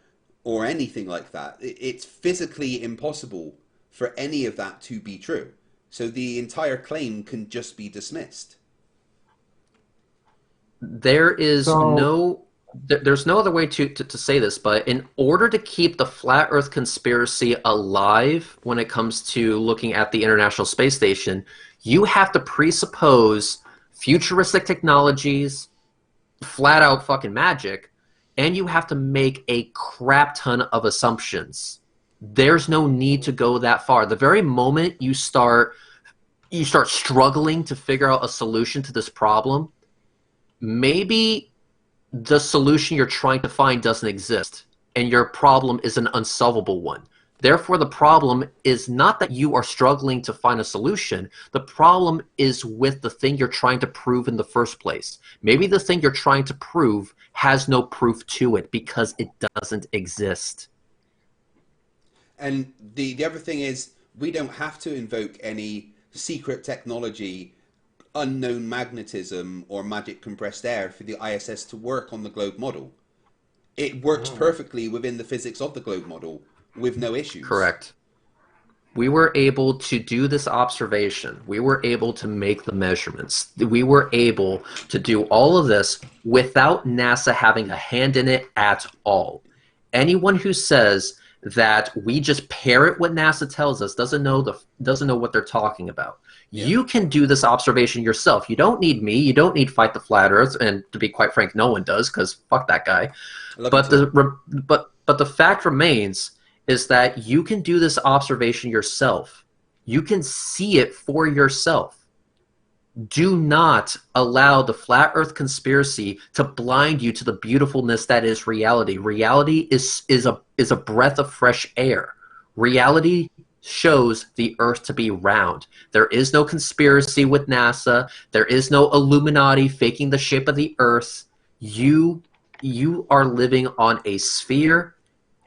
or anything like that. It's physically impossible for any of that to be true. So the entire claim can just be dismissed. There's no other way to say this, but in order to keep the flat Earth conspiracy alive when it comes to looking at the International Space Station, you have to presuppose futuristic technologies, flat out fucking magic, and you have to make a crap ton of assumptions. There's no need to go that far. The very moment you start struggling to figure out a solution to this problem, maybe the solution you're trying to find doesn't exist, and your problem is an unsolvable one. Therefore, the problem is not that you are struggling to find a solution. The problem is with the thing you're trying to prove in the first place. Maybe the thing you're trying to prove has no proof to it because it doesn't exist. And the other thing is, we don't have to invoke any secret technology, unknown magnetism, or magic compressed air for the ISS to work on the globe model. It works perfectly within the physics of the globe model with no issues. Correct. We were able to do this observation. We were able to make the measurements. We were able to do all of this without NASA having a hand in it at all. Anyone who says that we just parrot what NASA tells us doesn't know what they're talking about. Yeah. You can do this observation yourself. You don't need me. You don't need Fight the Flat Earth, and to be quite frank, no one does, because fuck that guy. But the fact remains is that you can do this observation yourself. You can see it for yourself. Do not allow the flat Earth conspiracy to blind you to the beautifulness that is reality. Reality is a breath of fresh air. Reality shows the Earth to be round. There is no conspiracy with NASA. There is no Illuminati faking the shape of the Earth. You are living on a sphere,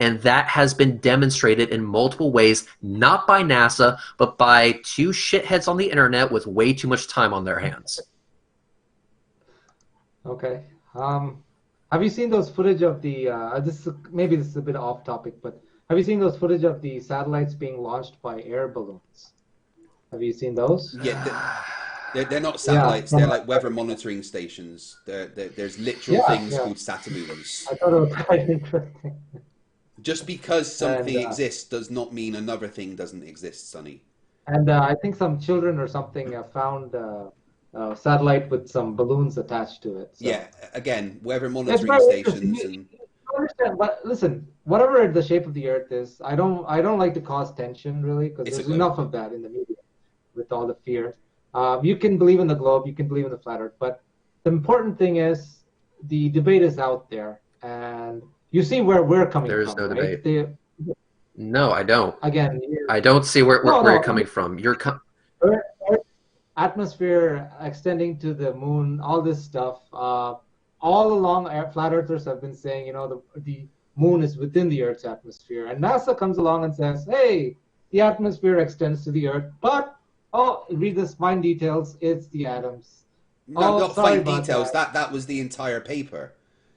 and that has been demonstrated in multiple ways, not by NASA, but by two shitheads on the internet with way too much time on their hands. Okay. Have you seen those footage of the, maybe this is a bit off topic, but have you seen those footage of the satellites being launched by air balloons? Have you seen those? Yeah, they're not satellites. Yeah. They're like weather monitoring stations. There's literal things called satamoons. I thought it was quite interesting. Just because something exists does not mean another thing doesn't exist, Sonny. And I think some children or something found a satellite with some balloons attached to it. So. Yeah, again, weather monitoring stations and. Understand, but listen, whatever the shape of the Earth is, I don't like to cause tension really, because there's enough of that in the media with all the fear. You can believe in the globe, you can believe in the flat Earth, but the important thing is the debate is out there, and you see where we're coming from. There is no right? debate. No, I don't. Again, I don't see where you're coming from. Earth atmosphere extending to the moon, all this stuff. All along, flat earthers have been saying, the moon is within the Earth's atmosphere, and NASA comes along and says, "Hey, the atmosphere extends to the Earth, but read the fine details. It's the atoms." No, not fine details. That was the entire paper.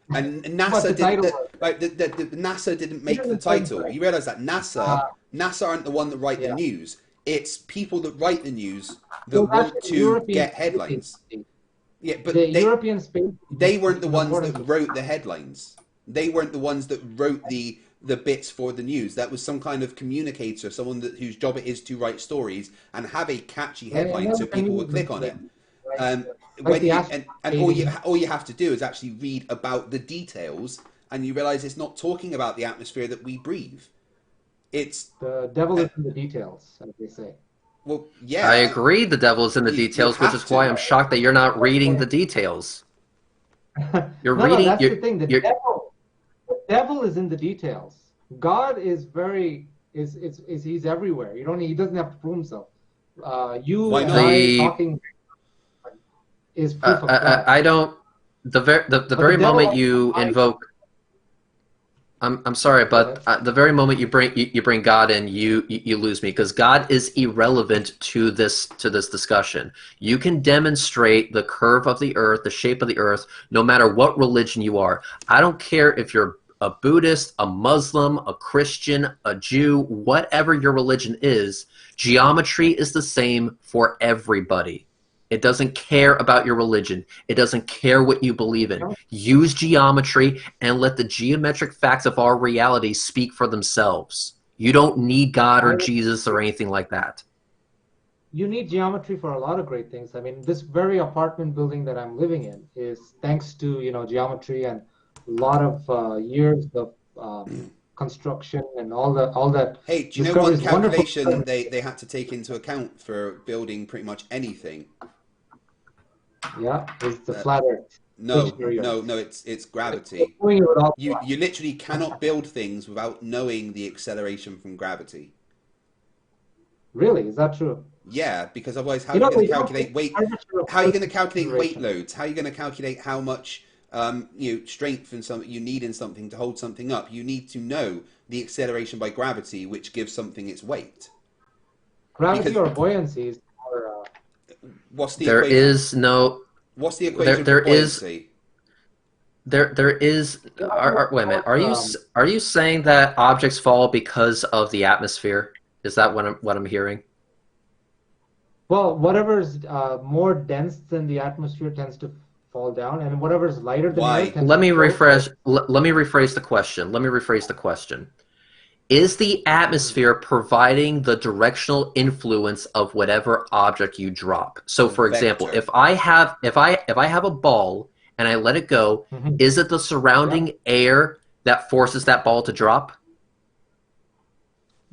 And NASA NASA didn't make the title. You realize that NASA aren't the one that write the news. It's people that write the news that So want that's the to European get headlines. space. Yeah, but The European space they is weren't the in ones that accordance with. wrote the headlines. They weren't the ones that wrote the bits for the news. That was some kind of communicator, someone whose job it is to write stories and have a catchy I headline never so people would communicated click on it. like, Um, like when the you Astro and all you have to do is actually read about the details, and you realize it's not talking about the atmosphere that we breathe. It's The devil is in the details, as they say. well, I yeah, agree the devil is in the you details, which have is why to. I'm shocked that you're not reading the details. You're No, no, reading. that's the thing. You're, The devil is in the details. God is very is he's everywhere. He doesn't have to prove himself. You Why and not? I the talking is proof of God. I don't. The But the very devil moment has you eyes. invoke, I'm sorry, Go but ahead. the very moment you bring God in, you lose me, because God is irrelevant to this discussion. You can demonstrate the curve of the earth, the shape of the earth, no matter what religion you are. I don't care if you're a Buddhist, a Muslim, a Christian, a Jew, whatever your religion is. Geometry is the same for everybody. It doesn't care about your religion. It doesn't care what you believe in. Use geometry and let the geometric facts of our reality speak for themselves. You don't need God or Jesus or anything like that. You need geometry for a lot of great things. I mean, this very apartment building that I'm living in is thanks to geometry and a lot of years of construction and all that Hey, do you know one discoveries. Wonderful. calculation they had to take into account for building pretty much anything? Yeah, it's the flat Earth. Stationary Earth. No. It's gravity. Doing it with all You literally cannot build things without knowing the acceleration from gravity. Really, is that true? Yeah, because otherwise, how are you going they to don't calculate take weight? temperature of How are you Earth going to into calculate weight consideration. loads? How are you going to calculate how much strength and something you need in something to hold something up? You need to know the acceleration by gravity, which gives something its weight. Gravity Because or buoyancy is more. what's the There equation? is no. What's the equation There for is. buoyancy? There is. Wait a minute. Are you saying that objects fall because of the atmosphere? Is that what I'm hearing? Well, whatever's more dense than the atmosphere tends to fall down, and whatever's lighter than Why? air tends Let to me float. refresh. Let me rephrase the question. Is the atmosphere providing the directional influence of whatever object you drop? So, The for example, vector. if I have a ball and I let it go, Mhm. is it the surrounding air that forces that ball to drop?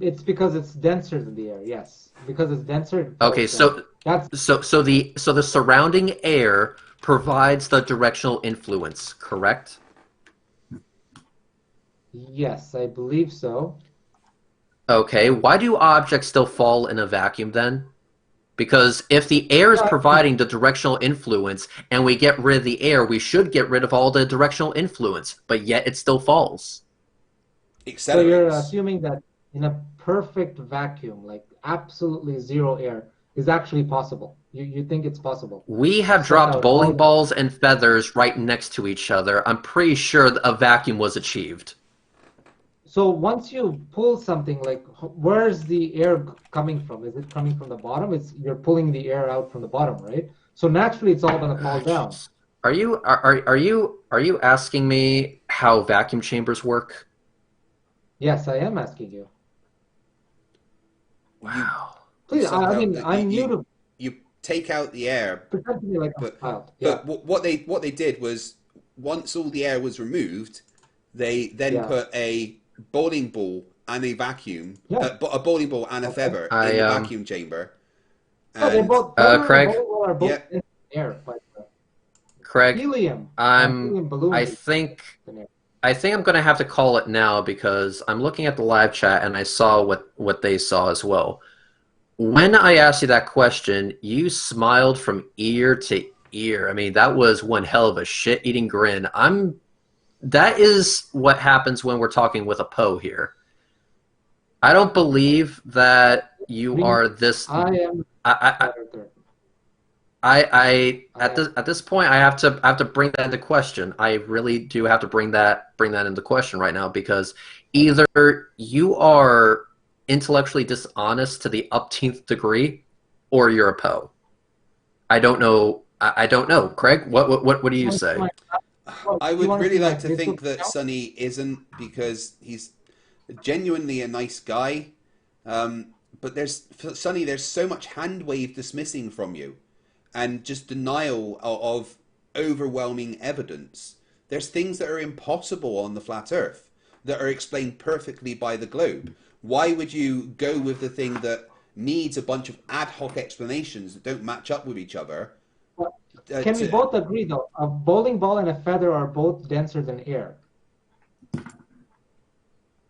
It's because it's denser than the air. Yes, because it's denser. It Okay, falls down. That's so the surrounding air provides the directional influence, correct? yes, I believe so. Okay, why do objects still fall in a vacuum then? Because if the air is providing the directional influence and we get rid of the air, we should get rid of all the directional influence, but yet it still falls. So you're Accelerates. assuming that in a perfect vacuum, like absolutely zero air, is actually possible. You think it's possible? We have Suck dropped out bowling all the. balls and feathers right next to each other. I'm pretty sure a vacuum was achieved. So once you pull something, like where's the air coming from? Is it coming from the bottom? You're pulling the air out from the bottom, right? So naturally, it's all going to fall down. Are you asking me how vacuum chambers work? Yes, I am asking you. Wow. Please, Suck I out mean, the- I'm new to You take out the air, pretend to be like a but child. Yeah, what they did was once all the air was removed, they then yeah, put a bowling ball and a vacuum, yeah. a bowling ball and a Okay. feather I in the vacuum chamber, No, they and both feather and Craig, volleyball are both yeah, in air, but Craig, helium, I'm helium balloons I is think in air. I think I'm gonna have to call it now because I'm looking at the live chat and I saw what they saw as well. When I asked you that question, you smiled from ear to ear. I mean, that was one hell of a shit-eating grin. That is what happens when we're talking with a Poe here. I don't believe that you Green, are this. I am I, flat earther. I I am. at this point I have to bring that into question. I really do have to bring that into question right now because either you are intellectually dishonest to the upteenth degree, or you're a Poe. I don't know. I don't know. Craig, what do you say? I would really like to think that Sonny isn't, because he's genuinely a nice guy. But Sonny, there's so much hand wave dismissing from you, and just denial of overwhelming evidence. There's things that are impossible on the flat Earth that are explained perfectly by the globe. Why would you go with the thing that needs a bunch of ad hoc explanations that don't match up with each other? Can we both agree, though? A bowling ball and a feather are both denser than air.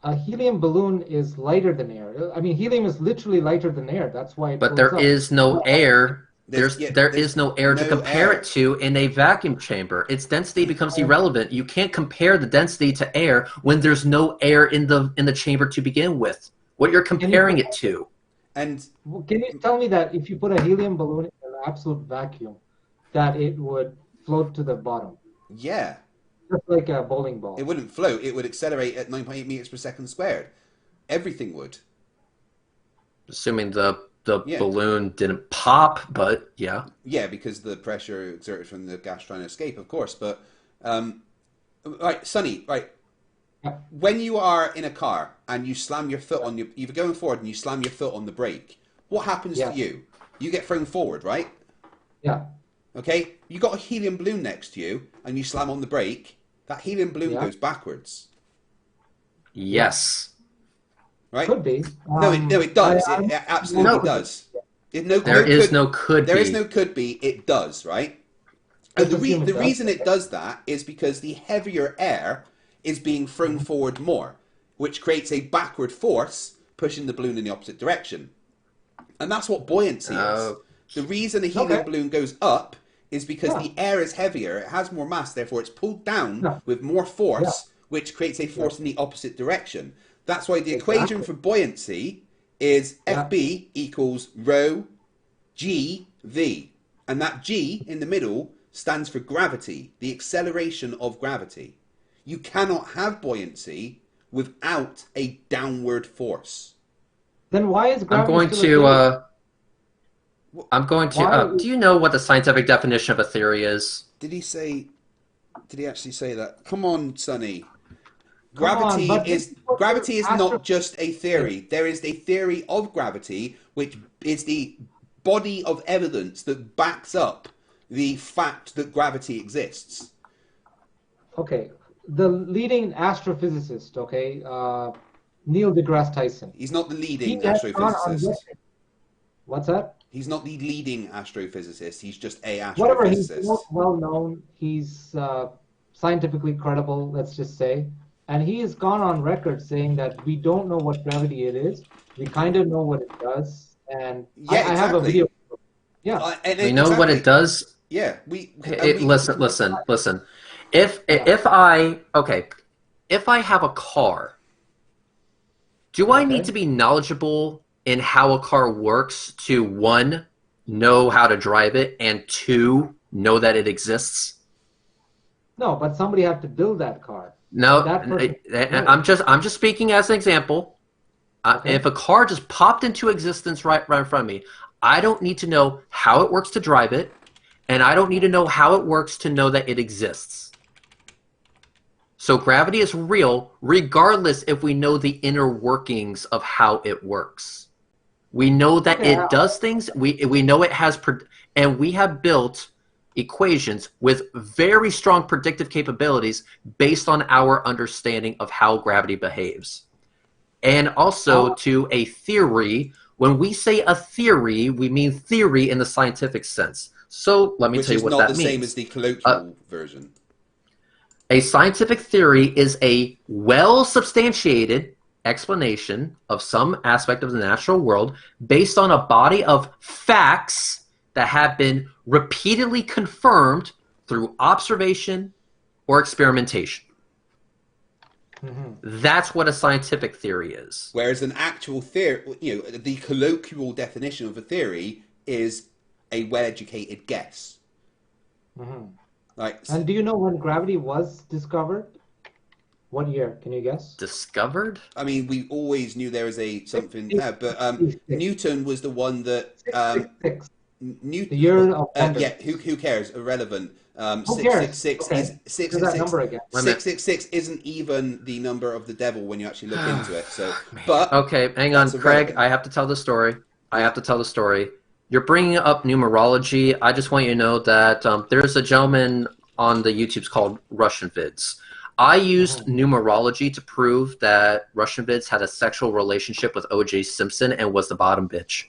A helium balloon is lighter than air. I mean, helium is literally lighter than air. That's why it But blows there up. is no air. There there's is no air to no compare air. it to in a vacuum chamber. Its density becomes irrelevant. You can't compare the density to air when there's no air in the chamber to begin with. What you're comparing it to. And Can you tell me that if you put a helium balloon in an absolute vacuum, that it would float to the bottom? yeah, Just like a bowling ball. it wouldn't float. It would accelerate at 9.8 meters per second squared. Everything would. Assuming the Yeah. balloon didn't pop, but yeah. Yeah, because the pressure exerted from the gas trying to escape, of course. But right, Sonny, right. Yeah. When you are in a car and you slam your foot on you're going forward and you slam your foot on the brake, what happens Yeah. to you? You get thrown forward, right? Yeah. Okay? You got a helium balloon next to you and you slam on the brake, that helium balloon Yeah. goes backwards. Yes. Right? Could be. No, it does. I- It absolutely No. does. There There is no could There be. is no could be. It does, right? And Let's assume it the does. reason it does that is because the heavier air is being thrown forward more, which creates a backward force pushing the balloon in the opposite direction. And that's what buoyancy is. The reason a helium balloon goes up is because the air is heavier, it has more mass, therefore it's pulled down with more force, which creates a force in the opposite direction. That's why the equation for buoyancy is FB equals rho g v. And that g in the middle stands for gravity, the acceleration of gravity. You cannot have buoyancy without a downward force. Then why is I'm gravity going still a to do you know what the scientific definition of a theory is? Did he actually say that? Come on, Sonny. Come on, but Gravity is astro- not just a theory. There is a theory of gravity, which is the body of evidence that backs up the fact that gravity exists. Okay, the leading astrophysicist, Neil deGrasse Tyson. He's not the leading He has gone on astrophysicist. record. What's that? He's not the leading astrophysicist. He's just a Whatever, he's astrophysicist. well known. He's scientifically credible, let's just say. And he has gone on record saying that we don't know what gravity it is. We kind of know what it does. And Yeah, I have a exactly. video. Yeah. We know what it does. Yeah, Listen. If I have a car, do I need to be knowledgeable in how a car works to, one, know how to drive it, and two, know that it exists? No, but somebody had to build that car. No, That person- I'm just speaking as an example. If a car just popped into existence right in front of me, I don't need to know how it works to drive it, and I don't need to know how it works to know that it exists. So gravity is real, regardless if we know the inner workings of how it works. We know that it does things. We know it has, and we have built equations with very strong predictive capabilities based on our understanding of how gravity behaves. And also to a theory. When we say a theory, we mean theory in the scientific sense. So let me tell you what that means. Which is not the same as the colloquial version. A scientific theory is a well-substantiated explanation of some aspect of the natural world based on a body of facts that have been repeatedly confirmed through observation or experimentation. That's what a scientific theory is. Whereas an actual theory, the colloquial definition of a theory is a well-educated guess. Mm-hmm. Like, And do you know when gravity was discovered? What year? Can you guess? Discovered? I mean, we always knew there was a something there, but 66. Newton was the one that 666. Newton. The year of wonder. Yeah, who cares? Irrelevant. Who Six cares? six six Okay. is six Do six that six. number again. Wait a minute. 666 isn't even the number of the devil when you actually look into it. So, but Okay, hang on, that's Craig. irrelevant. I have to tell the story. I have to tell the story. You're bringing up numerology. I just want you to know that there's a gentleman on the YouTube's called Russian Vids. I used numerology to prove that Russian Vids had a sexual relationship with O.J. Simpson and was the bottom bitch.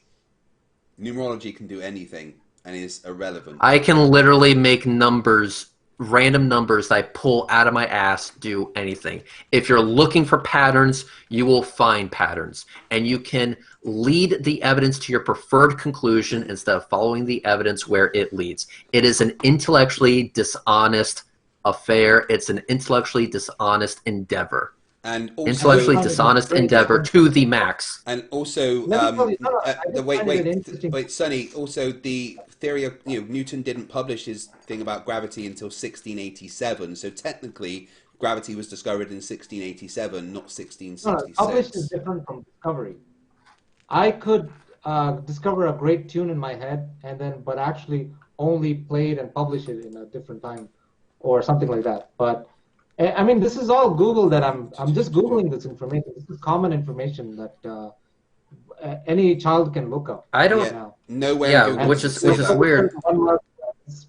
Numerology can do anything and is irrelevant. I can literally make numbers, random numbers that I pull out of my ass, do anything. If you're looking for patterns, you will find patterns. And you can lead the evidence to your preferred conclusion instead of following the evidence where it leads. It is an intellectually dishonest affair. It's an intellectually dishonest endeavor. And also, Intellectually dishonest endeavor to the max. and also, Let me tell you, no, I just find it interesting. wait, Sonny. Also, the theory of Newton didn't publish his thing about gravity until 1687. So technically, gravity was discovered in 1687, not 1666. Published is different from discovery. I could discover a great tune in my head, but actually only play it and publish it in a different time, or something like that. But I mean, this is all Google that I'm just Googling this information. This is common information that any child can look up. I don't. Yeah. Now. Nowhere. Yeah, Google which to is say that. weird.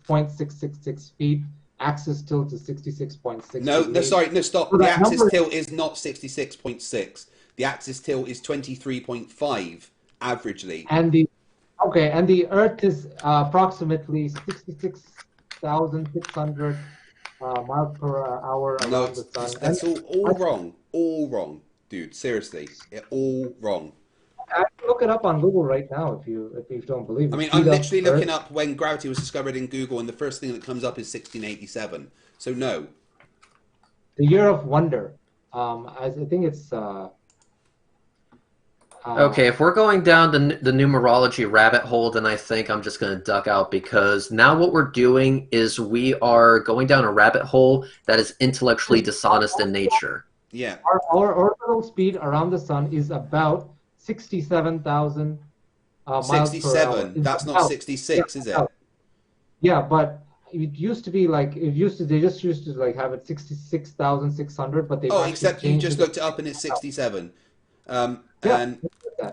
0.666 feet. Axis tilt is 66.6. No, sorry, no, stop. So The that axis number- tilt is not 66.6. The axis tilt is 23.5 averagely. And the Earth is approximately 66,600 miles per hour around No, the sun. that's And all wrong. All wrong, dude. Seriously, all wrong. I can look it up on Google right now if you don't believe me. I mean, Speed I'm up literally Earth. looking up when gravity was discovered in Google, and the first thing that comes up is 1687. So no. The year of wonder. I think it's. Okay, if we're going down the numerology rabbit hole, then I think I'm just going to duck out, because now what we're doing is we are going down a rabbit hole that is intellectually dishonest in nature. Yeah. Our orbital speed around the sun is about 67,000 miles per hour. 67. It's That's not about- 66, is it? Yeah, but it used to be like they just used to like have it 66,600, but they Oh, except you just looked it up and it's 67. And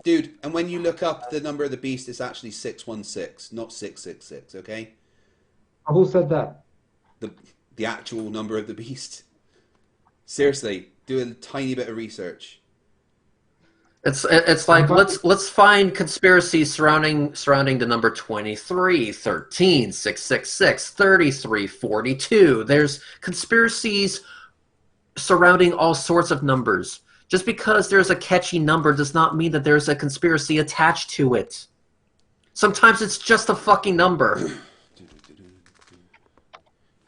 dude, and when you look up the number of the beast, it's actually 616, not 666. Okay. Who said that? The actual number of the beast. Seriously, do a tiny bit of research. It's like let's find conspiracies surrounding the number 23, 13, 666, 33, 42. There's conspiracies surrounding all sorts of numbers. Just because there's a catchy number does not mean that there's a conspiracy attached to it. Sometimes it's just a fucking number.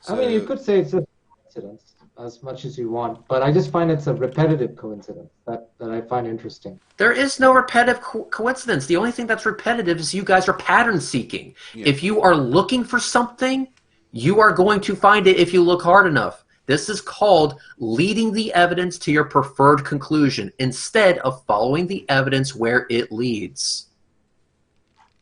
I mean, you could say it's a coincidence as much as you want, but I just find it's a repetitive coincidence that I find interesting. There is no repetitive coincidence. The only thing that's repetitive is you guys are pattern seeking. Yeah. If you are looking for something, you are going to find it if you look hard enough. This is called leading the evidence to your preferred conclusion instead of following the evidence where it leads.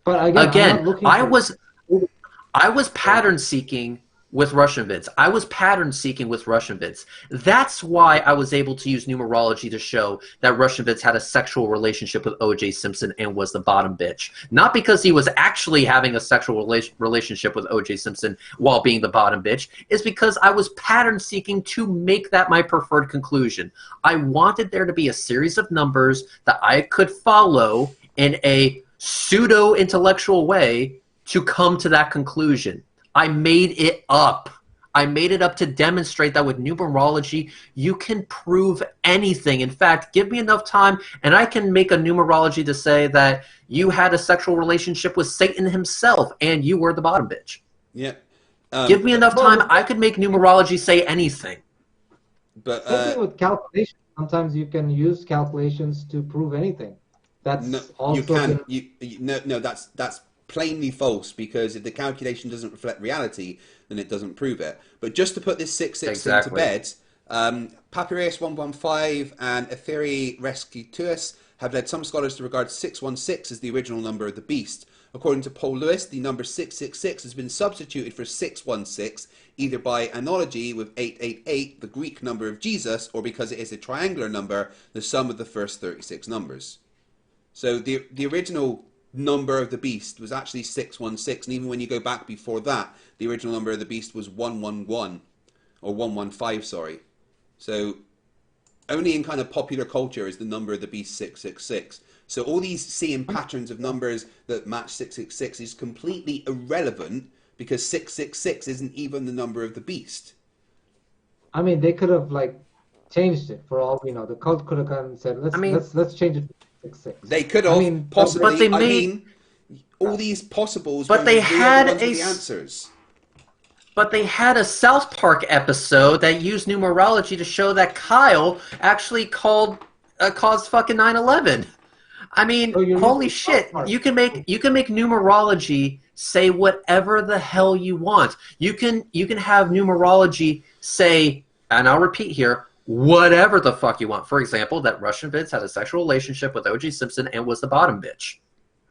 But again, I'm not looking I for- was pattern seeking with Russian Vids. I was pattern seeking with Russian Vids. That's why I was able to use numerology to show that Russian Vids had a sexual relationship with O.J. Simpson and was the bottom bitch. Not because he was actually having a sexual relationship with O.J. Simpson while being the bottom bitch. It's because I was pattern seeking to make that my preferred conclusion. I wanted there to be a series of numbers that I could follow in a pseudo-intellectual way to come to that conclusion. I made it up. I made it up to demonstrate that with numerology, you can prove anything. In fact, give me enough time, and I can make a numerology to say that you had a sexual relationship with Satan himself, and you were the bottom bitch. Yeah. Give me enough time, I could make numerology say anything. But Same thing with calculations. Sometimes you can use calculations to prove anything. That's no, also you can. No, that's plainly false, because if the calculation doesn't reflect reality, then it doesn't prove it. But just to put this 666 Exactly. into Papyrus 115 and Etheri Rescutus have led some scholars to regard 616 as the original number of the beast. According to Paul Lewis, the number 666 has been substituted for 616 either by analogy with 888, the Greek number of Jesus, or because it is a triangular number, the sum of the first 36 numbers. So the original number of the beast was actually 616, and even when you go back before that, the original number of the beast was 111, or 115, sorry. So only in kind of popular culture is the number of the beast 666. So all these seeing patterns of numbers that match 666 is completely irrelevant because 666 isn't even the number of the beast. I mean, they could have like changed it for all we know. The cult could have gone and said, let's change it to 666. They could have I mean, possibly. but they I made- mean, all these possibles. But were they the had ones with a the s- answers. But they had a South Park episode that used numerology to show that Kyle actually caused fucking 9/11. I mean, So you're holy using shit! South Park. You can make numerology say whatever the hell you want. You can have numerology say, and I'll repeat here, whatever the fuck you want. For example, that Russian bitch had a sexual relationship with O.J. Simpson and was the bottom bitch.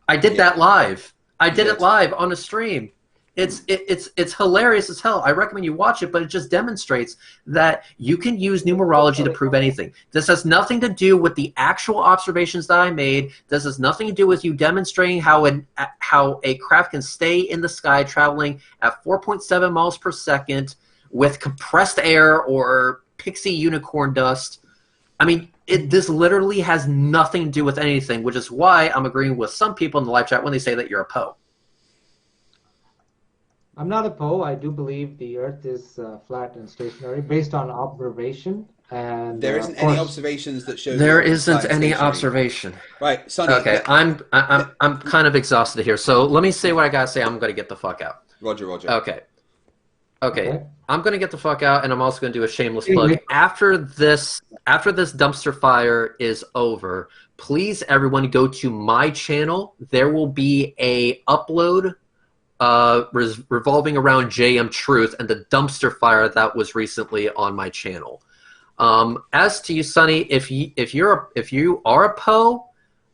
I did that live. I did it live on a stream. It's hilarious as hell. I recommend you watch it, but it just demonstrates that you can use numerology to prove anything. This has nothing to do with the actual observations that I made. This has nothing to do with you demonstrating how a craft can stay in the sky traveling at 4.7 miles per second with compressed air or pixie unicorn dust. I mean, this literally has nothing to do with anything, which is why I'm agreeing with some people in the live chat when they say that you're a Poe. I'm not a Poe. I do believe the Earth is flat and stationary based on observation. And There isn't of any course- observations that show There the Earth is isn't flat and any stationary. observation. Right, Sonny. Okay, I'm kind of exhausted here, so let me say what I gotta say. I'm gonna get the fuck out. Roger. Okay. Okay. I'm gonna get the fuck out, and I'm also gonna do a shameless Hey, plug. wait. After this dumpster fire is over, please everyone go to my channel. There will be a upload revolving around JM Truth and the dumpster fire that was recently on my channel. As to you, Sonny, if you are a Poe,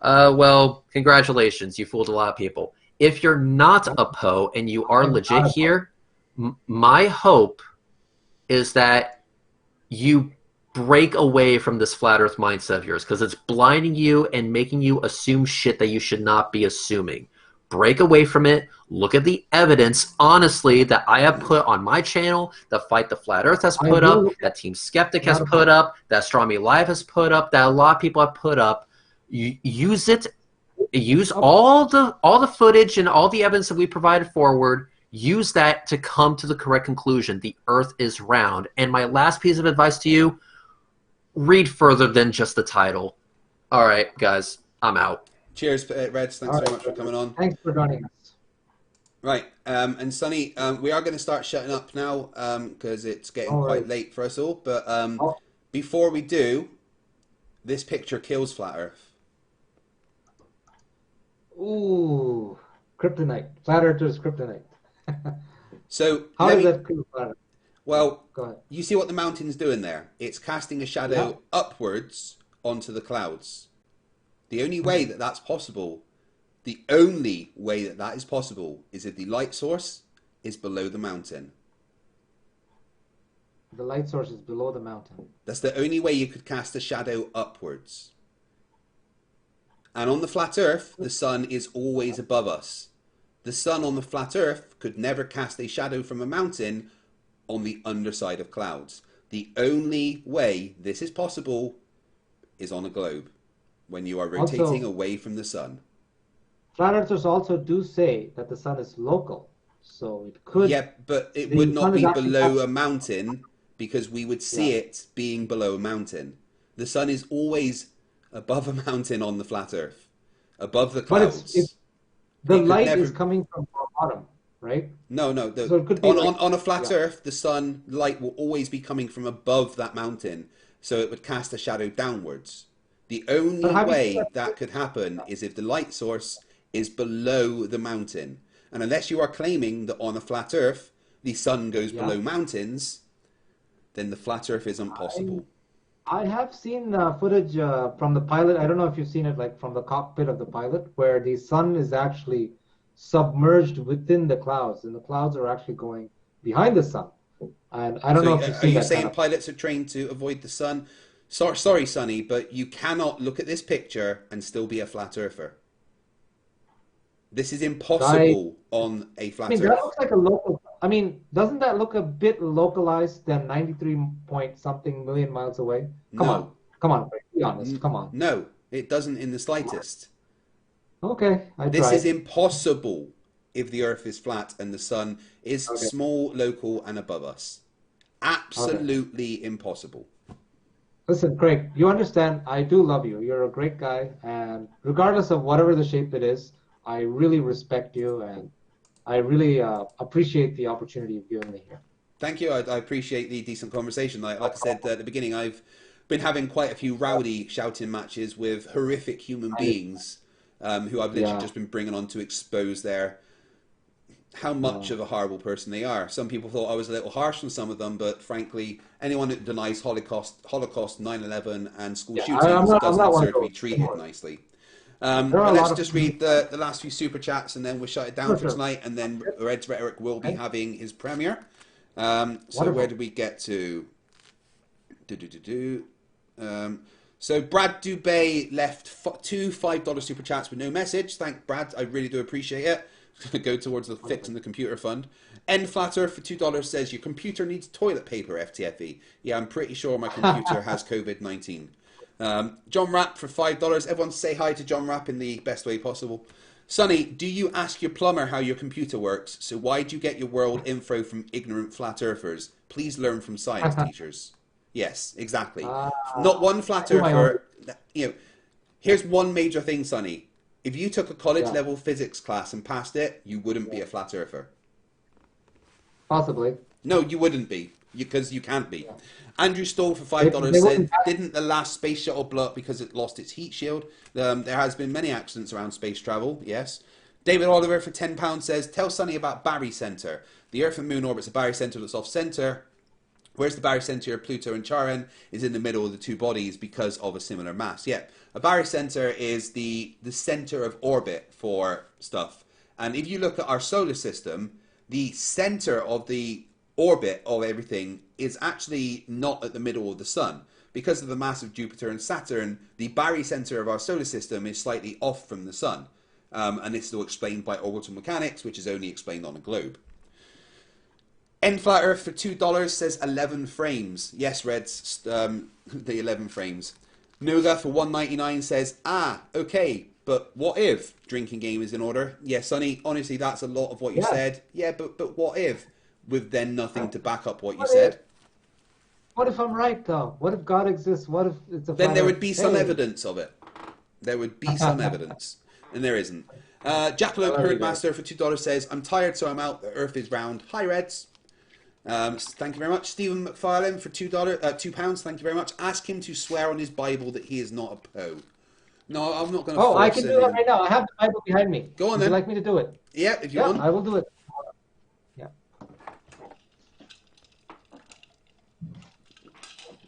well, congratulations, you fooled a lot of people. If you're not a Poe and you are legit here, my hope is that you break away from this flat Earth mindset of yours because it's blinding you and making you assume shit that you should not be assuming. Break away from it. Look at the evidence, honestly, that I have put on my channel, the Fight the Flat Earth has put up, that Team Skeptic has put up, that Astronomy Live has put up, that a lot of people have put up. Use it. Use all the footage and all the evidence that we provided forward. Use that to come to the correct conclusion. The Earth is round. And my last piece of advice to you, read further than just the title. All right, guys, I'm out. Cheers, Reds. Thanks very much for coming on. Thanks for joining us. Right, and Sonny, we are going to start shutting up now because it's getting quite late for us all. But before we do, this picture kills Flat Earth. Ooh, kryptonite. Flat Earthers kryptonite. So How let does me- that kill Flat Earth? Well, Go ahead. you see what the mountain's doing there? It's casting a shadow upwards onto the clouds. The only way that that's possible, the only way that that is possible is if the light source is below the mountain. The light source is below the mountain. That's the only way you could cast a shadow upwards. And on the flat Earth, the sun is always above us. The sun on the flat Earth could never cast a shadow from a mountain on the underside of clouds. The only way this is possible is on a globe, when you are rotating away from the sun. Flat Earthers also do say that the sun is local, so it could. Yeah, but it the would not sun is be actually below up- a mountain because we would see it being below a mountain. The sun is always above a mountain on the flat Earth, above the But clouds. the it could light never- is coming from the bottom, right? No. So it could be on a flat yeah. Earth, the sun light will always be coming from above that mountain, so it would cast a shadow downwards. The only having way said that could happen is if the light source is below the mountain. And unless you are claiming that on a flat Earth, the sun goes below mountains, then the flat Earth is impossible. I have seen footage from the pilot. I don't know if you've seen it, like from the cockpit of the pilot, where the sun is actually submerged within the clouds, and the clouds are actually going behind the sun. And I don't know if you've Are seen you that saying kind of. pilots are trained to avoid the sun? Sorry, Sonny, but you cannot look at this picture and still be a flat earther. This is I, impossible on a I flat mean, that earth. looks like a local. I mean, doesn't that look a bit localized than 93 point something million miles away? No. Come on, be honest. Come on. No, it doesn't in the slightest. Okay, I This is tried. impossible if the earth is flat and the sun is Okay, small, local, and above us. okay. Absolutely impossible. Listen, Craig, you understand, I do love you. You're a great guy, and regardless of whatever the shape it is, I really respect you, and I really appreciate the opportunity you've given me here. Thank you. I appreciate the decent conversation. Like I said at the beginning, I've been having quite a few rowdy shouting matches with horrific human I, beings who I've literally yeah, just been bringing on to expose their how much yeah, of a horrible person they are. Some people thought I was a little harsh on some of them, but frankly, anyone that denies Holocaust, 9/11, and school yeah. shootings I'm doesn't not one of deserve to be those. Don't treated worry. nicely. There are But a let's lot of just read the last few super chats and then we'll shut it down sure, for sure. tonight. And then Yep, Red's Rhetoric will be okay. having his premiere. So where Wonderful. did we get to? Do, do, do, do. So Brad Dubay left two $5 super chats with no message. Thank Brad, I really do appreciate it. Go towards the fixing Wonderful. the computer fund. N Flatter for $2 says your computer needs toilet paper. FTFE. Yeah, I'm pretty sure my computer has COVID-19. John Rapp for $5. Everyone say hi to John Rapp in the best way possible. Sonny, do you ask your plumber how your computer works? So why do you get your world info from ignorant flat earthers? Please learn from science teachers. Yes, exactly. Ah, Not one I flat do my own. earther. You know, here's one major thing, Sonny. If you took a college Yeah, level physics class and passed it, you wouldn't yeah. be a flat earther. Possibly. No, you wouldn't be, because you can't be. Yeah. Andrew Stoll for $5 They said, wouldn't have. didn't the last space shuttle blow up because it lost its heat shield? There has been many accidents around space travel, yes. David Oliver for £10 says, tell Sonny about Barry Center. The Earth and Moon orbits a Barry Center that's off-center. Whereas the barycenter of Pluto and Charon is in the middle of the two bodies because of a similar mass. Yeah, a barycenter is the center of orbit for stuff. And if you look at our solar system, the center of the orbit of everything is actually not at the middle of the sun. Because of the mass of Jupiter and Saturn, the barycenter of our solar system is slightly off from the sun. And it's still explained by orbital mechanics, which is only explained on a globe. N Flat Earth for $2 says 11 frames. Yes, Reds, the 11 frames. Noga for $1.99 says, okay, but what if drinking game is in order? Yeah, Sonny, honestly, that's a lot of what you Yeah. said. Yeah, but what if? With then nothing to back up what you What if? said. What if I'm right though? What if God exists? What if it's a Then flat there Earth? would be some Hey. evidence of it. There would be some evidence. And there isn't. I Jackalope love you guys. Herdmaster for $2 says, I'm tired, so I'm out. The Earth is round. Hi, Reds. Thank you very much. Stephen McFarlane for £2. Thank you very much. Ask him to swear on his Bible that he is not a Poe. No, I'm not going to Oh, I force can do that anyone. right now. I have the Bible behind me. Go on Would you then. like me to do it? Yeah, if you Yeah, want. I will do it. Yeah.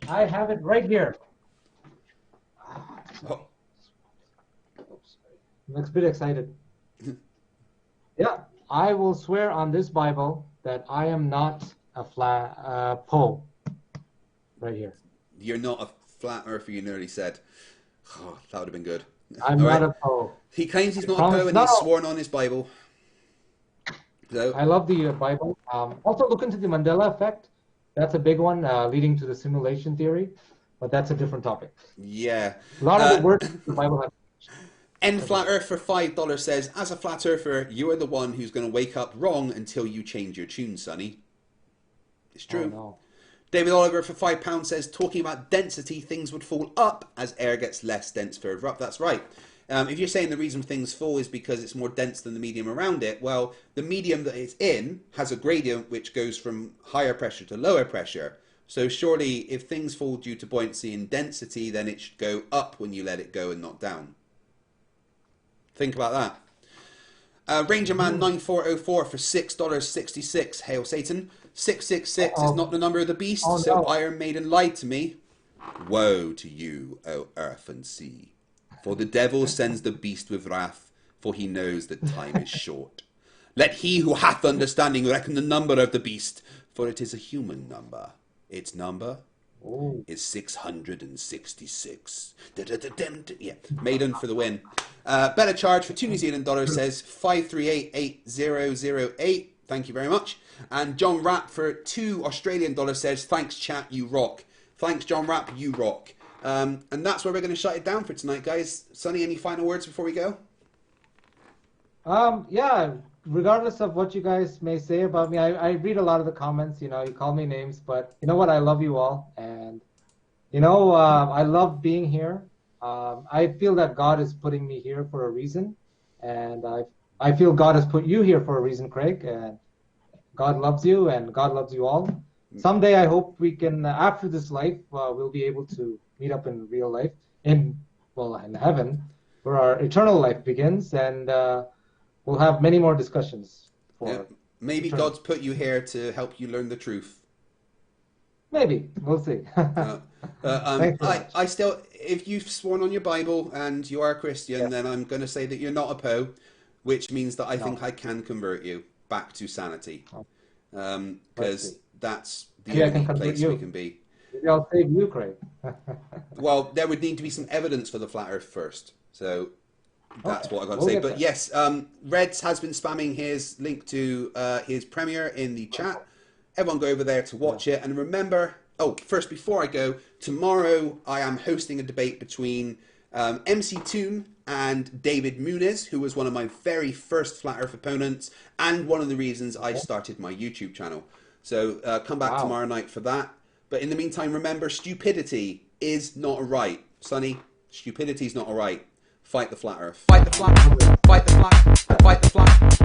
I have it right here. Oh, Oops, I'm a bit excited. Yeah, I will swear on this Bible that I am not a Poe. Right here. you're not a flat earther, you nearly said. Oh, that would have been good. I'm All not right. a Poe. He claims he's I not a promise. Poe and No, he's no. sworn on his Bible. So, I love the Bible. Also, look into the Mandela effect. That's a big one, leading to the simulation theory, but that's a different topic. yeah. A lot of the words in the Bible have. N Flat Earth for $5 says, as a flat earther, you are the one who's going to wake up wrong until you change your tune, Sonny. It's Oh true. no. David Oliver for £5 says, talking about density, things would fall up as air gets less dense further up. That's right. If you're saying the reason things fall is because it's more dense than the medium around it, well, the medium that it's in has a gradient which goes from higher pressure to lower pressure. So surely if things fall due to buoyancy and density, then it should go up when you let it go and not down. Think about that. Rangerman9404 for $6.66. Hail Satan. 666 is not the number of the beast, Oh, so no. Iron Maiden lied to me. Woe to you, O earth and sea. For the devil sends the beast with wrath, for he knows that time is short. Let he who hath understanding reckon the number of the beast, for it is a human number. Its number is 666. Yeah, Maiden for the win. Better charge for $2 says 5388008. Thank you very much. And John Rapp for $2 says, thanks chat, you rock. Thanks John Rapp, you rock. And that's where we're going to shut it down for tonight, guys. Sonny, any final words before we go? Yeah, regardless of what you guys may say about me, I read a lot of the comments, you call me names, but you know what? I love you all. And, I love being here. I feel that God is putting me here for a reason. And I feel God has put you here for a reason, Craig. And God loves you and God loves you all. Someday I hope we can, after this life, we'll be able to meet up in real life, in heaven, where our eternal life begins. And we'll have many more discussions. Maybe God's put you here to help you learn the truth. Maybe. We'll see. I still, if you've sworn on your Bible and you are a Christian, then I'm going to say that you're not a Poe, which means that I think I can convert you back to sanity. Because that's the only place we can be. Maybe I'll save you, Craig. Well, there would need to be some evidence for the flat Earth first. So that's what I've got to say. But yes, Reds has been spamming his link to his premiere in the chat. Everyone go over there to watch it. And remember, first, before I go, tomorrow I am hosting a debate between MC Toon and David Muniz, who was one of my very first Flat Earth opponents and one of the reasons I started my YouTube channel. So come back tomorrow night for that. But in the meantime, remember, stupidity is not a right. Sonny, stupidity is not a right. Fight the Flat Earth. Fight the flat. Fight the flat. Fight the flat.